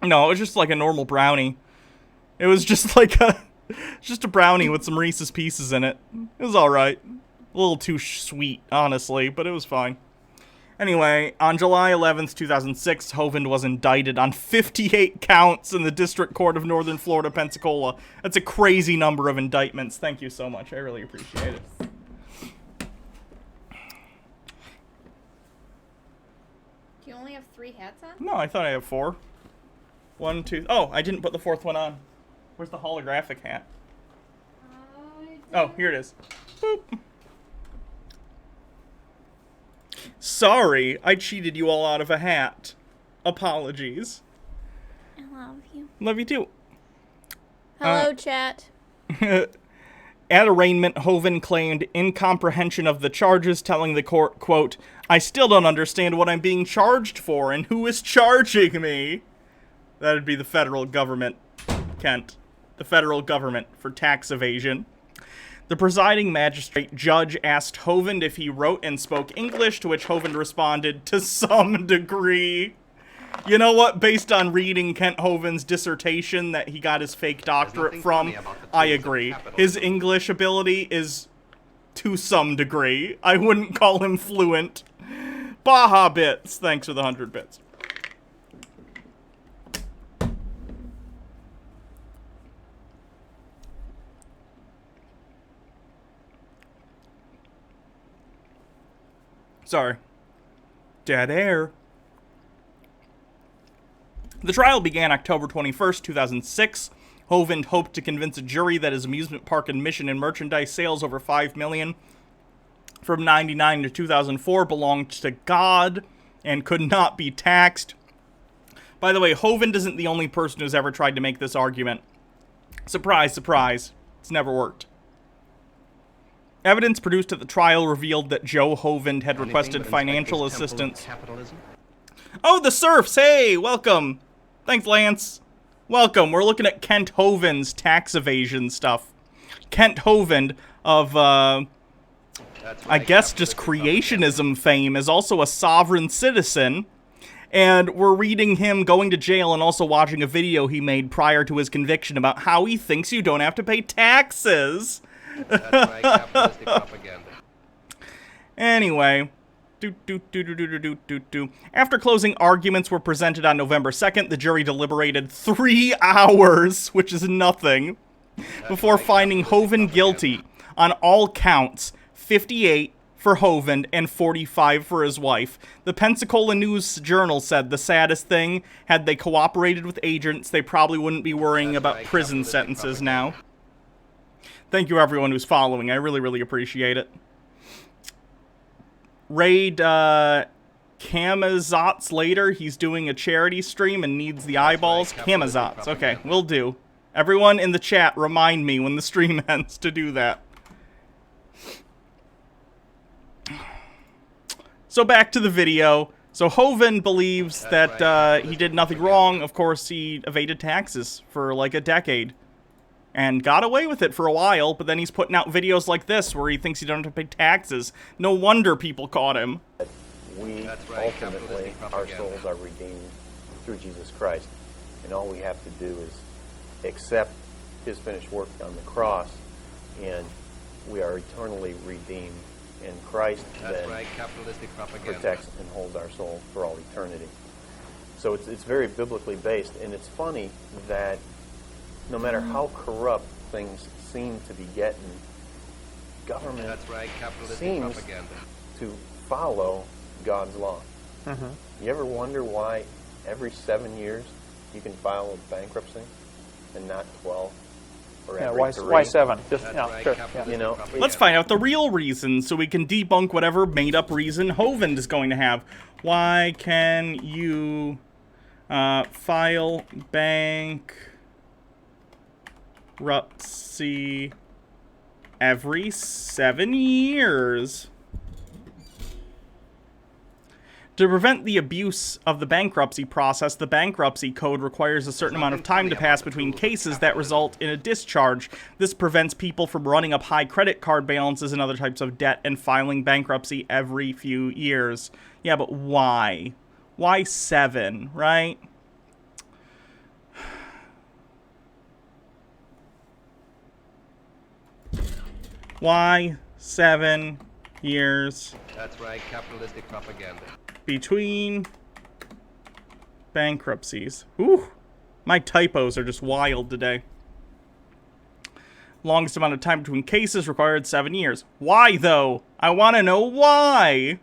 No, it was just like a normal brownie. It was just like a brownie with some Reese's Pieces in it. It was alright. A little too sweet, honestly, but it was fine. Anyway, on July 11th, 2006, Hovind was indicted on 58 counts in the District Court of Northern Florida, Pensacola. That's a crazy number of indictments. Thank you so much. I really appreciate it. Do you only have 3 hats on? No, I thought I had 4. 1, 2... Oh, I didn't put the 4th one on. Where's the holographic hat? Oh, here it is. Boop. Sorry, I cheated you all out of a hat. Apologies. I love you. Love you too. Hello, chat. At arraignment, Hovind claimed incomprehension of the charges, telling the court, quote, "I still don't understand what I'm being charged for and who is charging me." That'd be the federal government, Kent. The federal government for tax evasion. The presiding magistrate judge asked Hovind if he wrote and spoke English, to which Hovind responded, "To some degree." You know what? Based on reading Kent Hovind's dissertation that he got his fake doctorate from, I agree. His English ability is to some degree. I wouldn't call him fluent. Baja Bits. Thanks for the 100 bits. Sorry. Dead air. The trial began October 21st, 2006. Hovind hoped to convince a jury that his amusement park admission and merchandise sales over $5 million from 1999 to 2004 belonged to God and could not be taxed. By the way, Hovind isn't the only person who's ever tried to make this argument. Surprise, surprise. It's never worked. Evidence produced at the trial revealed that Joe Hovind had requested financial assistance. Oh, the Surfs! Hey, welcome! Thanks, Lance. Welcome. We're looking at Kent Hovind's tax evasion stuff. Kent Hovind of, I guess just creationism fame is also a sovereign citizen. And we're reading him going to jail and also watching a video he made prior to his conviction about how he thinks you don't have to pay taxes. That's right, capitalistic propaganda. Anyway, after closing arguments were presented on November 2nd, the jury deliberated 3 hours, which is nothing, before finding Hovind guilty on all counts, 58 for Hovind and 45 for his wife. The Pensacola News-Journal said the saddest thing, had they cooperated with agents, they probably wouldn't be worrying about prison sentences now. Thank you, everyone who's following. I really, really appreciate it. Raid Kamazotz later. He's doing a charity stream and needs the eyeballs. Kamazotz. Okay, will do. Everyone in the chat, remind me when the stream ends to do that. So back to the video. So Hovind believes that he did nothing wrong. Of course, he evaded taxes for like a decade. And got away with it for a while, but then he's putting out videos like this where he thinks he don't have to pay taxes. No wonder people caught him. We ultimately, our souls are redeemed through Jesus Christ. And all we have to do is accept his finished work on the cross, and we are eternally redeemed. And Christ then protects and holds our soul for all eternity. So it's very biblically based, and it's funny that no matter how corrupt things seem to be getting, government seems to follow God's law. You ever wonder why every 7 years you can file a bankruptcy and not 12? Or yeah, every 3? why 7? Just, sure. Yeah. You know, let's find out the real reason so we can debunk whatever made-up reason Hovind is going to have. Why can you file bankruptcy every 7 years? To prevent the abuse of the bankruptcy process, the bankruptcy code requires a certain amount of time to pass between cases that result in a discharge. This prevents people from running up high credit card balances and other types of debt and filing bankruptcy every few years. Yeah, but why? Why 7, right? Why 7 years? That's right, capitalistic propaganda. Between bankruptcies. Ooh, my typos are just wild today. Longest amount of time between cases required 7 years. Why, though? I want to know why.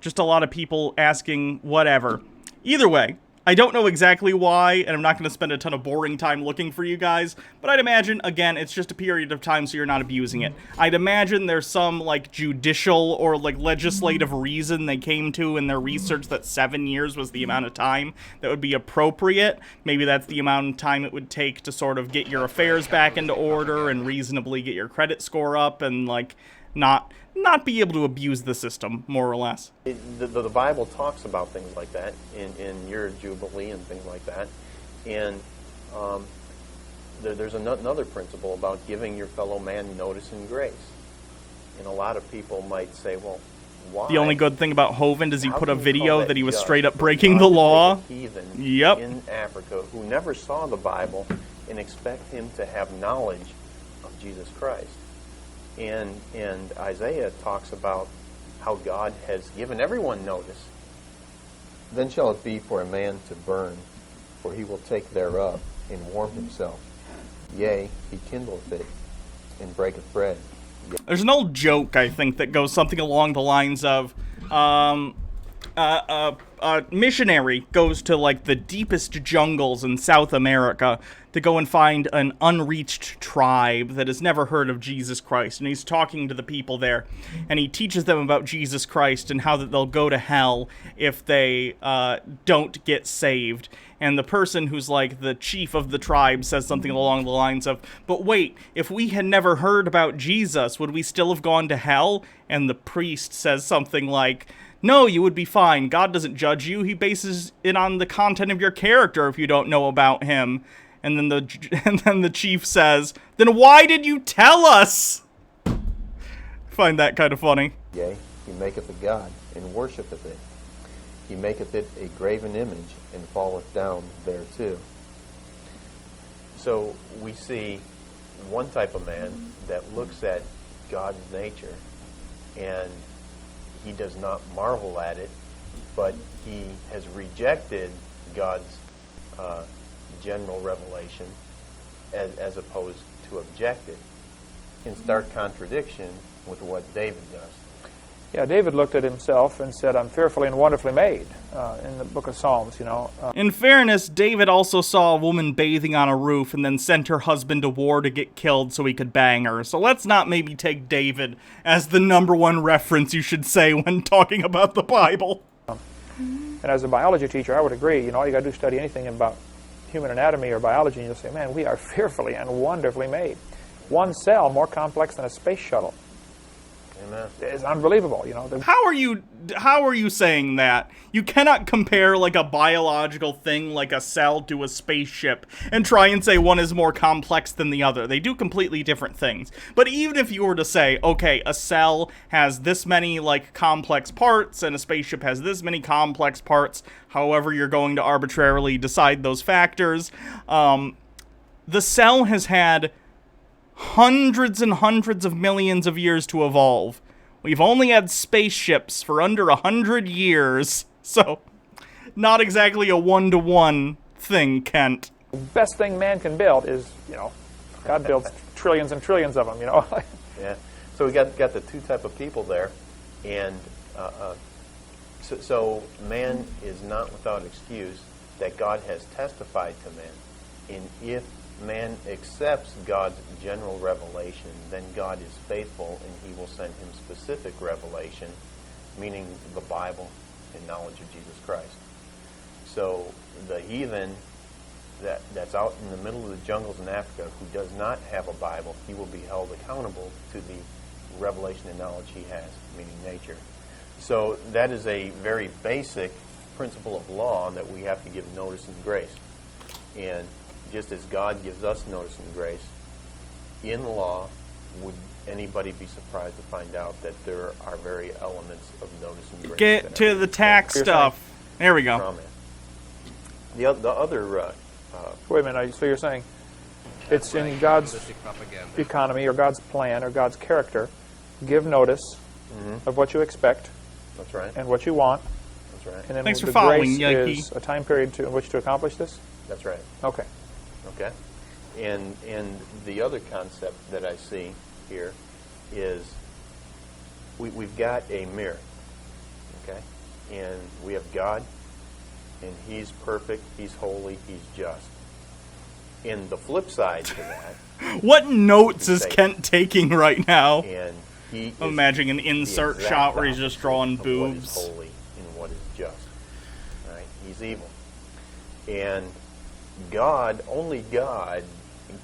Just a lot of people asking whatever. Either way, I don't know exactly why, and I'm not going to spend a ton of boring time looking for you guys, but I'd imagine, again, it's just a period of time so you're not abusing it. I'd imagine there's some, like, judicial or, like, legislative reason they came to in their research that 7 years was the amount of time that would be appropriate. Maybe that's the amount of time it would take to sort of get your affairs back into order and reasonably get your credit score up and, like, not be able to abuse the system, more or less. The Bible talks about things like that in your Jubilee and things like that. And there's another principle about giving your fellow man notice and grace. And a lot of people might say, well, why? The only good thing about Hovind is he put a video that he was straight up breaking the law. Yep. In Africa who never saw the Bible and expect him to have knowledge of Jesus Christ. And Isaiah talks about how God has given everyone notice. Then shall it be for a man to burn, for he will take thereof and warm himself. Yea, he kindleth it and breaketh bread. There's an old joke, I think, that goes something along the lines of, a missionary goes to, like, the deepest jungles in South America to go and find an unreached tribe that has never heard of Jesus Christ. And he's talking to the people there, and he teaches them about Jesus Christ and how that they'll go to hell if they don't get saved. And the person who's, like, the chief of the tribe says something along the lines of, but wait, if we had never heard about Jesus, would we still have gone to hell? And the priest says something like, no, you would be fine. God doesn't judge you. He bases it on the content of your character if you don't know about him. And then the chief says, then why did you tell us? Find that kind of funny. Yea, he maketh a god, and worshipeth it. He maketh it a graven image, and falleth down thereto. So we see one type of man that looks at God's nature, and he does not marvel at it, but he has rejected God's general revelation as opposed to object it, in stark contradiction with what David does. Yeah, David looked at himself and said, I'm fearfully and wonderfully made, in the book of Psalms, you know. In fairness, David also saw a woman bathing on a roof and then sent her husband to war to get killed so he could bang her. So let's not maybe take David as the #1 reference you should say when talking about the Bible. And as a biology teacher, I would agree, you know, all you got to do is study anything about human anatomy or biology, and you'll say, man, we are fearfully and wonderfully made. One cell more complex than a space shuttle. Amen. It's unbelievable, you know. How are you saying that? You cannot compare like a biological thing like a cell to a spaceship and try and say one is more complex than the other. They do completely different things. But even if you were to say, okay, a cell has this many like complex parts and a spaceship has this many complex parts, however you're going to arbitrarily decide those factors, the cell has had hundreds and hundreds of millions of years to evolve. We've only had spaceships for under 100 years, so not exactly a one-to-one thing, Kent. The best thing man can build is, you know, God builds trillions and trillions of them, you know. Yeah. So we got the two type of people there, and so man is not without excuse that God has testified to man, and if man accepts God's general revelation, then God is faithful and he will send him specific revelation, meaning the Bible and knowledge of Jesus Christ. So the heathen that's out in the middle of the jungles in Africa who does not have a Bible, he will be held accountable to the revelation and knowledge he has, meaning nature. So that is a very basic principle of law that we have to give notice and grace. And just as God gives us notice and grace, in law, would anybody be surprised to find out that there are very elements of notice and grace? Get to the tax stuff. There we go. The other... Wait a minute, so you're saying it's in God's economy or God's plan or God's character, give notice of what you expect. That's right. And what you want. That's right. And then Thanks for the following, grace Yankee. is a time period in which to accomplish this? That's right. Okay. Okay. And the other concept that I see here is we've got a mirror, okay? And we have God, and he's perfect, he's holy, he's just. And the flip side to that... What notes is Kent taking right now? And he I'm imagining an insert shot where he's just drawing boobs. What is holy and what is just. Right? He's evil. And God, only God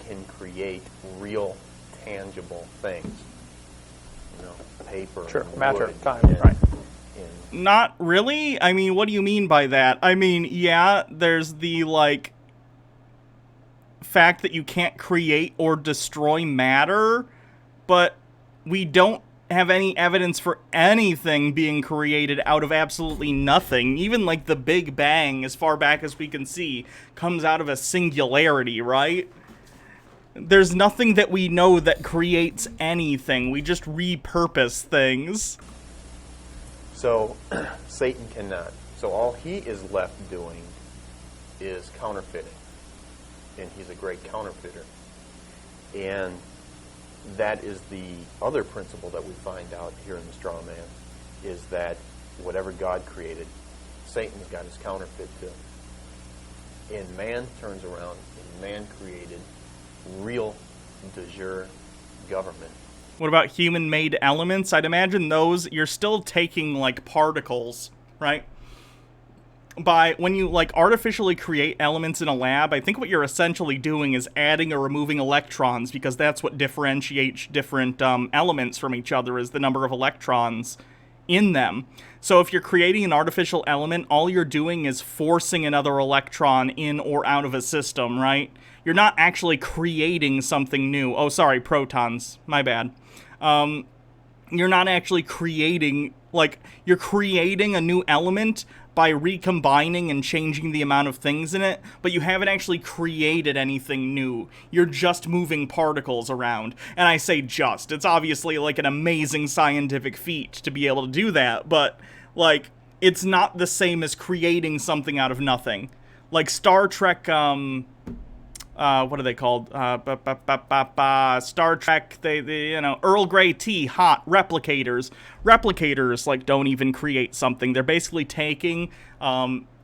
can create real, tangible things. You know, paper, sure, and matter, wood, time, and, right. Not really. I mean, what do you mean by that? I mean, yeah, there's the, like, fact that you can't create or destroy matter, but we don't have any evidence for anything being created out of absolutely nothing. Even, like, the Big Bang, as far back as we can see, comes out of a singularity, right? There's nothing that we know that creates anything. We just repurpose things. So, Satan cannot. So all he is left doing is counterfeiting. And he's a great counterfeiter. And that is the other principle that we find out here in the straw man, is that whatever God created, Satan's got his counterfeit to. And man turns around and man created real de jure government. What about human-made elements? I'd imagine those, you're still taking, like, particles, right? When you, like, artificially create elements in a lab, I think what you're essentially doing is adding or removing electrons, because that's what differentiates different elements from each other, is the number of electrons in them. So if you're creating an artificial element, all you're doing is forcing another electron in or out of a system, right? You're not actually creating something new. Oh, sorry, protons. My bad. You're not actually creating, like, you're creating a new element by recombining and changing the amount of things in it, but you haven't actually created anything new. You're just moving particles around. And I say just. It's obviously, like, an amazing scientific feat to be able to do that, but, like, it's not the same as creating something out of nothing. Like, Star Trek, what are they called? Star Trek, they you know, Earl Grey tea, hot, replicators. Replicators, like, don't even create something. They're basically taking,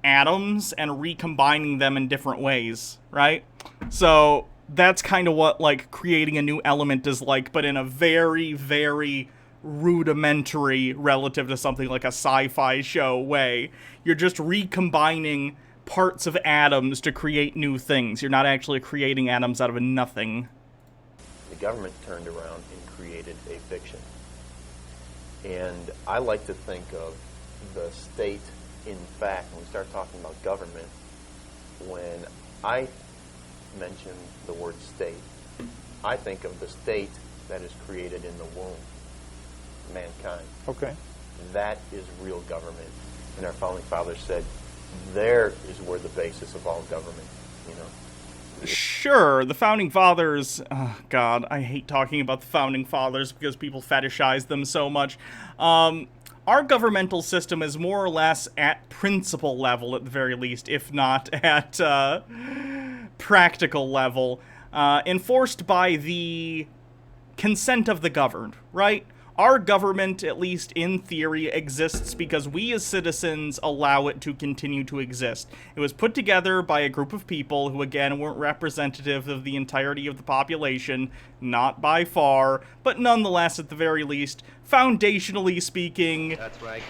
atoms and recombining them in different ways, right? So, that's kind of what, like, creating a new element is like, but in a very, very rudimentary, relative to something like a sci-fi show way. You're just recombining parts of atoms to create new things. You're not actually creating atoms out of nothing. The government turned around and created a fiction. And I like to think of the state, in fact, when we start talking about government, when I mention the word state, I think of the state that is created in the womb, mankind. Okay. That is real government. And our founding fathers said, there is where the basis of all government, you know. Sure, the founding fathers, oh God, I hate talking about the founding fathers because people fetishize them so much. Our governmental system is more or less at principle level at the very least, if not at practical level, enforced by the consent of the governed, right? Our government, at least in theory, exists because we as citizens allow it to continue to exist. It was put together by a group of people who, again, weren't representative of the entirety of the population, not by far, but nonetheless, at the very least, foundationally speaking,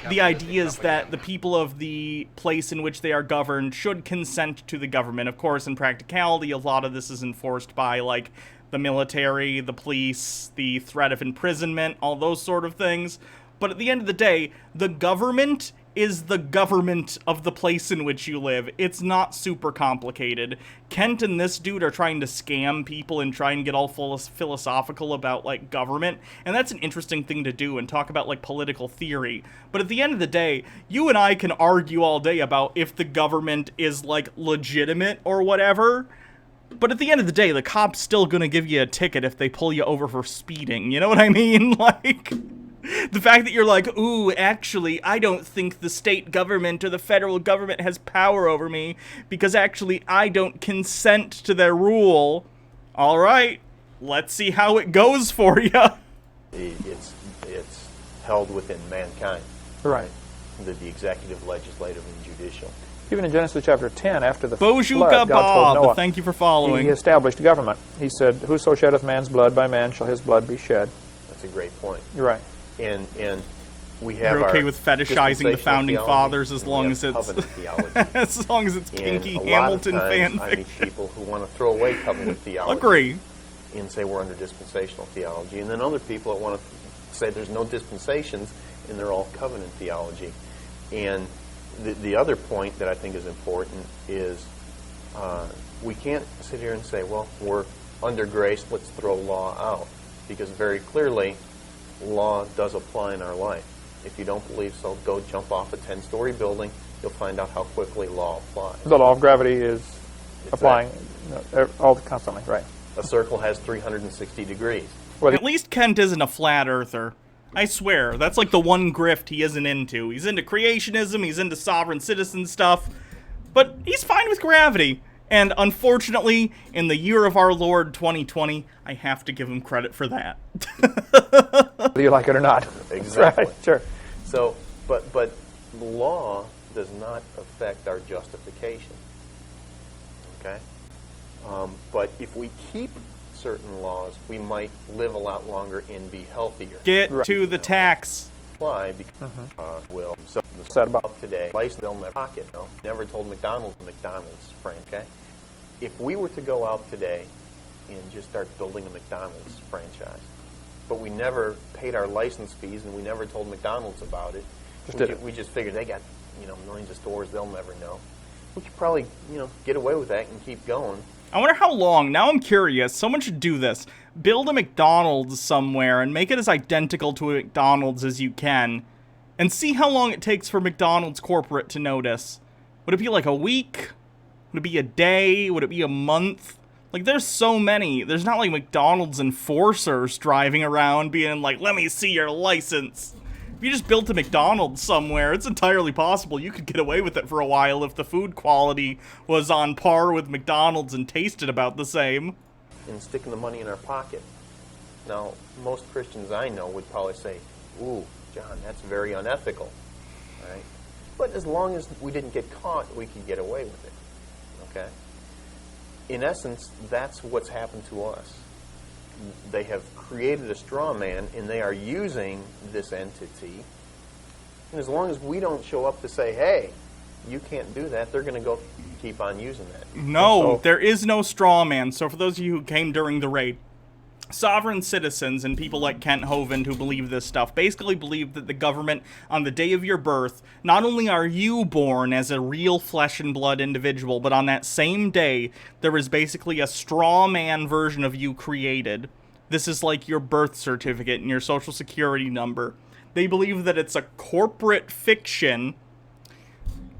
the idea is that the people of the place in which they are governed should consent to the government. Of course, in practicality, a lot of this is enforced by, like, the military, the police, the threat of imprisonment, all those sort of things. But at the end of the day, the government is the government of the place in which you live. It's not super complicated. Kent and this dude are trying to scam people and try and get all philosophical about, like, government. And that's an interesting thing to do and talk about, like, political theory. But at the end of the day, you and I can argue all day about if the government is, like, legitimate or whatever. But at the end of the day, the cop's still gonna give you a ticket if they pull you over for speeding. You know what I mean? Like, the fact that you're like, ooh, actually, I don't think the state government or the federal government has power over me because actually I don't consent to their rule. All right, let's see how it goes for you. It's held within mankind. Right. The executive, legislative, and judicial. Even in Genesis chapter 10, after the Bojuka flood, God told Noah, thank you for following. He established government. He said, whoso sheddeth man's blood, by man shall his blood be shed. That's a great point. You're right. And we have You're okay our with fetishizing the founding theology, fathers as and long we as have it's covenant theology. as long as it's kinky And a Hamilton lot of times fanfiction. I meet people who want to throw away covenant theology. Agree. And say we're under dispensational theology. And then other people that want to say there's no dispensations and they're all covenant theology. And the other point that I think is important is we can't sit here and say, well, we're under grace, let's throw law out. Because very clearly, law does apply in our life. If you don't believe so, go jump off a 10-story building. You'll find out how quickly law applies. The law of gravity is applying all constantly, right? A circle has 360 degrees. At least Kent isn't a flat earther. I swear, that's like the one grift he isn't into. He's into creationism, he's into sovereign citizen stuff, but he's fine with gravity. And unfortunately, in the year of our Lord 2020, I have to give him credit for that. Whether you like it or not. Exactly. Right, sure. So, but law does not affect our justification. Okay? But if we keep certain laws, we might live a lot longer and be healthier. Get to the tax. Apply because will so said about today. License they'll never pocket. No, never told McDonald's friend. Okay, if we were to go out today and just start building a McDonald's franchise, but we never paid our license fees and we never told McDonald's about it, we just figured they got millions of stores, they'll never know. We could probably get away with that and keep going. I wonder how long. Now I'm curious. Someone should do this. Build a McDonald's somewhere and make it as identical to a McDonald's as you can. And see how long it takes for McDonald's corporate to notice. Would it be like a week? Would it be a day? Would it be a month? Like, there's so many. There's not like McDonald's enforcers driving around being like, let me see your license. If you just built a McDonald's somewhere, it's entirely possible you could get away with it for a while if the food quality was on par with McDonald's and tasted about the same. And sticking the money in our pocket. Now, most Christians I know would probably say, ooh, John, that's very unethical, right? But as long as we didn't get caught, we could get away with it, okay? In essence, that's what's happened to us. They have created a straw man, and they are using this entity. And as long as we don't show up to say, hey, you can't do that, they're going to go keep on using that. No, there is no straw man. So for those of you who came during the raid, sovereign citizens and people like Kent Hovind who believe this stuff basically believe that the government, on the day of your birth, not only are you born as a real flesh and blood individual, but on that same day, there is basically a straw man version of you created. This is like your birth certificate and your social security number. They believe that it's a corporate fiction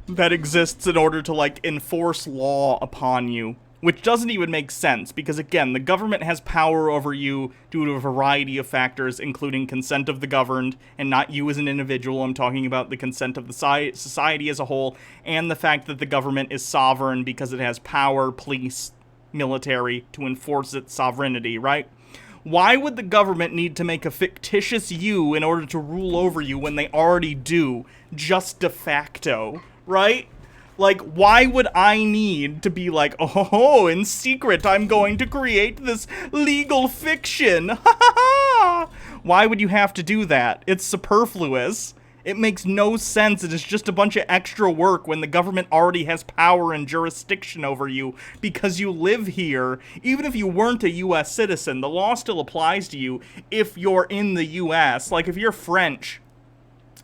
that exists in order to, like, enforce law upon you. Which doesn't even make sense, because again, the government has power over you due to a variety of factors, including consent of the governed, and not you as an individual. I'm talking about the consent of the society as a whole, and the fact that the government is sovereign because it has power, police, military, to enforce its sovereignty, right? Why would the government need to make a fictitious you in order to rule over you when they already do, just de facto, right? Like, why would I need to be like, oh, in secret, I'm going to create this legal fiction? Ha ha ha! Why would you have to do that? It's superfluous. It makes no sense. It is just a bunch of extra work when the government already has power and jurisdiction over you because you live here. Even if you weren't a U.S. citizen, the law still applies to you if you're in the U.S. Like, if you're French,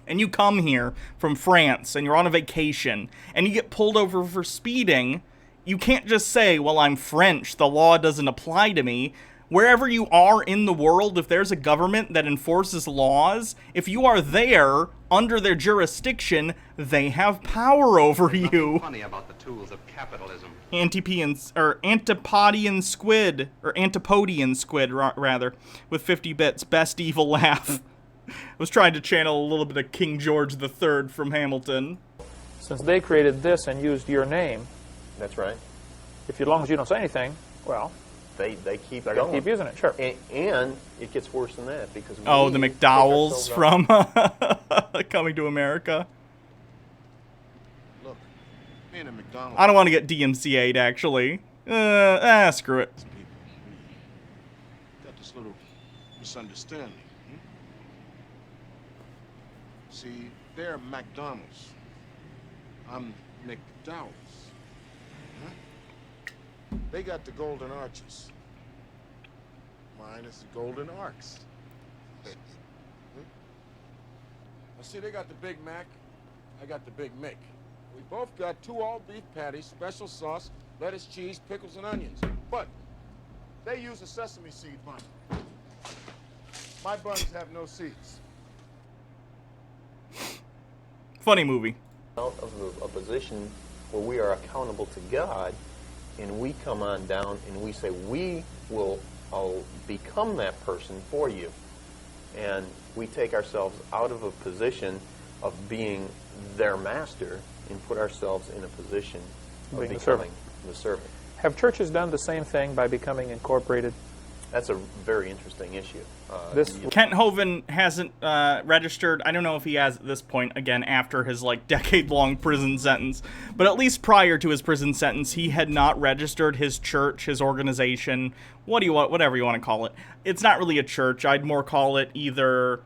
and you come here from France, and you're on a vacation, and you get pulled over for speeding, you can't just say, well, I'm French, the law doesn't apply to me. Wherever you are in the world, if there's a government that enforces laws, if you are there, under their jurisdiction, they have power over you. Funny about the tools of capitalism. Antipodian squid, rather, with 50 bits, best evil laugh. I was trying to channel a little bit of King George III from Hamilton. Since they created this and used your name. That's right. As long as you don't say anything, well, they keep they're going to keep using it, sure. And it gets worse than that because the McDowells from Coming to America. Look, being a McDonald's. I don't want to get DMCA'd, actually. Screw it. Got this little misunderstanding. See, they're McDonald's. I'm McDowell's. Huh? They got the golden arches. Mine is the golden arcs. Now, see, they got the Big Mac. I got the Big Mick. We both got 2 all-beef patties, special sauce, lettuce, cheese, pickles, and onions. But they use a sesame seed bun. My buns have no seeds. Funny movie. Out of a position where we are accountable to God, and we come on down and we say, we will become that person for you. And we take ourselves out of a position of being their master and put ourselves in a position of becoming the servant. Have churches done the same thing by becoming incorporated? That's a very interesting issue. Kent Hovind hasn't registered. I don't know if he has at this point, again, after his, like, decade-long prison sentence. But at least prior to his prison sentence, he had not registered his church, his organization, whatever you want to call it. It's not really a church. I'd more call it either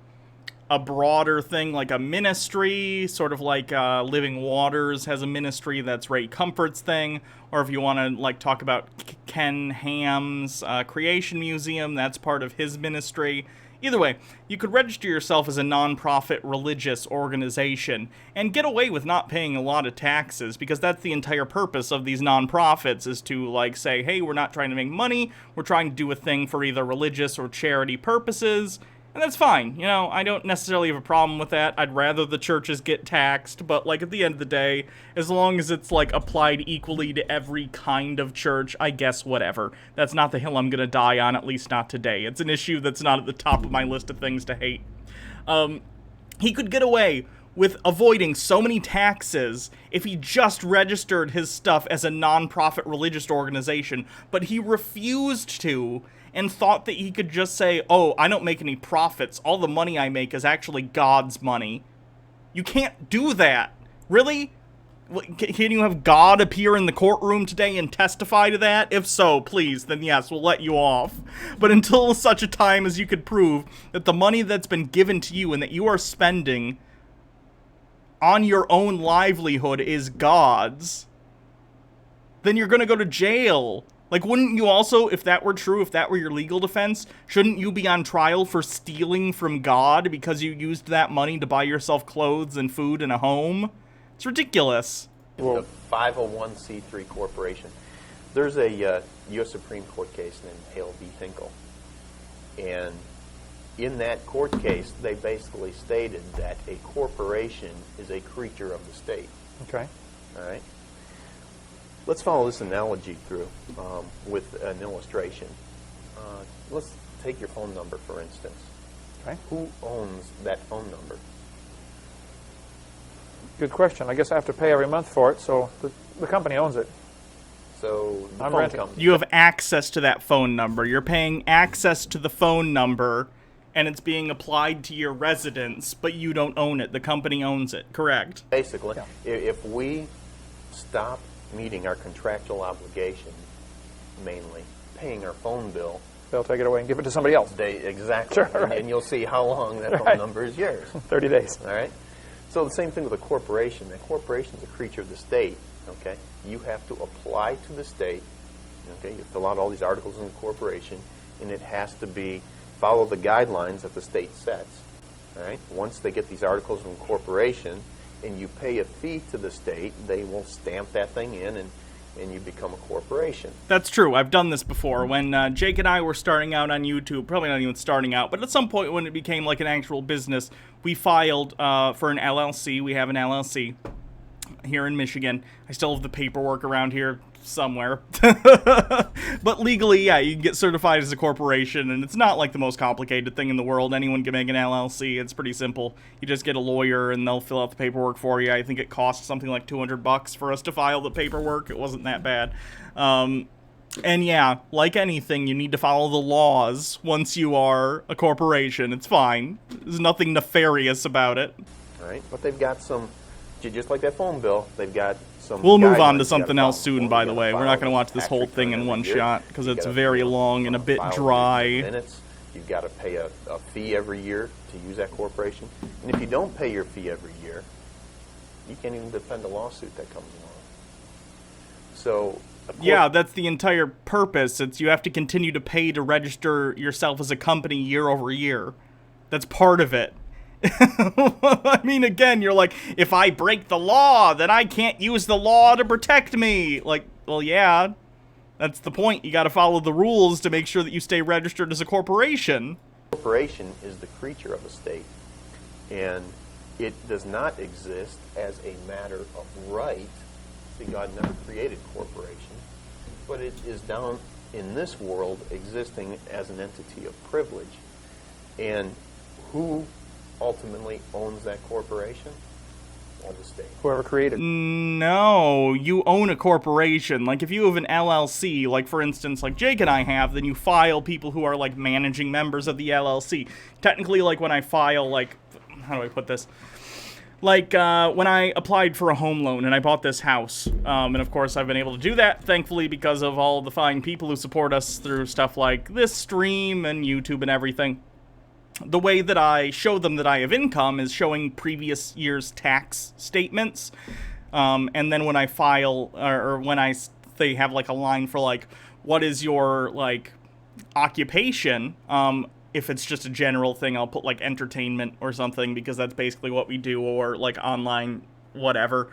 a broader thing, like a ministry, sort of like Living Waters has a ministry that's Ray Comfort's thing, or if you want to like talk about Ken Ham's Creation Museum, that's part of his ministry. Either way, you could register yourself as a non-profit religious organization and get away with not paying a lot of taxes, because that's the entire purpose of these non-profits, is to like say, hey, we're not trying to make money, we're trying to do a thing for either religious or charity purposes. And that's fine, you know, I don't necessarily have a problem with that. I'd rather the churches get taxed, but, like, at the end of the day, as long as it's, like, applied equally to every kind of church, I guess whatever. That's not the hill I'm gonna die on, at least not today. It's an issue that's not at the top of my list of things to hate. He could get away with avoiding so many taxes if he just registered his stuff as a non-profit religious organization, but he refused to and thought that he could just say, oh, I don't make any profits. All the money I make is actually God's money. You can't do that. Really? Can you have God appear in the courtroom today and testify to that? If so, please, then yes, we'll let you off. But until such a time as you could prove that the money that's been given to you and that you are spending on your own livelihood is God's, then you're gonna go to jail. Like, wouldn't you also, if that were true, if that were your legal defense, shouldn't you be on trial for stealing from God because you used that money to buy yourself clothes and food and a home? It's ridiculous. The 501c3 corporation. There's a U.S. Supreme Court case named Hale v. Hinkle. And in that court case, they basically stated that a corporation is a creature of the state. Okay. All right. Let's follow this analogy through with an illustration. Let's take your phone number, for instance. Okay. Who owns that phone number? Good question. I guess I have to pay every month for it, so the company owns it. So the I'm phone renting. company. You have access to that phone number. You're paying access to the phone number, and it's being applied to your residence, but you don't own it. The company owns it, correct? Basically, if we stop meeting our contractual obligation, mainly paying our phone bill, they'll take it away and give it to somebody else. Exactly. Sure, and, right. and you'll see how long that phone Right. number is yours. 30 days. All right? So the same thing with a corporation. A corporation is a creature of the state, okay? You have to apply to the state, okay? You fill out all these articles in the corporation, and it has to follow the guidelines that the state sets, all right? Once they get these articles of incorporation and you pay a fee to the state, they will stamp that thing in and you become a corporation. That's true. I've done this before. When Jake and I were starting out on YouTube, probably not even starting out, but at some point when it became like an actual business, we filed for an LLC. We have an LLC here in Michigan. I still have the paperwork around here somewhere. But legally, yeah, you can get certified as a corporation, and it's not like the most complicated thing in the world. Anyone can make an LLC. It's pretty simple. You just get a lawyer, and they'll fill out the paperwork for you. I think it costs something like $200 for us to file the paperwork. It wasn't that bad. And yeah, like anything, you need to follow the laws once you are a corporation. It's fine. There's nothing nefarious about it. All right? But they've got some, just like that phone bill, they've got some. We'll move on guidelines to you something gotta else follow. soon, by the way. We're not going to watch this whole thing in one shot, because it's very long and a bit dry. Minutes. You've got to pay a fee every year to use that corporation. And if you don't pay your fee every year, you can't even defend a lawsuit that comes along. So, yeah, that's the entire purpose. It's you have to continue to pay to register yourself as a company year over year. That's part of it. I mean, again, you're like, if I break the law, then I can't use the law to protect me. Like, well, yeah, that's the point. You got to follow the rules to make sure that you stay registered as a corporation. Corporation is the creature of a state, and it does not exist as a matter of right. See, God never created corporation, but it is down in this world existing as an entity of privilege. And who ultimately owns that corporation? Well, the state. Whoever created. No, you own a corporation. Like, if you have an LLC, like, for instance, like Jake and I have, then you file people who are, like, managing members of the LLC. Technically, like, when I file, like, how do I put this? Like, when I applied for a home loan and I bought this house, and of course I've been able to do that, thankfully, because of all the fine people who support us through stuff like this stream and YouTube and everything. The way that I show them that I have income is showing previous year's tax statements, and then when I file, or when they have, like, a line for, like, what is your, like, occupation, if it's just a general thing, I'll put, like, entertainment or something, because that's basically what we do, or, like, online whatever.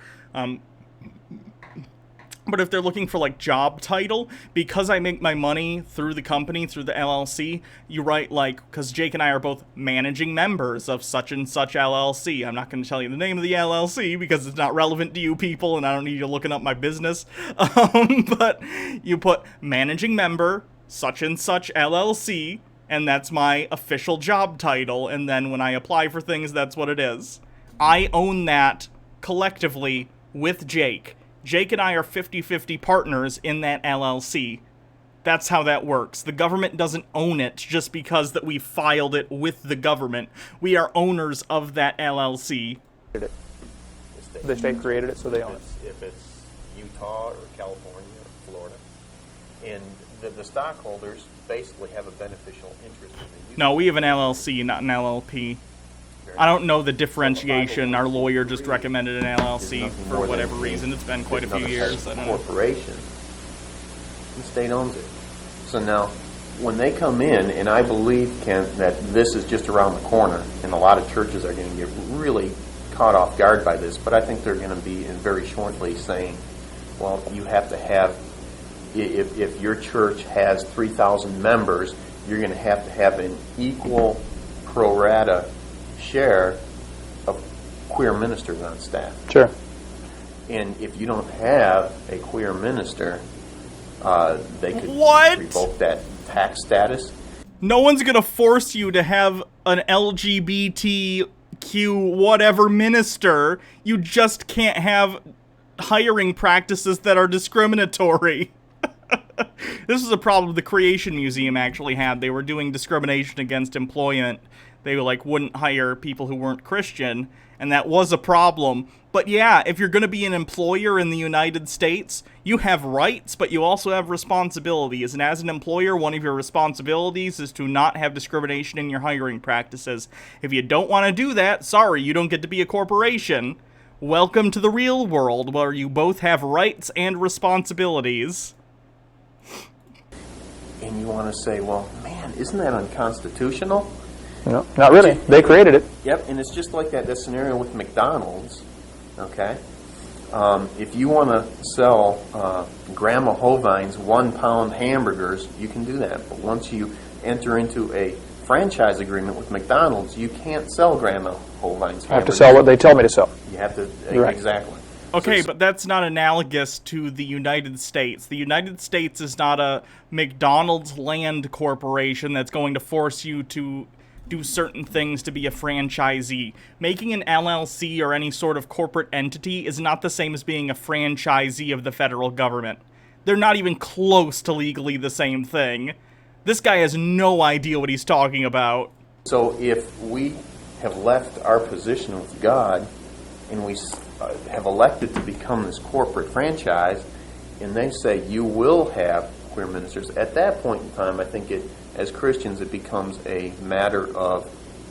But if they're looking for, like, job title, because I make my money through the company, through the LLC, you write, like, because Jake and I are both managing members of such and such LLC. I'm not going to tell you the name of the LLC because it's not relevant to you people, and I don't need you looking up my business. But you put managing member, such and such LLC, and that's my official job title, and then when I apply for things, that's what it is. I own that collectively with Jake. Jake and I are 50-50 partners in that LLC. That's how that works. The government doesn't own it just because that we filed it with the government. We are owners of that LLC. The state created it, so they own it. If it's Utah or California or Florida, and the stockholders basically have a beneficial interest in the use. No, we have an LLC, not an LLP. I don't know the differentiation. Our lawyer just recommended an LLC for whatever reason. It's been quite a few years. I don't know. Corporation. The state owns it. So now, when they come in, and I believe, Kent, that this is just around the corner, and a lot of churches are going to get really caught off guard by this, but I think they're going to be very shortly saying, well, you have to have, if your church has 3,000 members, you're going to have an equal pro rata share of queer ministers on staff. Sure. And if you don't have a queer minister, they could revoke that tax status. No one's gonna force you to have an LGBTQ whatever minister. You just can't have hiring practices that are discriminatory. This is a problem the Creation Museum actually had. They were doing discrimination against employment. They wouldn't hire people who weren't Christian, and that was a problem. But yeah, if you're going to be an employer in the United States, you have rights, but you also have responsibilities. And as an employer, one of your responsibilities is to not have discrimination in your hiring practices. If you don't want to do that, sorry, you don't get to be a corporation. Welcome to the real world, where you both have rights and responsibilities. And you want to say, well, man, isn't that unconstitutional? No, not really. They created it. Yep, and it's just like that scenario with McDonald's, okay? If you want to sell Grandma Hovind's 1-pound hamburgers, you can do that. But once you enter into a franchise agreement with McDonald's, you can't sell Grandma Hovind's hamburgers. I have to sell what they tell me to sell. You have to, Right. exactly. Okay, but that's not analogous to the United States. The United States is not a McDonald's land corporation that's going to force you to do certain things to be a franchisee. Making an LLC or any sort of corporate entity is not the same as being a franchisee of the federal government. They're not even close to legally the same thing. This guy has no idea what he's talking about. So if we have left our position with God and we have elected to become this corporate franchise, and they say you will have queer ministers, at that point in time, I think as Christians, it becomes a matter of,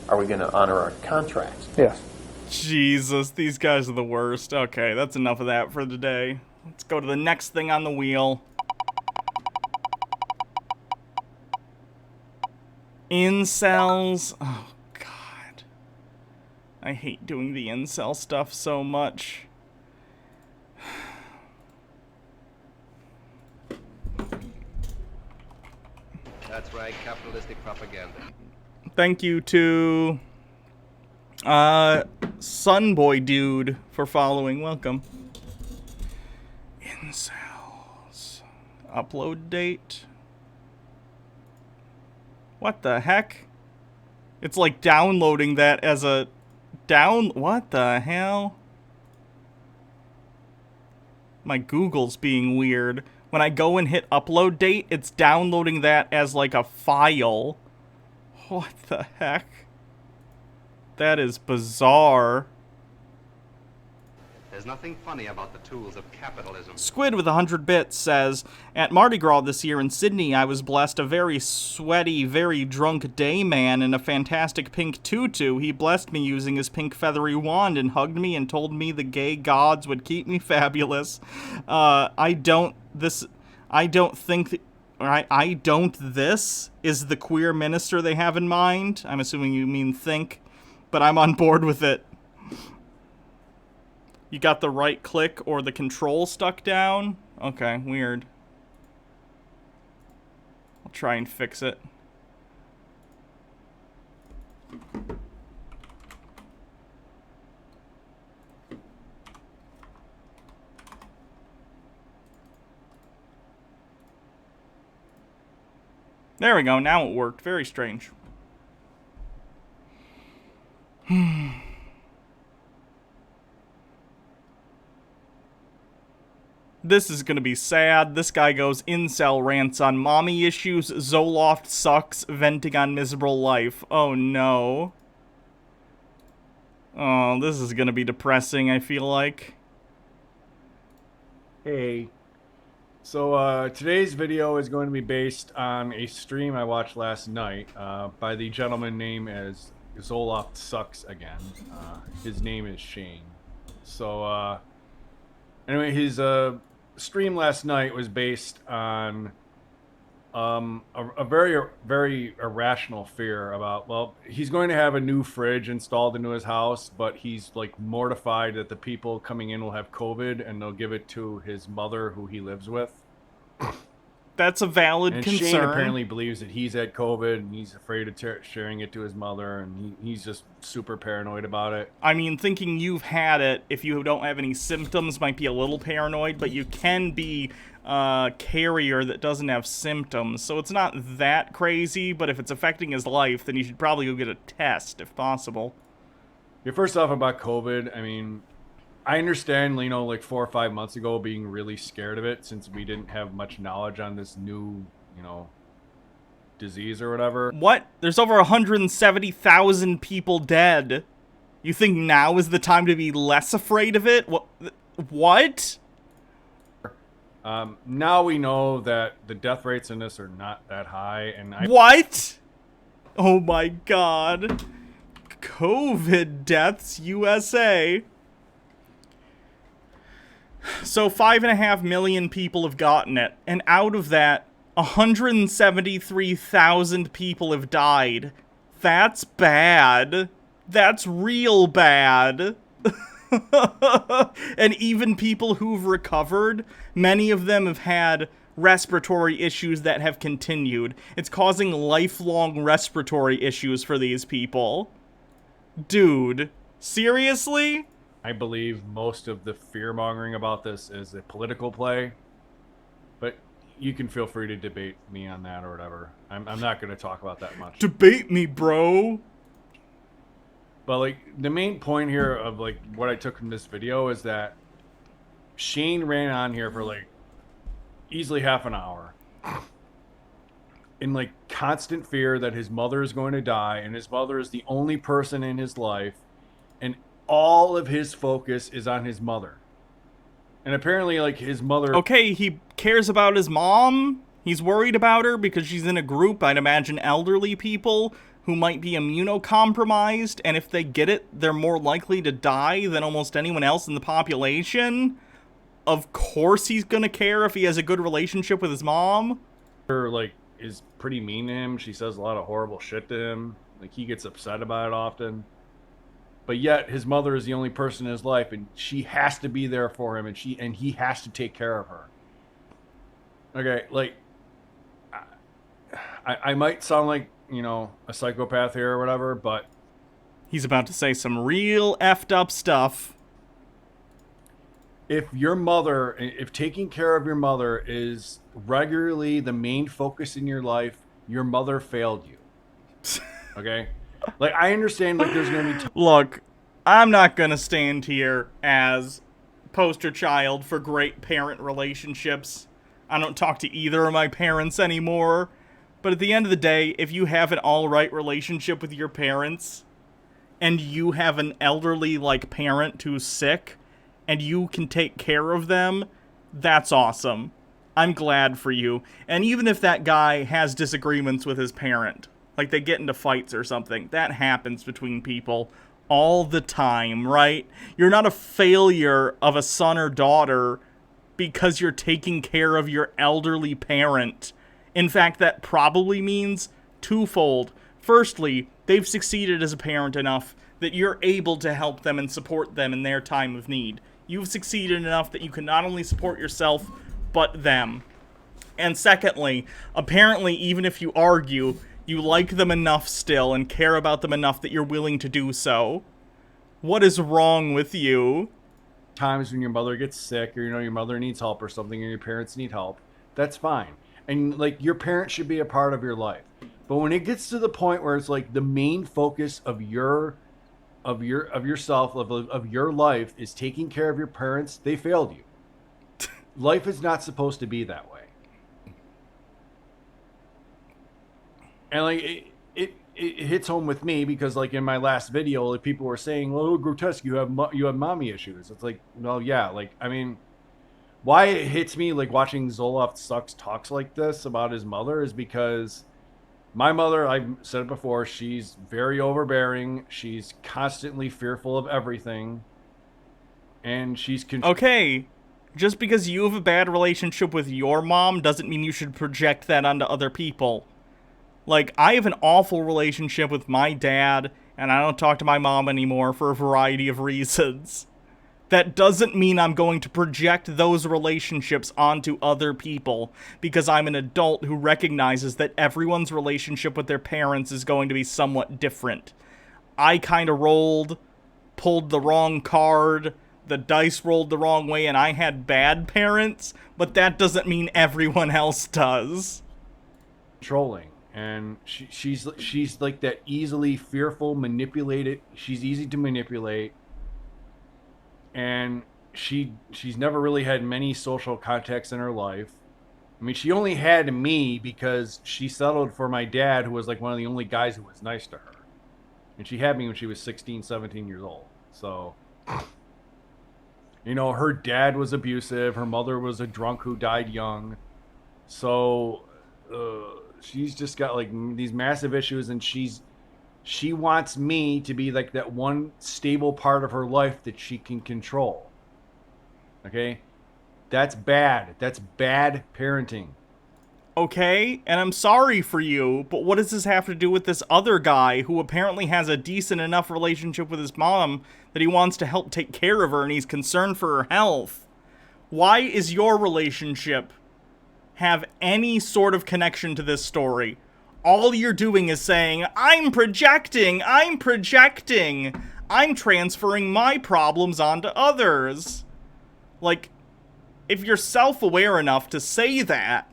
are we going to honor our contracts? Yes. Jesus, these guys are the worst. Okay, that's enough of that for today. Let's go to the next thing on the wheel. Incels. Oh, God. I hate doing the incel stuff so much. That's right, capitalistic propaganda. Thank you to Sunboy Dude for following. Welcome. Incels. Upload date. What the heck? It's like downloading that as a what the hell? My Google's being weird. When I go and hit upload date, it's downloading that as like a file. What the heck? That is bizarre. There's nothing funny about the tools of capitalism. Squid with 100 bits says, at Mardi Gras this year in Sydney, I was blessed a very sweaty, very drunk day man in a fantastic pink tutu. He blessed me using his pink feathery wand and hugged me and told me the gay gods would keep me fabulous. I don't this is the queer minister they have in mind. I'm assuming you mean think, but I'm on board with it. You got the right click or the control stuck down? Okay, weird. I'll try and fix it. There we go. Now it worked. Very strange. This is gonna be sad. This guy goes incel rants on mommy issues, Zoloft sucks, venting on miserable life. Oh no. Oh, this is gonna be depressing, I feel like. Hey. So, today's video is going to be based on a stream I watched last night by the gentleman named as Zoloft Sucks Again. His name is Shane. So, anyway, his stream last night was based on a very, very irrational fear about, well, he's going to have a new fridge installed into his house, but he's like mortified that the people coming in will have COVID and they'll give it to his mother who he lives with. That's a valid and concern. Shane apparently believes that he's had COVID and he's afraid of sharing it to his mother, and he's just super paranoid about it. I mean, thinking you've had it, if you don't have any symptoms, might be a little paranoid, but you can be a carrier that doesn't have symptoms, so it's not that crazy, but if it's affecting his life, then you should probably go get a test, if possible. Yeah, first off, about COVID, I mean, I understand, you know, like 4 or 5 months ago being really scared of it since we didn't have much knowledge on this new, you know, disease or whatever. What? There's over 170,000 people dead. You think now is the time to be less afraid of it? What? Now we know that the death rates in this are not that high, and What? Oh my god. COVID deaths, USA. So 5.5 million people have gotten it, and out of that, 173,000 people have died. That's bad. That's real bad. And even people who've recovered, many of them have had respiratory issues that have continued. It's causing lifelong respiratory issues for these people. Dude, seriously? I believe most of the fear-mongering about this is a political play, but you can feel free to debate me on that or whatever. I'm not going to talk about that much. Debate me, bro! But, like, the main point here of, like, what I took from this video is that Shane ran on here for, like, easily half an hour in, like, constant fear that his mother is going to die, and his mother is the only person in his life, and all of his focus is on his mother. And apparently, like, his mother... Okay, he cares about his mom. He's worried about her because she's in a group, I'd imagine elderly people, who might be immunocompromised, and if they get it, they're more likely to die than almost anyone else in the population. Of course he's gonna care if he has a good relationship with his mom. Her, like, is pretty mean to him. She says a lot of horrible shit to him. Like, he gets upset about it often. But yet, his mother is the only person in his life, and she has to be there for him, and he has to take care of her. Okay, like, I might sound like, you know, a psychopath here or whatever, but... He's about to say some real effed up stuff. If taking care of your mother is regularly the main focus in your life, your mother failed you. Okay? Like, I understand, like, there's gonna be... Look, I'm not gonna stand here as poster child for great parent relationships. I don't talk to either of my parents anymore. But at the end of the day, if you have an alright relationship with your parents, and you have an elderly, like, parent who's sick, and you can take care of them, that's awesome. I'm glad for you. And even if that guy has disagreements with his parent, like they get into fights or something, that happens between people all the time, right? You're not a failure of a son or daughter because you're taking care of your elderly parent. In fact, that probably means twofold. Firstly, they've succeeded as a parent enough that you're able to help them and support them in their time of need. You've succeeded enough that you can not only support yourself, but them. And secondly, apparently, even if you argue, you like them enough still and care about them enough that you're willing to do so. What is wrong with you? Times when your mother gets sick, or, you know, your mother needs help or something, or your parents need help, that's fine. and like your parents should be a part of your life. But when it gets to the point where it's like the main focus of your life is taking care of your parents, they failed you. Life is not supposed to be that way. And like it hits home with me because like in my last video, like people were saying, "Oh, grotesque, you have mommy issues." It's like, well, yeah, like I mean, why it hits me like watching Zoloft Sucks talks like this about his mother is because my mother, I've said it before, she's very overbearing. She's constantly fearful of everything. And she's... Okay, just because you have a bad relationship with your mom doesn't mean you should project that onto other people. Like, I have an awful relationship with my dad, and I don't talk to my mom anymore for a variety of reasons. That doesn't mean I'm going to project those relationships onto other people because I'm an adult who recognizes that everyone's relationship with their parents is going to be somewhat different. I kind of pulled the wrong card, the dice rolled the wrong way, and I had bad parents, but that doesn't mean everyone else does. Controlling. And she's like that easily fearful, manipulated. She's easy to manipulate. And she's never really had many social contacts in her life. I mean, she only had me because she settled for my dad, who was like one of the only guys who was nice to her. And she had me when she was 16, 17 years old. So, you know, her dad was abusive. Her mother was a drunk who died young. So, she's just got like these massive issues, and she wants me to be like that one stable part of her life that she can control. Okay? That's bad. That's bad parenting. Okay, and I'm sorry for you, but what does this have to do with this other guy who apparently has a decent enough relationship with his mom that he wants to help take care of her and he's concerned for her health? Why is your relationship have any sort of connection to this story? All you're doing is saying, I'm projecting, I'm transferring my problems onto others. Like, if you're self-aware enough to say that,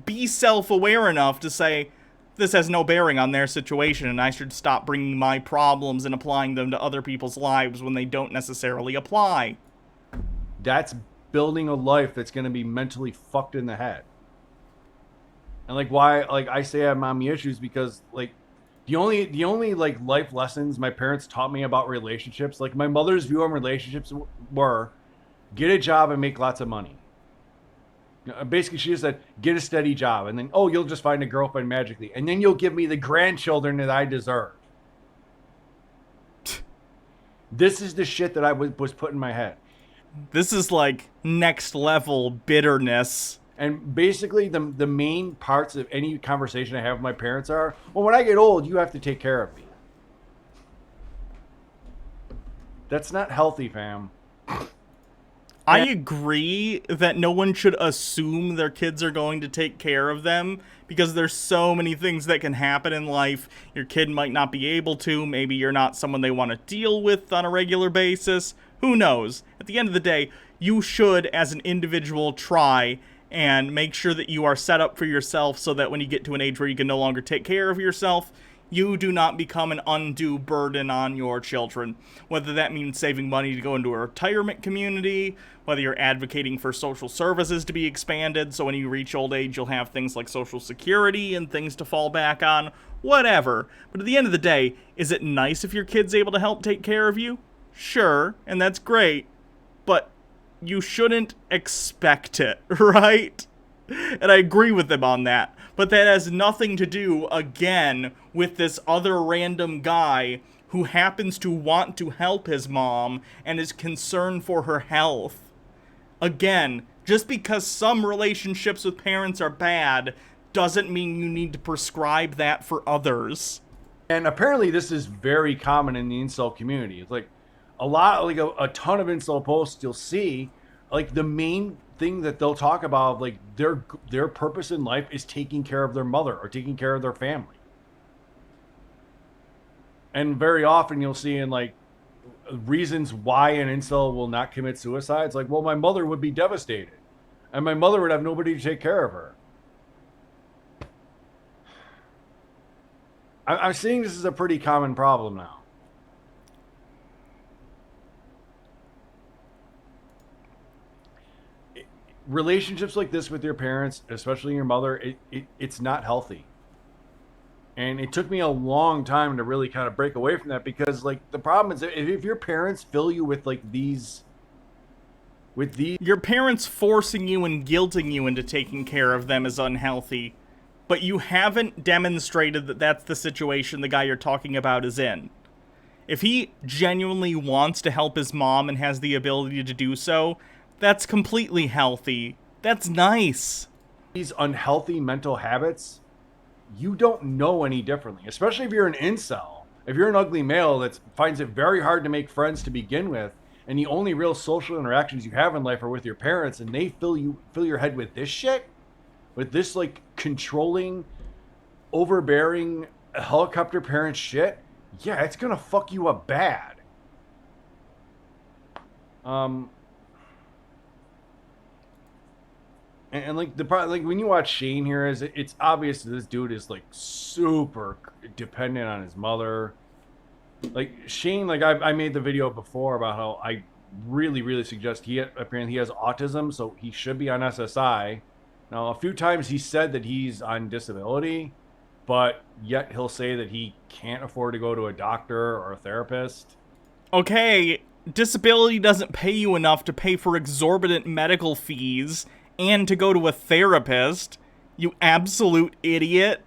be self-aware enough to say, this has no bearing on their situation and I should stop bringing my problems and applying them to other people's lives when they don't necessarily apply. That's building a life that's going to be mentally fucked in the head. And like why, like I say I have mommy issues because like the only like life lessons my parents taught me about relationships, like my mother's view on relationships were get a job and make lots of money. Basically, she just said, get a steady job and then, oh, you'll just find a girlfriend magically. And then you'll give me the grandchildren that I deserve. This is the shit that I was put in my head. This is like next level bitterness. And basically, the main parts of any conversation I have with my parents are, well, when I get old, you have to take care of me. That's not healthy, fam. I agree that no one should assume their kids are going to take care of them because there's so many things that can happen in life. Your kid might not be able to. Maybe you're not someone they want to deal with on a regular basis. Who knows? At the end of the day, you should, as an individual, try and make sure that you are set up for yourself so that when you get to an age where you can no longer take care of yourself, you do not become an undue burden on your children. Whether that means saving money to go into a retirement community, whether you're advocating for social services to be expanded so when you reach old age you'll have things like Social Security and things to fall back on, whatever. But at the end of the day, is it nice if your kid's able to help take care of you? Sure, and that's great, but you shouldn't expect it, right? And I agree with them on that. But that has nothing to do, again, with this other random guy who happens to want to help his mom and is concerned for her health. Again, just because some relationships with parents are bad doesn't mean you need to prescribe that for others. And apparently this is very common in the incel community. It's like a ton of incel posts you'll see, like the main thing that they'll talk about, like their purpose in life is taking care of their mother or taking care of their family. And very often you'll see in like reasons why an incel will not commit suicide. It's like, well, my mother would be devastated and my mother would have nobody to take care of her. I'm seeing this is a pretty common problem now. Relationships like this with your parents, especially your mother, it's not healthy. And it took me a long time to really kind of break away from that, because like the problem is if your parents fill you with like these your parents forcing you and guilting you into taking care of them is unhealthy, but you haven't demonstrated that that's the situation the guy you're talking about is in. If he genuinely wants to help his mom and has the ability to do so, that's completely healthy. That's nice. These unhealthy mental habits, you don't know any differently, especially if you're an incel. If you're an ugly male that finds it very hard to make friends to begin with, and the only real social interactions you have in life are with your parents, and they fill your head with this shit, with this like controlling, overbearing helicopter parent shit, yeah, it's gonna fuck you up bad. And like the problem, like when you watch Shane here, is it's obvious that this dude is like super dependent on his mother. Like Shane, like I made the video before about how I really suggest apparently he has autism, so he should be on SSI. Now a few times he said that he's on disability, but yet he'll say that he can't afford to go to a doctor or a therapist. Okay, disability doesn't pay you enough to pay for exorbitant medical fees and to go to a therapist, you absolute idiot.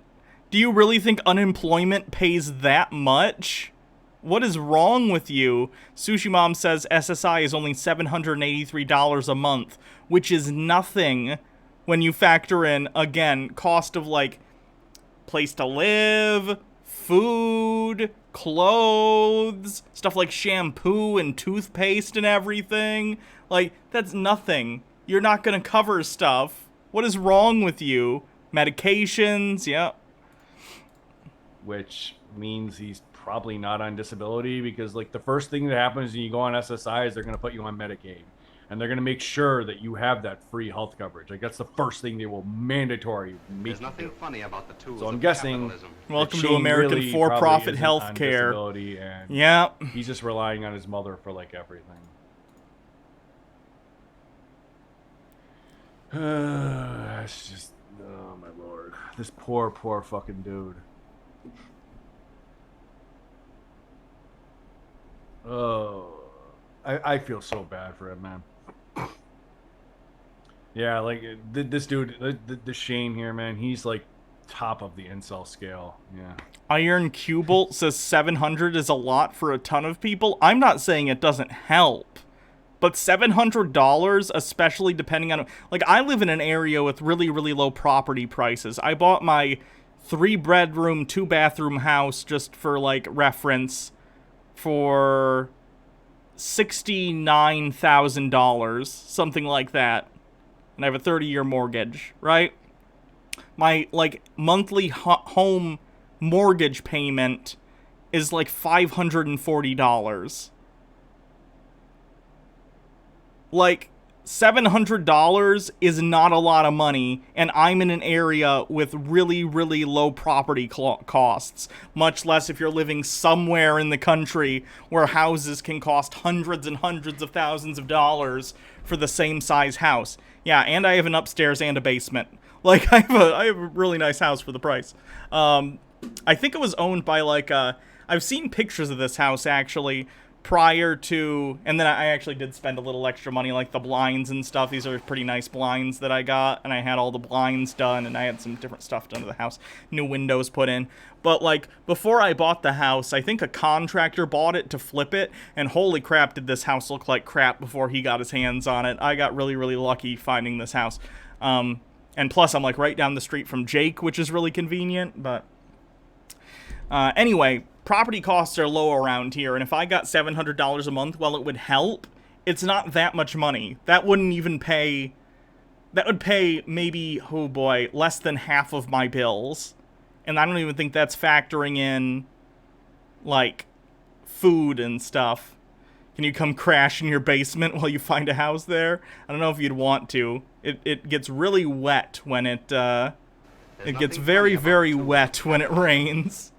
Do you really think unemployment pays that much? What is wrong with you? Sushi Mom says SSI is only $783 a month, which is nothing when you factor in, again, cost of, like, place to live, food, clothes, stuff like shampoo and toothpaste and everything. Like, that's nothing. You're not gonna cover stuff. What is wrong with you? Medications, yep. Which means he's probably not on disability, because like the first thing that happens when you go on SSI is they're gonna put you on Medicaid. And they're gonna make sure that you have that free health coverage. Like that's the first thing they will mandatory make. There's nothing funny about the tools So I'm of guessing capitalism. Welcome to American really for-profit probably isn't on healthcare. disability, and Yep. He's just relying on his mother for like everything. It's just, oh my lord. This poor fucking dude. Oh, I feel so bad for him, man. Yeah, like, this dude, the Shane here, man, he's like top of the incel scale, yeah. Iron Cubalt says 700 is a lot for a ton of people. I'm not saying it doesn't help. But $700, especially depending on... Like, I live in an area with really low property prices. I bought my 3-bedroom, 2-bathroom house, just for, like, reference, for $69,000, something like that. And I have a 30-year mortgage, right? My, like, monthly home mortgage payment is, like, $540. Like, $700 is not a lot of money, and I'm in an area with really low property costs, much less if you're living somewhere in the country where houses can cost hundreds and hundreds of thousands of dollars for the same size house. Yeah, and I have an upstairs and a basement. Like, I have a really nice house for the price. I think it was owned by, like, I've seen pictures of this house, actually, prior to, and then I actually did spend a little extra money, like the blinds and stuff. These are pretty nice blinds that I got, and I had all the blinds done, and I had some different stuff done to the house, new windows put in. But like, before I bought the house, I think a contractor bought it to flip it, and holy crap, did this house look like crap before he got his hands on it. I got really lucky finding this house. And plus, I'm like right down the street from Jake, which is really convenient, but anyway, property costs are low around here, and if I got $700 a month, well, it would help. It's not that much money. That wouldn't even pay... That would pay maybe, oh boy, less than half of my bills. And I don't even think that's factoring in, like, food and stuff. Can you come crash in your basement while you find a house there? I don't know if you'd want to. It gets really wet when it gets very wet when it rains.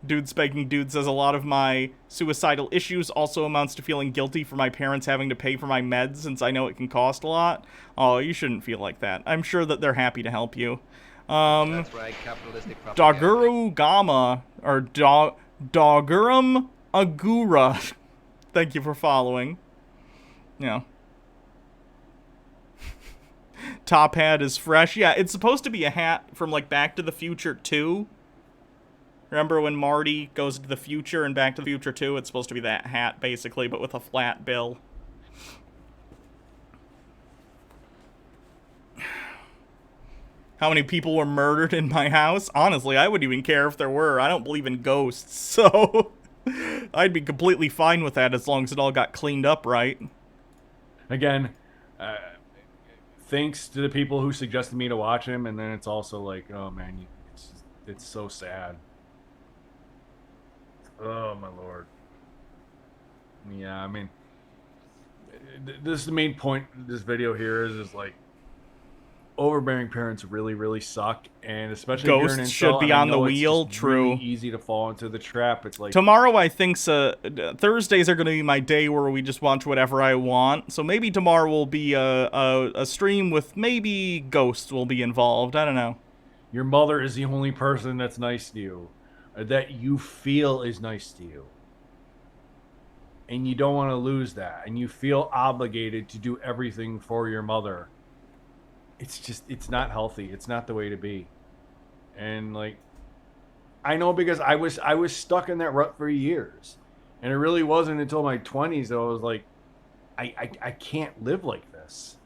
Dude Spanking Dude says a lot of my suicidal issues also amounts to feeling guilty for my parents having to pay for my meds since I know it can cost a lot. Oh, you shouldn't feel like that. I'm sure that they're happy to help you. That's right, capitalistic propaganda. Doguru Gama, or Dogurum Agura. Thank you for following. Yeah. Top hat is fresh. Yeah, it's supposed to be a hat from, like, Back to the Future 2. Remember when Marty goes to the future in Back to the Future 2? It's supposed to be that hat, basically, but with a flat bill. How many people were murdered in my house? Honestly, I wouldn't even care if there were. I don't believe in ghosts, so I'd be completely fine with that as long as it all got cleaned up right. Again, thanks to the people who suggested me to watch him, and then it's also like, oh man, it's so sad. Oh my lord. Yeah, I mean, this is the main point of this video here is like, overbearing parents really, really suck, and especially if you're an Ghosts incel, should be and I on the know it's wheel. just True. really easy to fall into the trap. It's like tomorrow, I think Thursdays are going to be my day where we just watch whatever I want. So maybe tomorrow will be a stream with maybe ghosts will be involved. I don't know. Your mother is the only person that's nice to you, that you feel is nice to you. And you don't want to lose that. And you feel obligated to do everything for your mother. It's just, it's not healthy. It's not the way to be. And like, I know because I was stuck in that rut for years. And it really wasn't until my 20s that I was like, I can't live like this.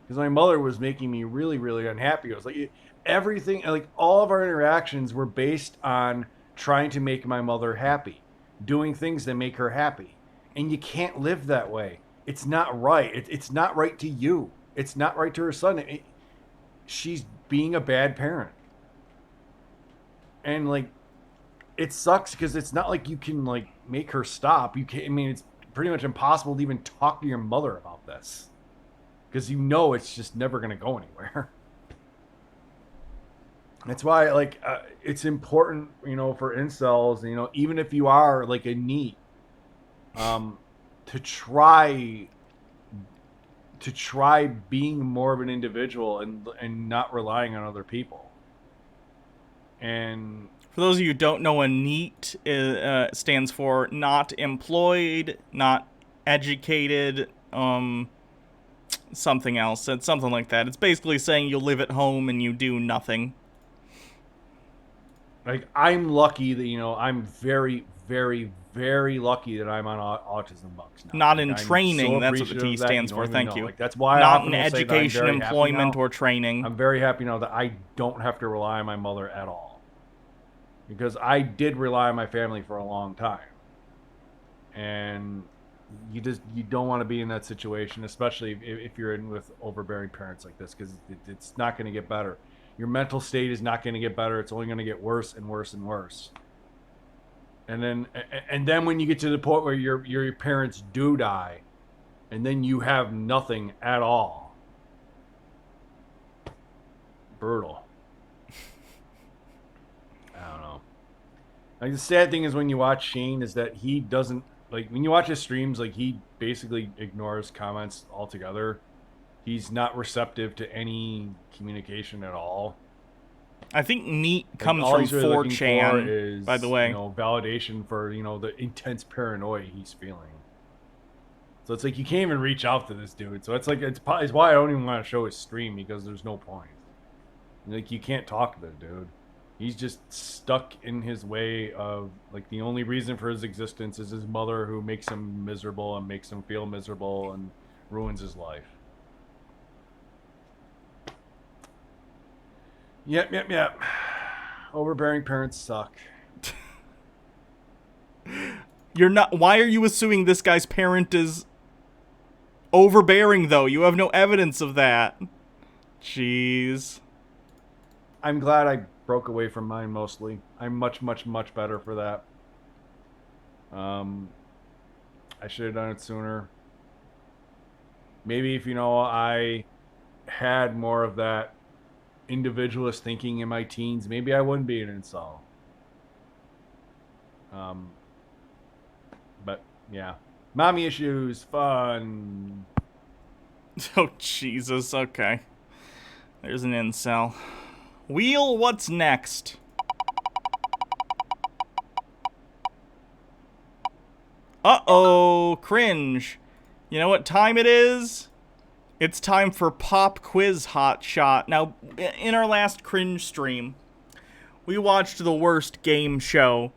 Because my mother was making me really, really unhappy. I was like, everything, like all of our interactions were based on trying to make my mother happy. Doing things that make her happy. And you can't live that way. It's not right. It's not right to you. It's not right to her son. She's being a bad parent. And like, it sucks because it's not like you can like make her stop. You can't, I mean, it's pretty much impossible to even talk to your mother about this. Because you know it's just never going to go anywhere. That's why, like, it's important, you know, for incels, you know, even if you are like a NEET, to try being more of an individual and not relying on other people. And for those of you who don't know, a NEET stands for not employed, not educated, something else. It's something like that. It's basically saying you live at home and you do nothing. Like, I'm lucky that, you know, I'm very, very, very lucky that I'm on autism bucks now. Not like, in I'm training. So That's what the T stands for. Thank you. Like, that's why not I in education, employment, or training. I'm very happy now that I don't have to rely on my mother at all. Because I did rely on my family for a long time. And you don't want to be in that situation, especially if you're in with overbearing parents like this, because it's not going to get better. Your mental state is not going to get better. It's only going to get worse and worse and worse. And then when you get to the point where your parents do die, and then you have nothing at all. Brutal. I don't know. Like, the sad thing is when you watch Shane is that he doesn't, like, when you watch his streams, like, he basically ignores comments altogether. He's not receptive to any communication at all. I think NEET Like, comes all from he's really looking for 4chan, is, by the way. You know, validation for, you know, the intense paranoia he's feeling. So it's like you can't even reach out to this dude. So it's like it's why I don't even want to show his stream, because there's no point. Like, you can't talk to the dude. He's just stuck in his way of, like, the only reason for his existence is his mother, who makes him miserable and makes him feel miserable and ruins his life. Yep. Overbearing parents suck. You're not. Why are you assuming this guy's parent is overbearing, though? You have no evidence of that. Jeez. I'm glad I broke away from mine mostly. I'm much, much, much better for that. I should have done it sooner. Maybe if, you know, I had more of that individualist thinking in my teens, maybe I wouldn't be an incel. But yeah, mommy issues, fun. Oh, Jesus. Okay. There's an incel. Wheel, what's next? Uh-oh, cringe. You know what time it is? It's time for Pop Quiz Hot Shot. Now, in our last cringe stream, we watched the worst game show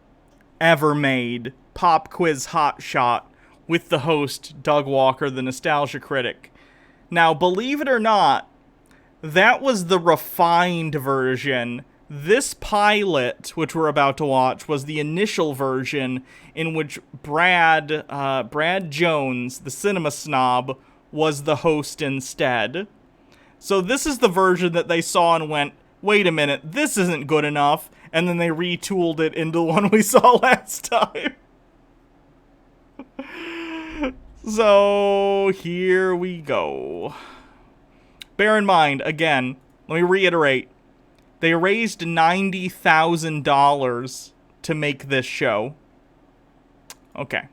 ever made, Pop Quiz Hot Shot, with the host, Doug Walker, the Nostalgia Critic. Now, believe it or not, that was the refined version. This pilot, which we're about to watch, was the initial version in which Brad Jones, the cinema snob, was the host instead. So this is the version that they saw and went, wait a minute, this isn't good enough, and then they retooled it into the one we saw last time. So, here we go. Bear in mind, again, let me reiterate, they raised $90,000 to make this show. Okay.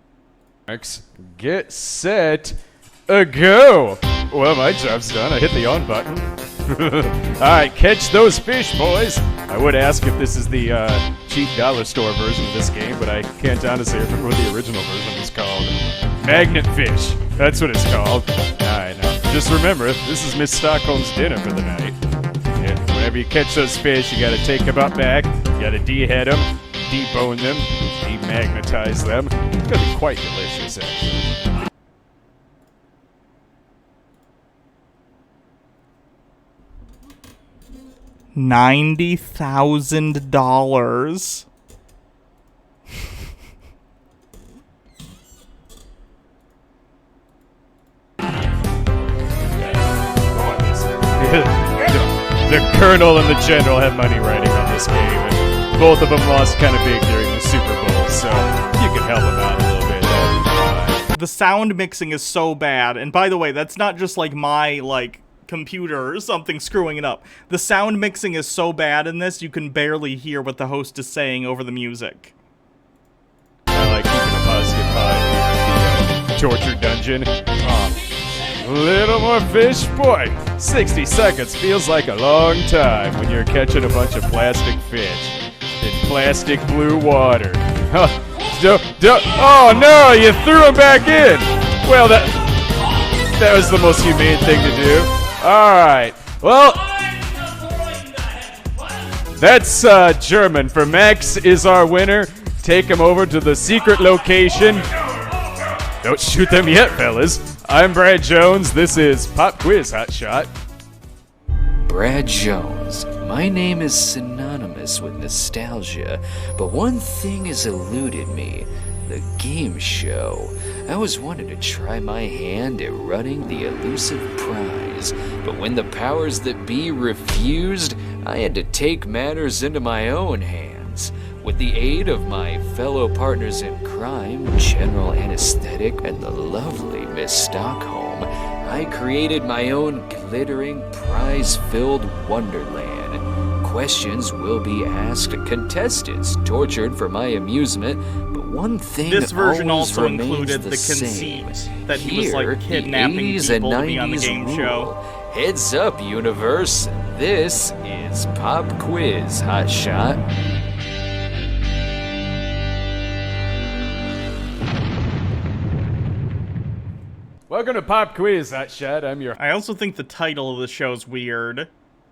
Get set, go! Well, my job's done. I hit the on button. Alright, catch those fish, boys! I would ask if this is the cheap dollar store version of this game, but I can't honestly remember what the original version was called. Magnet fish. That's what it's called. Alright, now, just remember, this is Miss Stockholm's dinner for the night. Yeah, whenever you catch those fish, you gotta take them up back, you gotta de-head them, debone them, demagnetize them. It's gonna be quite delicious, actually. $90,000. The Colonel and the General have money riding on this game, and both of them lost kind of big during the Super Bowl, so if you can help them out a little bit, that'd be fine. The sound mixing is so bad, and by the way, that's not just like my, computer or something screwing it up. The sound mixing is so bad in this, you can barely hear what the host is saying over the music. I like keeping a positive vibe in the torture dungeon. Little more fish, boy. 60 seconds feels like a long time when you're catching a bunch of plastic fish in plastic blue water. Oh no, you threw them back in. Well, that was the most humane thing to do. All right. Well, that's German. For Max is our winner. Take him over to the secret location. Don't shoot them yet, fellas. I'm Brad Jones. This is Pop Quiz Hot Shot. Brad Jones. My name is synonymous with nostalgia, but one thing has eluded me. The game show. I always wanted to try my hand at running the elusive prize, but when the powers that be refused, I had to take matters into my own hands. With the aid of my fellow partners in crime, General Anesthetic, and the lovely Miss Stockholm, I created my own glittering, prize-filled wonderland. Questions will be asked, contestants tortured for my amusement, but one thing this version also remains included the same. conceit that he was Here, kidnapping the 80s people and to be on the 90s game rule. show. Heads up, universe. This is Pop Quiz Hot Shot. Welcome to Pop Quiz Hot Shot. I'm your I also think the title of the show's weird.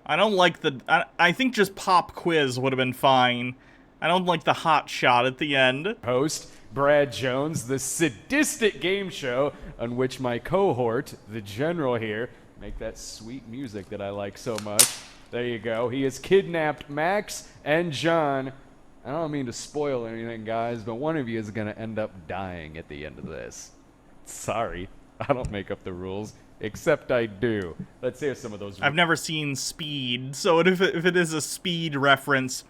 I don't like the... I think just Pop Quiz would have been fine. I don't like the hot shot at the end. host, Brad Jones, the sadistic game show on which my cohort, the General here, make that sweet music that I like so much. There you go. He has kidnapped Max and John. I don't mean to spoil anything, guys, but one of you is going to end up dying at the end of this. Sorry. I don't make up the rules, except I do. Let's hear some of those. I've never seen Speed, so if it is a Speed reference,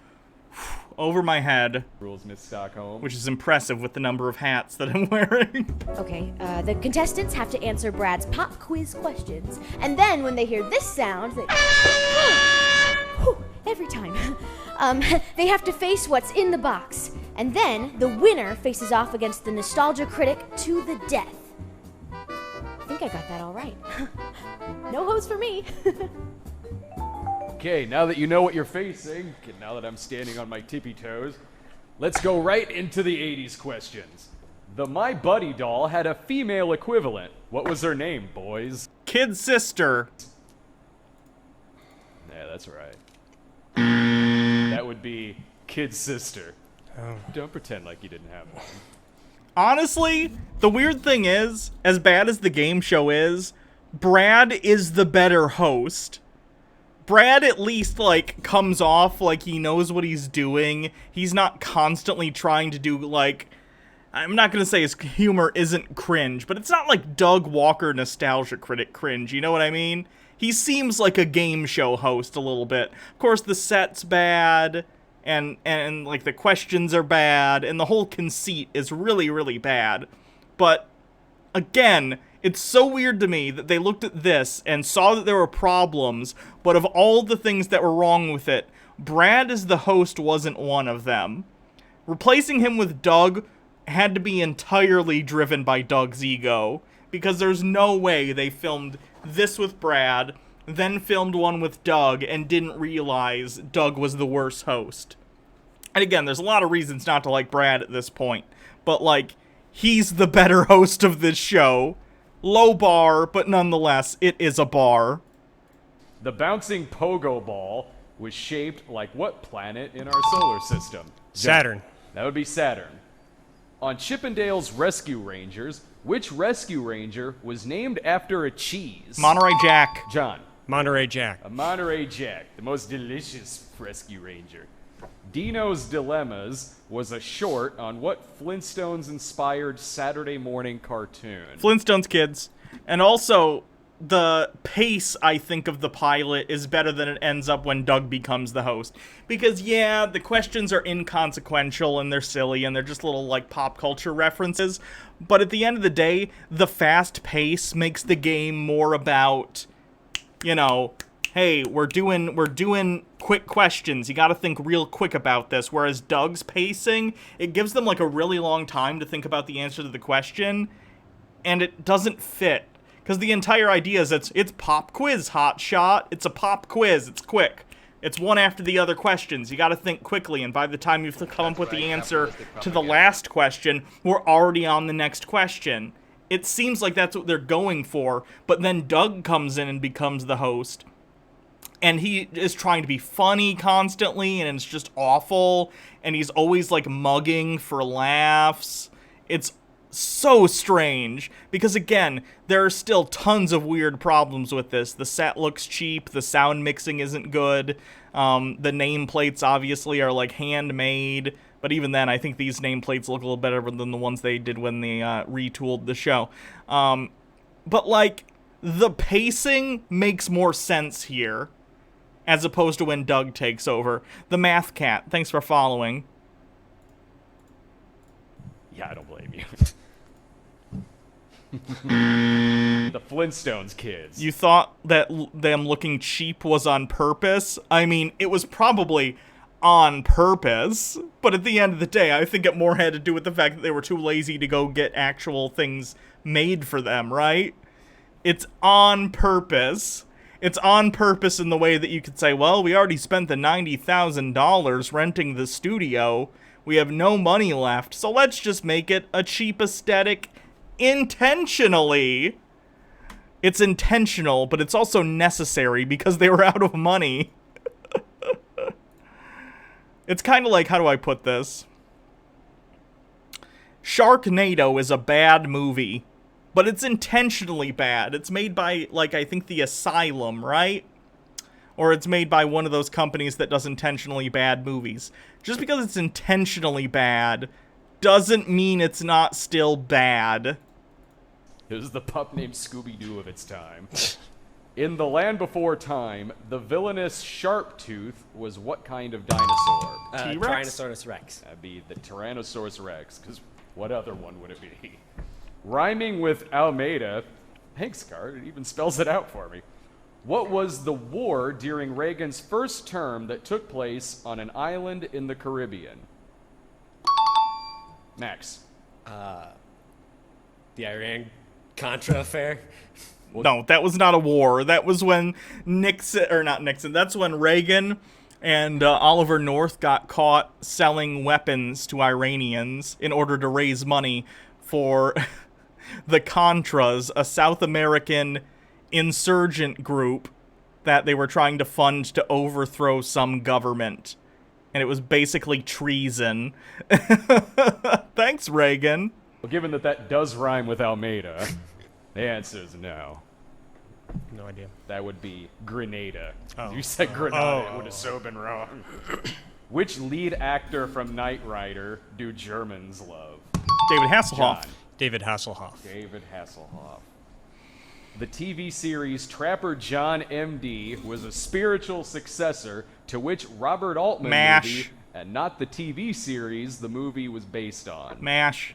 over my head. Rules, Miss Stockholm. Which is impressive with the number of hats that I'm wearing. Okay, the contestants have to answer Brad's pop quiz questions, and then when they hear this sound, they... every time. They have to face what's in the box. And then the winner faces off against the nostalgia critic to the death. I think I got that all right. No hose for me. Okay, now that you know what you're facing, and now that I'm standing on my tippy toes, let's go right into the 80s questions. The My Buddy doll had a female equivalent. What was her name, boys? Kid sister. Yeah, that's right. That would be Kid sister. Oh. Don't pretend like you didn't have one. Honestly, the weird thing is, as bad as the game show is, Brad is the better host. Brad at least, like, comes off like he knows what he's doing. He's not constantly trying to do, like... I'm not going to say his humor isn't cringe, but it's not like Doug Walker nostalgia critic cringe, you know what I mean? He seems like a game show host a little bit. Of course, the set's bad, and like, the questions are bad, and the whole conceit is really, really bad. But, again, it's so weird to me that they looked at this and saw that there were problems, but of all the things that were wrong with it, Brad as the host wasn't one of them. Replacing him with Doug had to be entirely driven by Doug's ego, because there's no way they filmed this with Brad, then filmed one with Doug, and didn't realize Doug was the worst host. And again, there's a lot of reasons not to like Brad at this point, but, like, he's the better host of this show. Low bar, but nonetheless, it is a bar. The bouncing pogo ball was shaped like what planet in our solar system? Saturn. That would be Saturn. On Chippendale's Rescue Rangers, which Rescue Ranger was named after a cheese? Monterey Jack. John. Monterey Jack. A Monterey Jack, the most delicious Rescue Ranger. Dino's Dilemmas was a short on what Flintstones-inspired Saturday morning cartoon? Flintstones Kids. And also, the pace, I think, of the pilot is better than it ends up when Doug becomes the host. Because, yeah, the questions are inconsequential and they're silly and they're just little, like, pop culture references. But at the end of the day, the fast pace makes the game more about, you know, hey, we're doing quick questions. You gotta think real quick about this. Whereas Doug's pacing, it gives them, like, a really long time to think about the answer to the question, and it doesn't fit. Because the entire idea is it's pop quiz, hot shot. It's a pop quiz. It's quick. It's one after the other questions. You got to think quickly, and by the time you've come up with the answer to the last question, we're already on the next question. It seems like that's what they're going for, but then Doug comes in and becomes the host, and he is trying to be funny constantly, and it's just awful, and he's always, like, mugging for laughs. It's so strange, because again, there are still tons of weird problems with this. The set looks cheap, the sound mixing isn't good, the nameplates obviously are, like, handmade, but even then I think these nameplates look a little better than the ones they did when they retooled the show. But, like, the pacing makes more sense here, as opposed to when Doug takes over. The Math Cat, thanks for following. Yeah, I don't blame you. The Flintstones kids. You thought that them looking cheap was on purpose? I mean, it was probably on purpose, but at the end of the day, I think it more had to do with the fact that they were too lazy to go get actual things made for them, right? It's on purpose. It's on purpose in the way that you could say, well, we already spent the $90,000 renting the studio. We have no money left, so let's just make it a cheap aesthetic intentionally. It's intentional, but it's also necessary because they were out of money. It's kind of like, how do I put this? Sharknado is a bad movie, but it's intentionally bad. It's made by, like, I think the Asylum, right? Or it's made by one of those companies that does intentionally bad movies. Just because it's intentionally bad doesn't mean it's not still bad. It was the pup named Scooby-Doo of its time. In The Land Before Time, the villainous Sharptooth was what kind of dinosaur? T-Rex? Tyrannosaurus Rex. That'd be the Tyrannosaurus Rex, because what other one would it be? Rhyming with Almeida, thanks, Card, it even spells it out for me. What was the war during Reagan's first term that took place on an island in the Caribbean? Max. The Iran-Contra affair. No, that was not a war. That was when that's when Reagan and Oliver North got caught selling weapons to Iranians in order to raise money for the Contras, a South American insurgent group that they were trying to fund to overthrow some government. And it was basically treason. Thanks, Reagan. Well, given that does rhyme with Almeida, the answer is no. No idea. That would be Grenada. Oh. You said Grenada, it Oh. would have so been wrong. Which lead actor from Knight Rider do Germans love? David Hasselhoff. John. David Hasselhoff. David Hasselhoff. The TV series Trapper John M.D. was a spiritual successor to which Robert Altman MASH. movie, and not the TV series the movie was based on. MASH.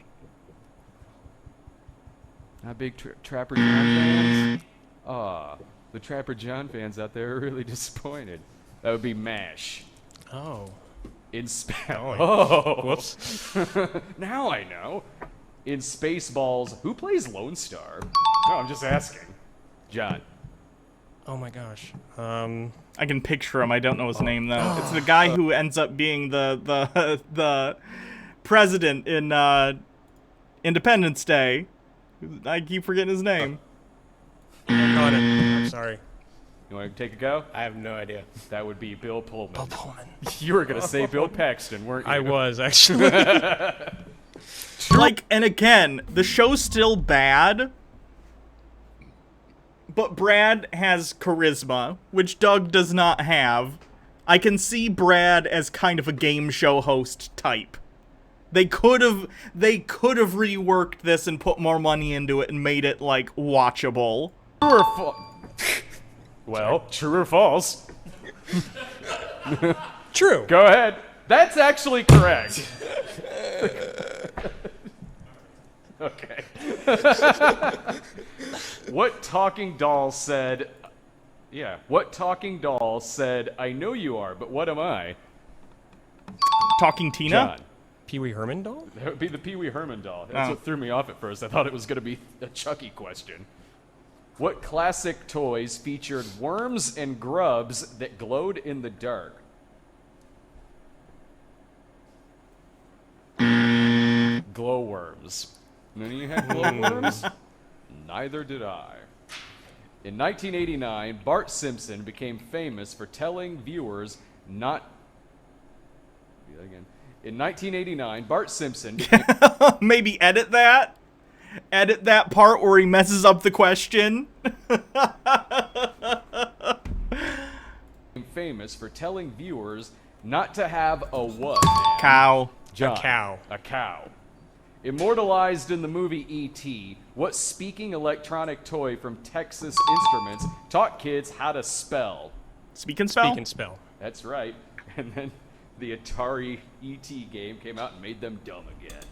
Not big Trapper John fans? The Trapper John fans out there are really disappointed. That would be MASH. Oh. In Oh. Whoops. Now I know. In Spaceballs, who plays Lone Star? No, I'm just asking. John. Oh my gosh. I can picture him. I don't know his name though. It's the guy who ends up being the president in Independence Day. I keep forgetting his name. Got it. I'm sorry. You want to take a go? I have no idea. That would be Bill Pullman. Bill Pullman. You were going to say Bill Paxton, weren't you? I was, actually. Like, and again, the show's still bad, but Brad has charisma, which Doug does not have. I can see Brad as kind of a game show host type. They could have reworked this and put more money into it and made it, like, watchable. True or false? Well, true or false? True. Go ahead. That's actually correct. Okay. What talking doll said... Yeah, what talking doll said, I know you are, but what am I? Talking Tina? John. Pee Wee Herman doll? That would be the Pee Wee Herman doll. That's what threw me off at first. I thought it was going to be a Chucky question. What classic toys featured worms and grubs that glowed in the dark? Glowworms. None of you had glowworms? Neither did I. In 1989, Bart Simpson became famous for telling viewers not... Do that again. In 1989, Bart Simpson became... Maybe edit that? Edit that part where he messes up the question? famous for telling viewers not to have a what? Cow. John. A cow. A cow. Immortalized in the movie E.T., what speaking electronic toy from Texas Instruments taught kids how to spell? Speak and spell? Speak and spell. That's right. And then the Atari E.T. game came out and made them dumb again.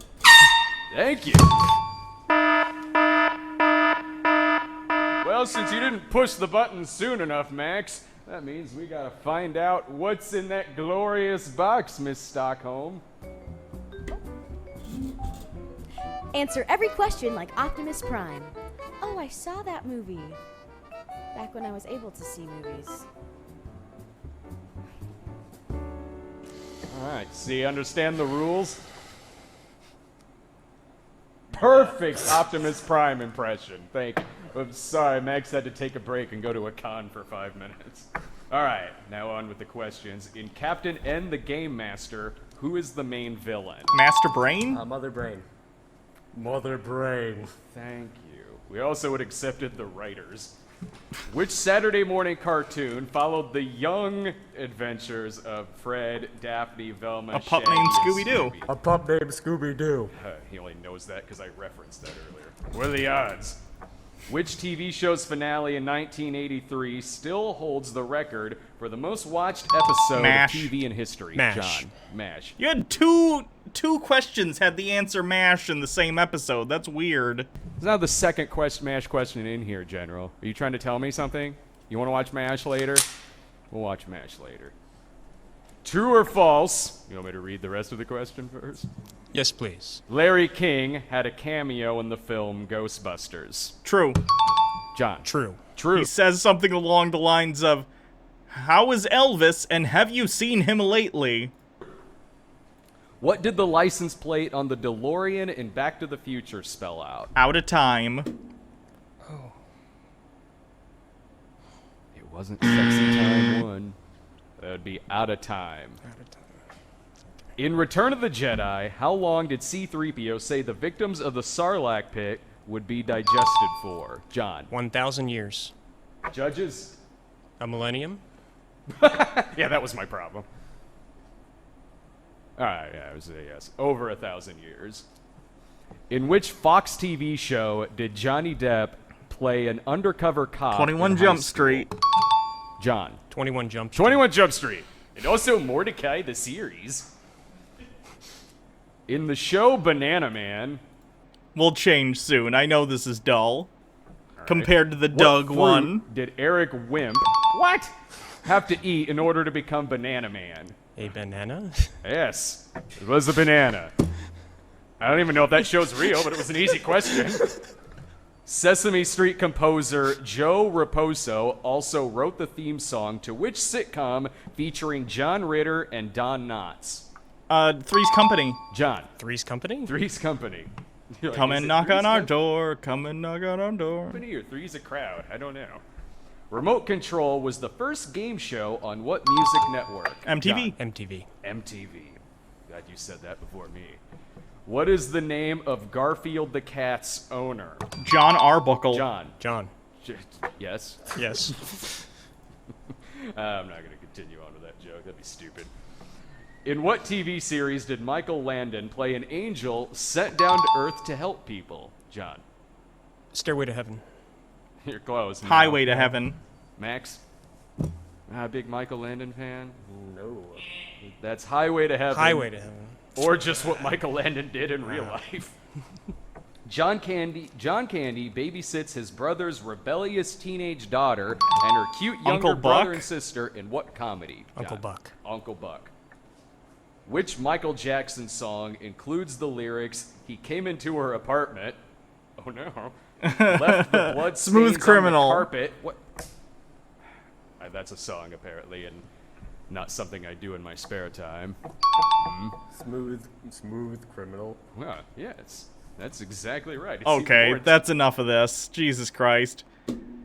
Thank you. Well, since you didn't push the button soon enough, Max, that means we gotta find out what's in that glorious box, Miss Stockholm. Answer every question like Optimus Prime. Oh, I saw that movie. Back when I was able to see movies. Alright, so you understand the rules? Perfect Optimus Prime impression. Thank you. I'm sorry, Max had to take a break and go to a con for 5 minutes. Alright, now on with the questions. In Captain N the Game Master, who is the main villain? Master Brain? Mother Brain. Mother Brain. Thank you. We also would accepted the writers. Which Saturday morning cartoon followed the young adventures of Fred, Daphne, Velma, A pup Shaggy, named and Scooby-Doo. Snoopy? A pup named Scooby-Doo. He only knows that because I referenced that earlier. What are the odds? Which TV show's finale in 1983 still holds the record for the most watched episode MASH. of TV in history? MASH. John. MASH. You had two questions had the answer MASH in the same episode. That's weird. It's not the second MASH question in here, General. Are you trying to tell me something? You want to watch MASH later? We'll watch MASH later. True or false? You want me to read the rest of the question first? Yes, please. Larry King had a cameo in the film Ghostbusters. True. John. True. True. He says something along the lines of, "How is Elvis, and have you seen him lately?" What did the license plate on the DeLorean in Back to the Future spell out? Out of time. Oh. It wasn't Sexy Time 1. That would be Out of Time. Out of time. In Return of the Jedi, how long did C-3PO say the victims of the Sarlacc pit would be digested for? John. 1,000 years. Judges? A millennium? Yeah, that was my problem. Alright, yeah, it was a yes. Over 1,000 years. In which Fox TV show did Johnny Depp play an undercover cop? 21 Jump Street. John. 21 Jump Street. 21 Jump Street. And also Mordecai the series. In the show Banana Man. We'll change soon. I know this is dull. Compared to the Doug one. Did Eric Wimp have to eat in order to become Banana Man? A banana? Yes. It was a banana. I don't even know if that show's real, but it was an easy question. Sesame Street composer Joe Raposo also wrote the theme song to which sitcom featuring John Ritter and Don Knotts? Three's Company. John. Three's Company? Three's Company. Like, come and knock on our door. Come and knock on our door. Company or Three's a Crowd? I don't know. Remote Control was the first game show on what music network? MTV. John. MTV. MTV. Glad you said that before me. What is the name of Garfield the Cat's owner? John Arbuckle. John. John. Yes? Yes. I'm not going to continue on with that joke. That'd be stupid. In what TV series did Michael Landon play an angel sent down to Earth to help people? John. Stairway to Heaven. You're close. No. Highway to Heaven. Max? Not a big Michael Landon fan? No. That's Highway to Heaven. Highway to Heaven. Or just what Michael Landon did in real life. John Candy babysits his brother's rebellious teenage daughter and her cute younger brother and sister in what comedy? John? Uncle Buck. Uncle Buck. Which Michael Jackson song includes the lyrics, "He came into her apartment, oh no, left the blood Smooth stains Criminal. on the carpet." What? That's a song apparently, and not something I do in my spare time. Smooth Criminal. Well, yeah, that's exactly right. It's Okay, that's enough of this. Jesus Christ.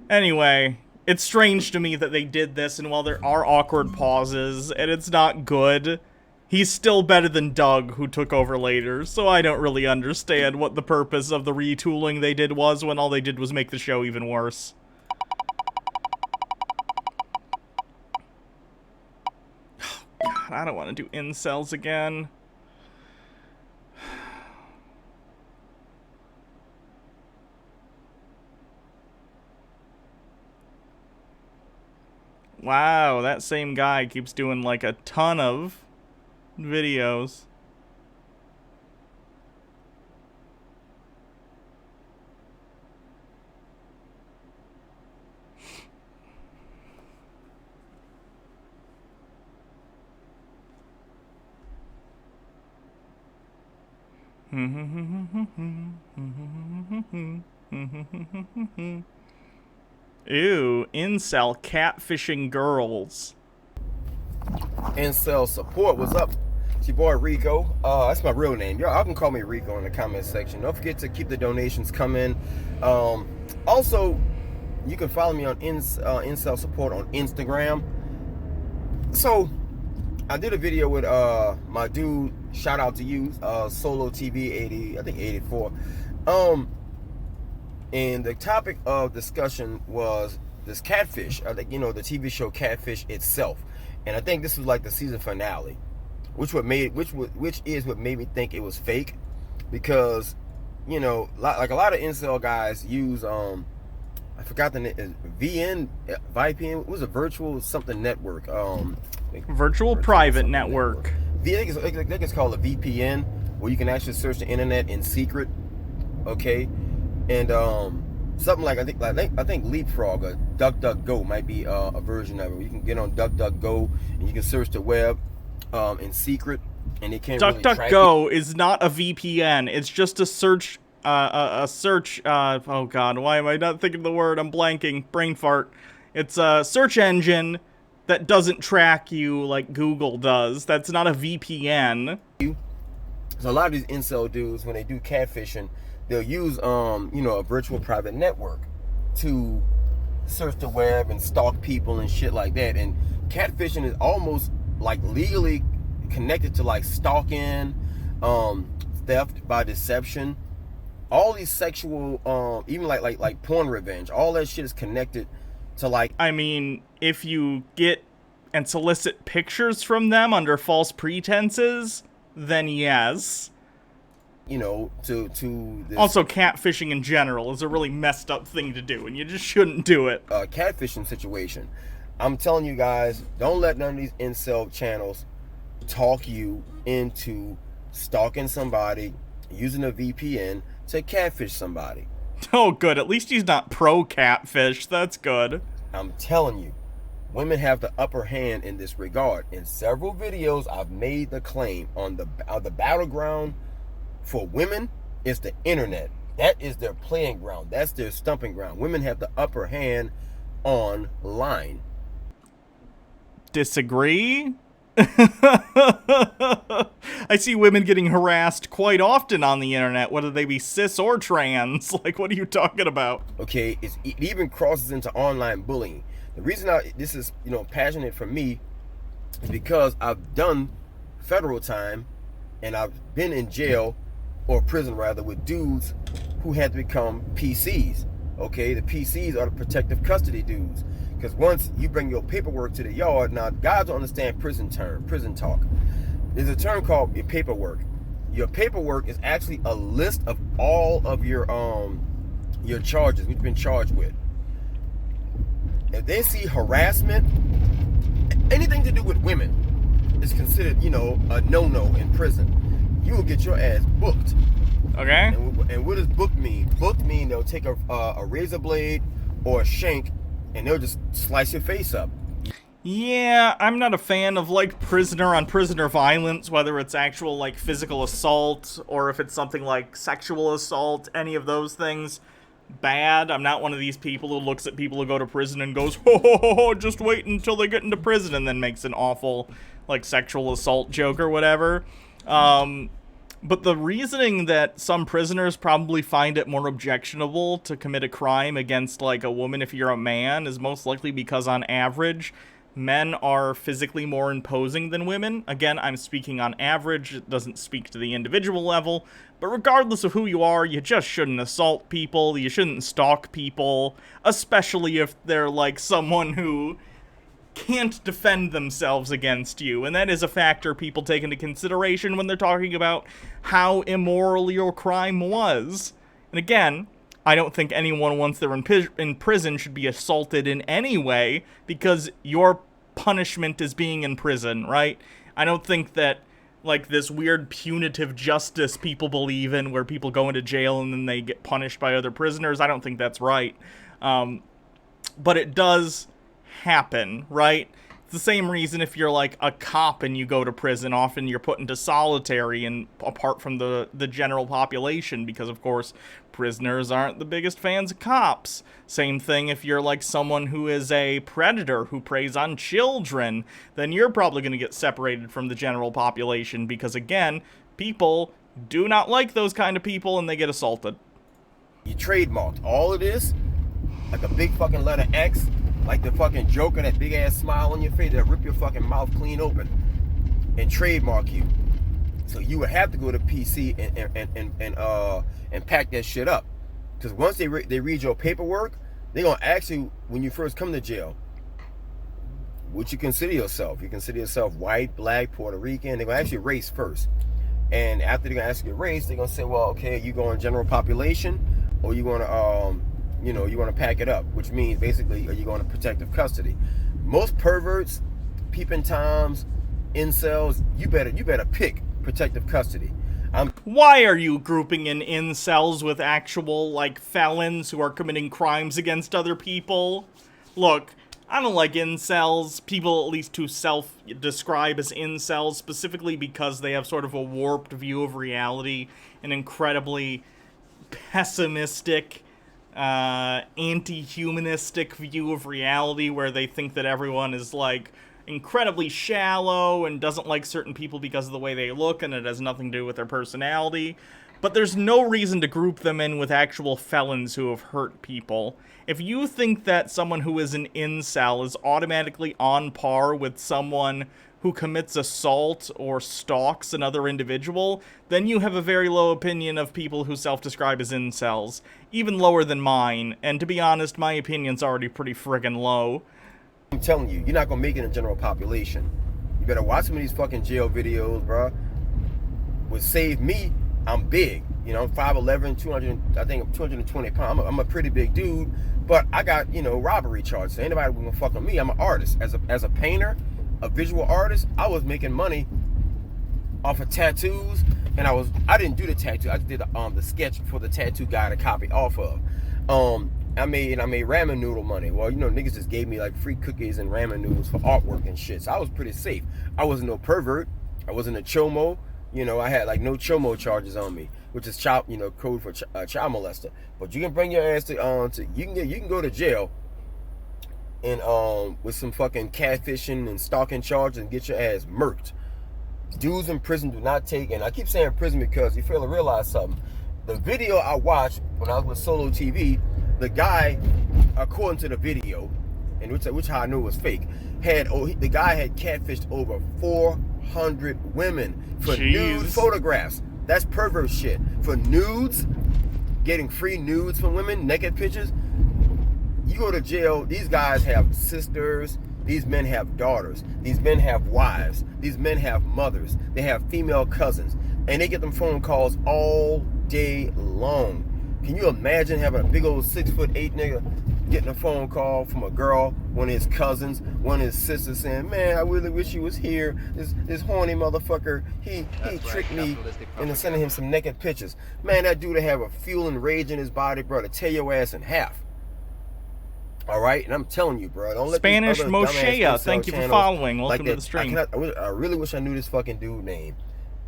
Anyway, it's strange to me that they did this, and while there are awkward pauses, and it's not good, he's still better than Doug, who took over later, so I don't really understand what the purpose of the retooling they did was when all they did was make the show even worse. God, I don't want to do incels again. Wow, that same guy keeps doing like a ton of videos. Ew, incel catfishing girls. Incel support, what's up? It's your boy Rico. That's my real name. Y'all can call me Rico in the comment section. Don't forget to keep the donations coming. Also, you can follow me on Incel Support on Instagram. So, I did a video with my dude, shout out to you, Solo TV 80, I think 84. And the topic of discussion was this catfish. I think, you know, the TV show Catfish itself. And I think this was like the season finale, which is what made me think it was fake, because, you know, like a lot of incel guys use I forgot the name, VPN. It was a virtual something network. Virtual private network. I think it's called a VPN, where you can actually search the internet in secret. Okay, and something like I think Leapfrog or DuckDuckGo might be a version of it. You can get on DuckDuckGo and you can search the web, in secret, and they can't really track DuckDuckGo is not a VPN. It's just a search. Oh God, why am I not thinking of the word? I'm blanking. Brain fart. It's a search engine that doesn't track you like Google does. That's not a VPN. So a lot of these incel dudes, when they do catfishing, they'll use a virtual private network to search the web and stalk people and shit like that. And catfishing is almost like legally connected to like stalking, theft by deception, all these sexual, even like porn revenge. All that shit is connected to like. I mean, if you get and solicit pictures from them under false pretenses, then yes. You know, to this, also catfishing in general is a really messed up thing to do, and you just shouldn't do it. Catfishing situation. I'm telling you guys, don't let none of these incel channels talk you into stalking somebody, using a VPN to catfish somebody. Oh, good. At least he's not pro catfish. That's good. I'm telling you, women have the upper hand in this regard. In several videos, I've made the claim on the battleground for women is the internet. That is their playing ground. That's their stumping ground. Women have the upper hand online. Disagree? I see women getting harassed quite often on the internet, whether they be cis or trans. Like, what are you talking about? Okay, it even crosses into online bullying. The reason this is, passionate for me is because I've done federal time and I've been in jail, or prison rather, with dudes who had to become PCs. Okay, the PCs are the protective custody dudes. Because once you bring your paperwork to the yard, now guys don't understand prison talk. There's a term called your paperwork. Your paperwork is actually a list of all of your charges, what you've been charged with. If they see harassment, anything to do with women is considered, a no-no in prison. You will get your ass booked. Okay. And what does book mean? Book mean they'll take a razor blade or a shank and they'll just slice your face up. Yeah, I'm not a fan of, like, prisoner-on-prisoner violence, whether it's actual, like, physical assault or if it's something like sexual assault, any of those things. Bad. I'm not one of these people who looks at people who go to prison and goes, ho, just wait until they get into prison, and then makes an awful, like, sexual assault joke or whatever. But the reasoning that some prisoners probably find it more objectionable to commit a crime against, like, a woman if you're a man is most likely because, on average, men are physically more imposing than women. Again, I'm speaking on average. It doesn't speak to the individual level. But regardless of who you are, you just shouldn't assault people. You shouldn't stalk people, especially if they're, like, someone who can't defend themselves against you, and that is a factor people take into consideration when they're talking about how immoral your crime was. And again, I don't think anyone once they're in prison should be assaulted in any way because your punishment is being in prison, right? I don't think that, like, this weird punitive justice people believe in where people go into jail and then they get punished by other prisoners, I don't think that's right. But it does happen, right? It's the same reason if you're like a cop and you go to prison, often you're put into solitary and apart from the general population because, of course, prisoners aren't the biggest fans of cops. Same thing if you're like someone who is a predator who preys on children, then you're probably going to get separated from the general population because, again, people do not like those kind of people and they get assaulted. You trademarked all of this like a big fucking letter X. Like the fucking Joker, that big ass smile on your face that rip your fucking mouth clean open and trademark you. So you would have to go to PC and pack that shit up. Because once they read your paperwork, they're gonna ask you when you first come to jail, what you consider yourself. You consider yourself white, black, Puerto Rican. They're gonna ask you race first. And after they're gonna ask you race, they're gonna say, well, okay, you going general population or you gonna you want to pack it up, which means basically, are you going to protective custody? Most perverts, peeping toms, incels, you better pick protective custody. Why are you grouping in incels with actual, like, felons who are committing crimes against other people? Look, I don't like incels, people at least who self-describe as incels, specifically because they have sort of a warped view of reality, an incredibly pessimistic, anti-humanistic view of reality where they think that everyone is, like, incredibly shallow and doesn't like certain people because of the way they look and it has nothing to do with their personality. But there's no reason to group them in with actual felons who have hurt people. If you think that someone who is an incel is automatically on par with someone who commits assault or stalks another individual, then you have a very low opinion of people who self-describe as incels. Even lower than mine, and to be honest, my opinion's already pretty friggin' low. I'm telling you, you're not gonna make it in the general population. You better watch some of these fucking jail videos, bro. Would save me. I'm big, you know, I'm 5'11", 200, I think I'm 220 pounds. I'm a pretty big dude, but I got, you know, robbery charges. So anybody gonna fuck with me. I'm an artist. As a painter, a visual artist, I was making money off of tattoos, and I didn't do the tattoo. I just did the sketch for the tattoo guy to copy off of. I made ramen noodle money. Well, you know, niggas just gave me like free cookies and ramen noodles for artwork and shit. So I was pretty safe. I wasn't no pervert. I wasn't a chomo. You know, I had like no chomo charges on me, which is child, you know, code for child molester. But you can bring your ass to you can go to jail and with some fucking catfishing and stalking charges and get your ass murked. Dudes in prison do not take, and I keep saying prison because you fail to realize something. The video I watched when I was with Solo TV, the guy, according to the video, and which how I knew it was fake, the guy had catfished over 400 women for nude photographs. That's pervert shit. For nudes, getting free nudes from women, naked pictures. You go to jail, these guys have sisters, these men have daughters, these men have wives, these men have mothers, they have female cousins, and they get them phone calls all day long. Can you imagine having a big old 6'8" nigga getting a phone call from a girl, one of his cousins, one of his sisters saying, man, I really wish you was here. This horny motherfucker, he tricked me into sending him some naked pictures. Man, that dude would have a fueling rage in his body, bro, to tear your ass in half. All right, and I'm telling you, bro. Don't let Spanish Moshea, thank you for following. Welcome to the stream. I really wish I knew this fucking dude name.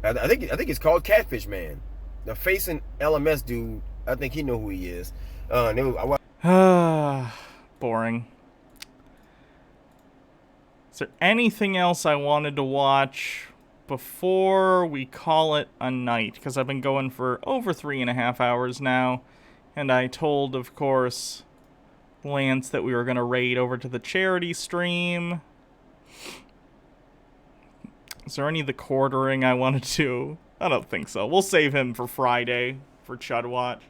I think it's called Catfish Man. The facing LMS dude, I think he know who he is. Boring. Is there anything else I wanted to watch before we call it a night? Because I've been going for over 3.5 hours now, and I told, of course, Lance that we were going to raid over to the charity stream. Is there any of the quartering I wanted to? I don't think so. We'll save him for Friday for Chud Watch.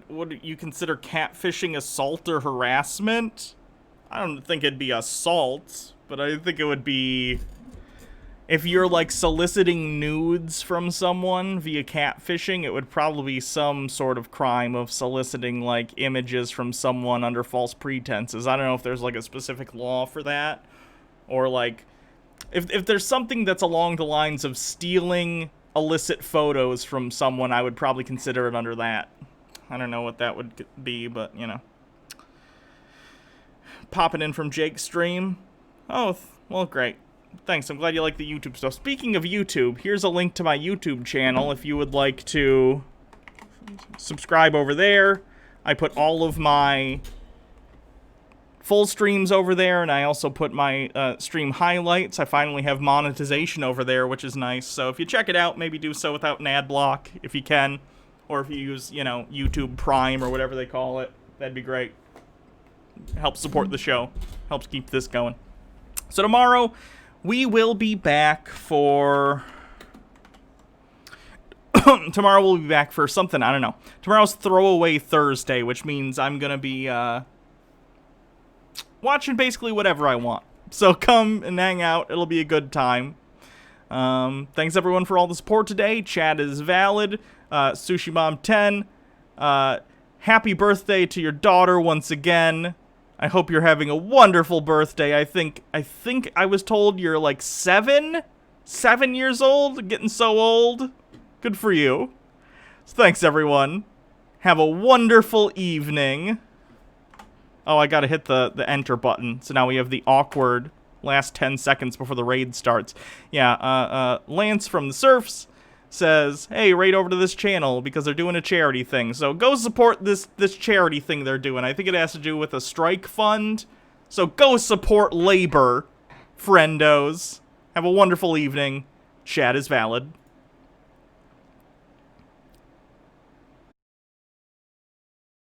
What do you consider catfishing assault or harassment? I don't think it'd be assault, but I think it would be if you're like soliciting nudes from someone via catfishing, it would probably be some sort of crime of soliciting like images from someone under false pretenses. I don't know if there's like a specific law for that, or like if there's something that's along the lines of stealing illicit photos from someone, I would probably consider it under that. I don't know what that would be, but, you know. Popping in from Jake's stream. Oh, well, great. Thanks, I'm glad you like the YouTube stuff. Speaking of YouTube, here's a link to my YouTube channel if you would like to subscribe over there. I put all of my full streams over there, and I also put my stream highlights. I finally have monetization over there, which is nice. So if you check it out, maybe do so without an ad block, if you can. Or if you use, you know, YouTube Prime or whatever they call it. That'd be great. Helps support the show. Helps keep this going. So tomorrow, we will be back for... tomorrow we'll be back for something, I don't know. Tomorrow's Throwaway Thursday, which means I'm going to be watching basically whatever I want. So come and hang out. It'll be a good time. Thanks everyone for all the support today. Chat is valid. Sushi Mom 10. Happy birthday to your daughter once again. I hope you're having a wonderful birthday. I think I was told you're like 7 years old, getting so old. Good for you. So thanks everyone. Have a wonderful evening. Oh, I gotta hit the enter button. So now we have the awkward last 10 seconds before the raid starts. Yeah, Lance from the Surfs says, hey, raid over to this channel because they're doing a charity thing. So go support this charity thing they're doing. I think it has to do with a strike fund. So go support labor, friendos. Have a wonderful evening. Chat is valid.